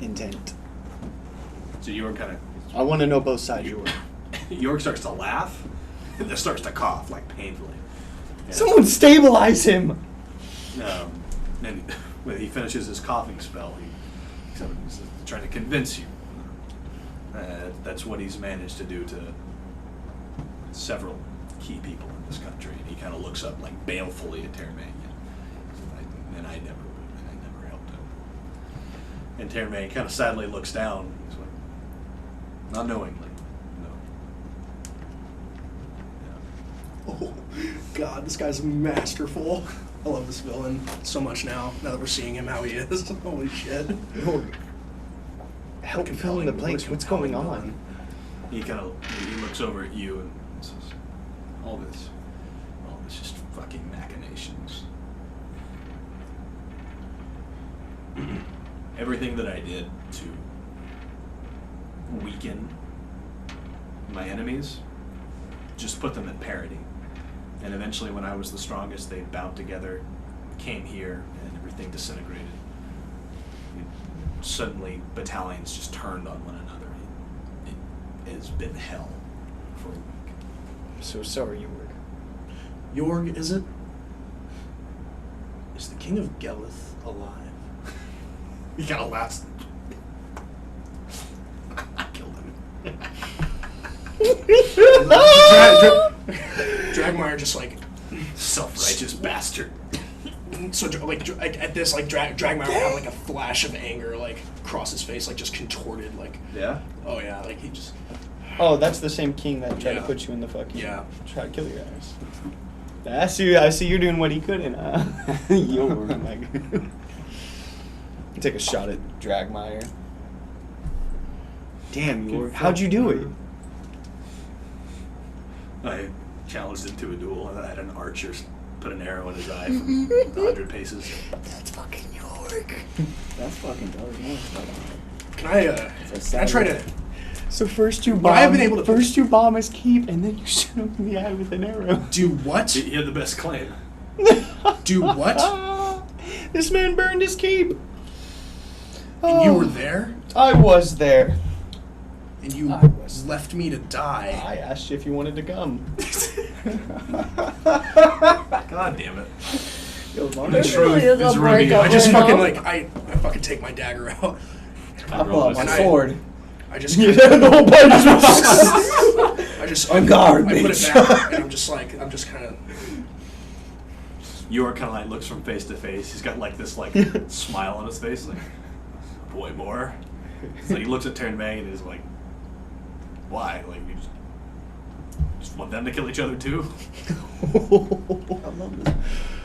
intent. So you're kind of... I want to know both sides, Jorg. York starts to laugh and then starts to cough, like painfully. And Someone stabilize him! and when he finishes his coughing spell, he's trying to convince you. That's what he's managed to do to several key people in this country. And he kind of looks up like balefully at Terranvagian. And I never would. And I never helped him. And Terranvagian kind of sadly looks down. He's like, not knowingly. No. Oh, God, this guy's masterful. I love this villain so much now that we're seeing him how he is. Holy shit. Help fill in the blanks. What's going on? He looks over at you and says, all this just fucking machinations. Everything that I did to weaken my enemies just put them at parity. And eventually when I was the strongest, they bound together, came here, and everything disintegrated. Suddenly, battalions just turned on one another. It has been hell for a week. I'm so sorry, Jorg. Jorg, is it? Is the King of Gelith alive? He kind of laughs. I killed him. Dragmire just like Self-righteous bastard. so like at this like Dragmire would have like a flash of anger like across his face, like just contorted, like Yeah? oh yeah, like he just Oh, that's the same king that tried to Yeah. put you in the fucking... Yeah. Try to kill your ass. I see you're doing what he couldn't, huh? Jorg, my God. Take a shot at Dragmire. Damn, Jorg. How'd you do it? I challenged him to a duel, and I had an archer put an arrow in his eye from 100 paces. That's fucking York. That's fucking dope. can I try to So first you Would bomb, I have been able to- first you bomb his keep, and then you shoot him in the eye with an arrow. do what? He had the best claim. Do what? This man burned his keep. And you Oh, were there? I was there. And you I was- left me to die. I asked you if you wanted to come. God damn it. Yo, Mom, This truth really is is a revealed. breakup I just right fucking now. like I fucking take my dagger out. I pull out my And sword. I just Yeah, the whole party just... I just On guard, I put it bitch. back and I'm just kind of Yor kind of like looks from face to face. He's got like this like smile on his face, like, boy, more. So he looks at Terranvagian and is like, why? Like, you just want them to kill each other too?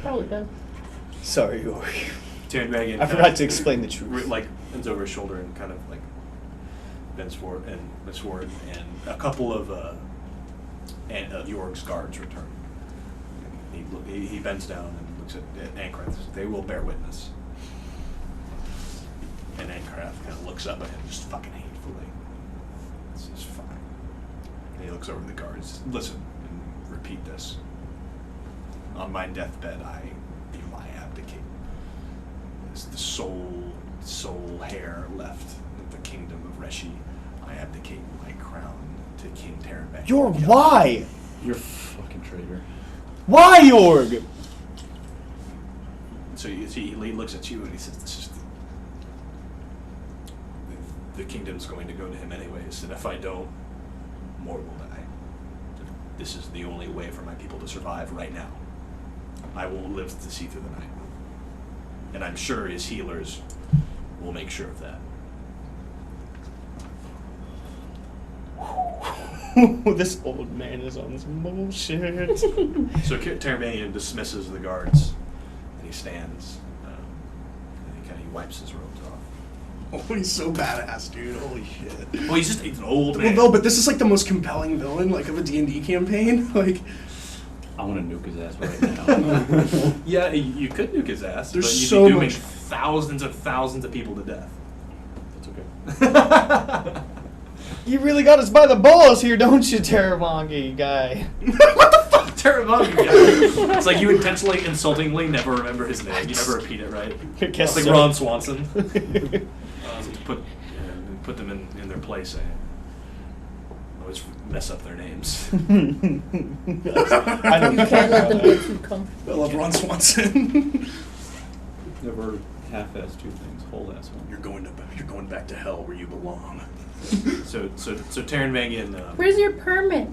Probably does. Sorry, Jorg. Terranvagian I forgot to explain the truth. like bends over his shoulder and kind of like bends forward, and a couple of Jorg's guards return. He bends down and looks at Ankrath. They will bear witness. And Ankrath kind of looks up at him just fucking hatefully. This is fine. And he looks over at the guards. Listen, and repeat this. On my deathbed, I abdicate. As the sole heir left of the kingdom of Reshi, I abdicate my crown to King Terabek. Jorg, why? You're a fucking traitor. Why, Jorg? So you see, he looks at you and he says, "This is the kingdom's going to go to him anyways, and if I don't, more will die. This is the only way for my people to survive right now. I won't live to see through the night. And I'm sure his healers will make sure of that." This old man is on some bullshit. So Terabanian dismisses the guards, and he stands, and he wipes his robes off. Oh, he's so badass, dude. Holy shit. Well, he's an old man. Well, no, but this is like the most compelling villain, like, of a D&D campaign. Like, I want to nuke his ass right now. Yeah, you could nuke his ass, There's but you'd so be dooming much- thousands and thousands of people to death. That's okay. You really got us by the balls here, don't you, Terravangi guy? What the fuck, Terabanian guy? It's like you intentionally, insultingly never remember his name. You never repeat it right. Guess It's like so. Ron Swanson. Put them in their place. I always mess up their names. I don't You can't let them get too comfortable. I love Ron Swanson. Never half-ass two things, whole-ass one. You're going back to hell where you belong. So Terranvangian. Where's your permit?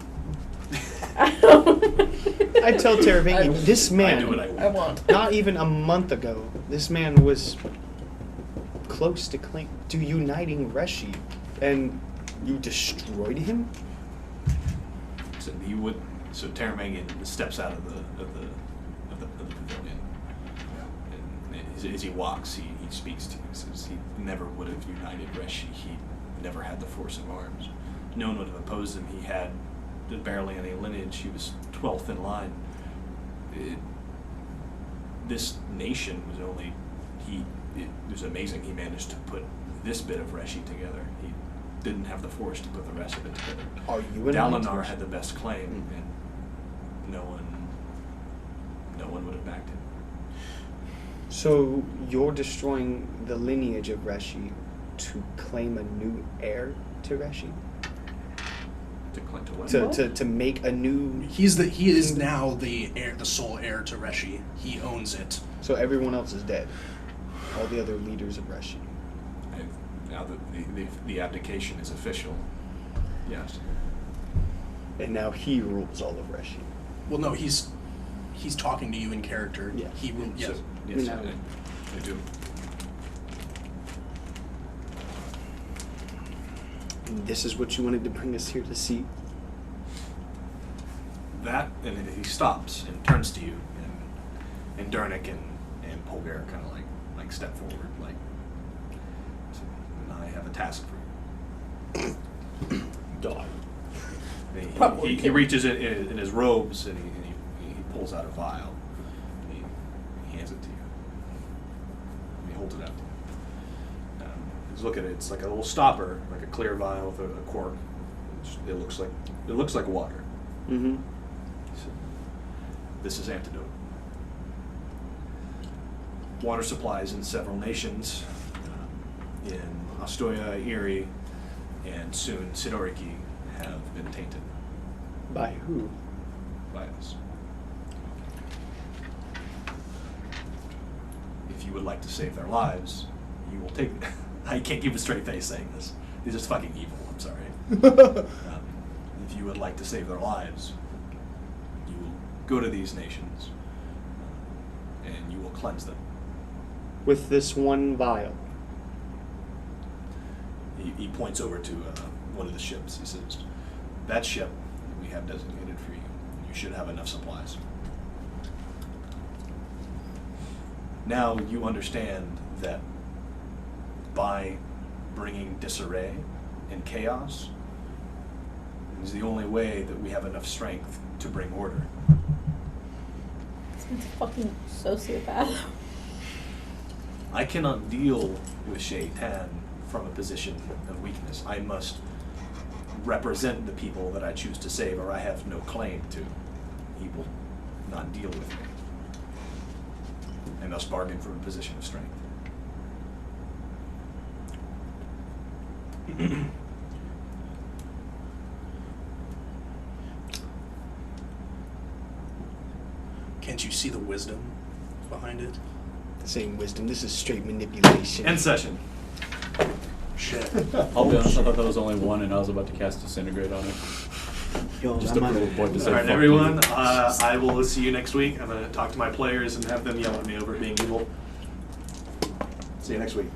I tell Terravangi, this man, I do what I want. I want. not even a month ago, this man was close to uniting Reshi, and you destroyed him? So Terranvangian steps out of the pavilion, and as he walks, he speaks to you. He says he never would have united Reshi. He never had the force of arms. No one would have opposed him. He had barely any lineage. He was 12th in line. This nation was only it was amazing. He managed to put this bit of Reshi together. He didn't have the force to put the rest of it together. Are you an Dalinar had the best claim, and no one would have backed him. So you're destroying the lineage of Reshi to claim a new heir to Reshi? To what? To make a new... He is now the sole heir to Reshi. He owns it. So everyone else is dead. All the other leaders of Reshi. Now the abdication is official. Yes. And now he rules all of Reshi. Well, no, he's talking to you in character. Yeah. He will. Yes. So, yes, No. I do. This is what you wanted to bring us here to see? That, and he stops and turns to you, and Dernick and Polgar kind of like step forward, like, I have a task for you. Die. And he reaches in his robes and he pulls out a vial. He hands it to you. And he holds it out to you. Just look at it. It's like a little stopper, like a clear vial with a cork. It looks like water. Mm-hmm. So, this is antidote. Water supplies in several nations, in Astoya, Erie, and soon Sidoriki, have been tainted By who? by us. If you would like to save their lives, you will take. I can't keep a straight face saying this. He's just fucking evil. I'm sorry. If you would like to save their lives, you will go to these nations, and you will cleanse them. With this one vial. He points over to one of the ships. He says, "That ship we have designated for you. You should have enough supplies." Now you understand that by bringing disarray and chaos is the only way that we have enough strength to bring order. This man's a fucking sociopath. I cannot deal with Shaitan from a position of weakness. I must represent the people that I choose to save, or I have no claim to. He will not deal with me. I must bargain from a position of strength. Can't you see the wisdom behind it? Saying wisdom, this is straight manipulation. End session. Shit. I'll be honest, I thought that was only one, and I was about to cast Disintegrate on it. Yo, Just that to might- avoid the All same right, fuck everyone. you. I will see you next week. I'm going to talk to my players and have them yell at me over being evil. See you next week.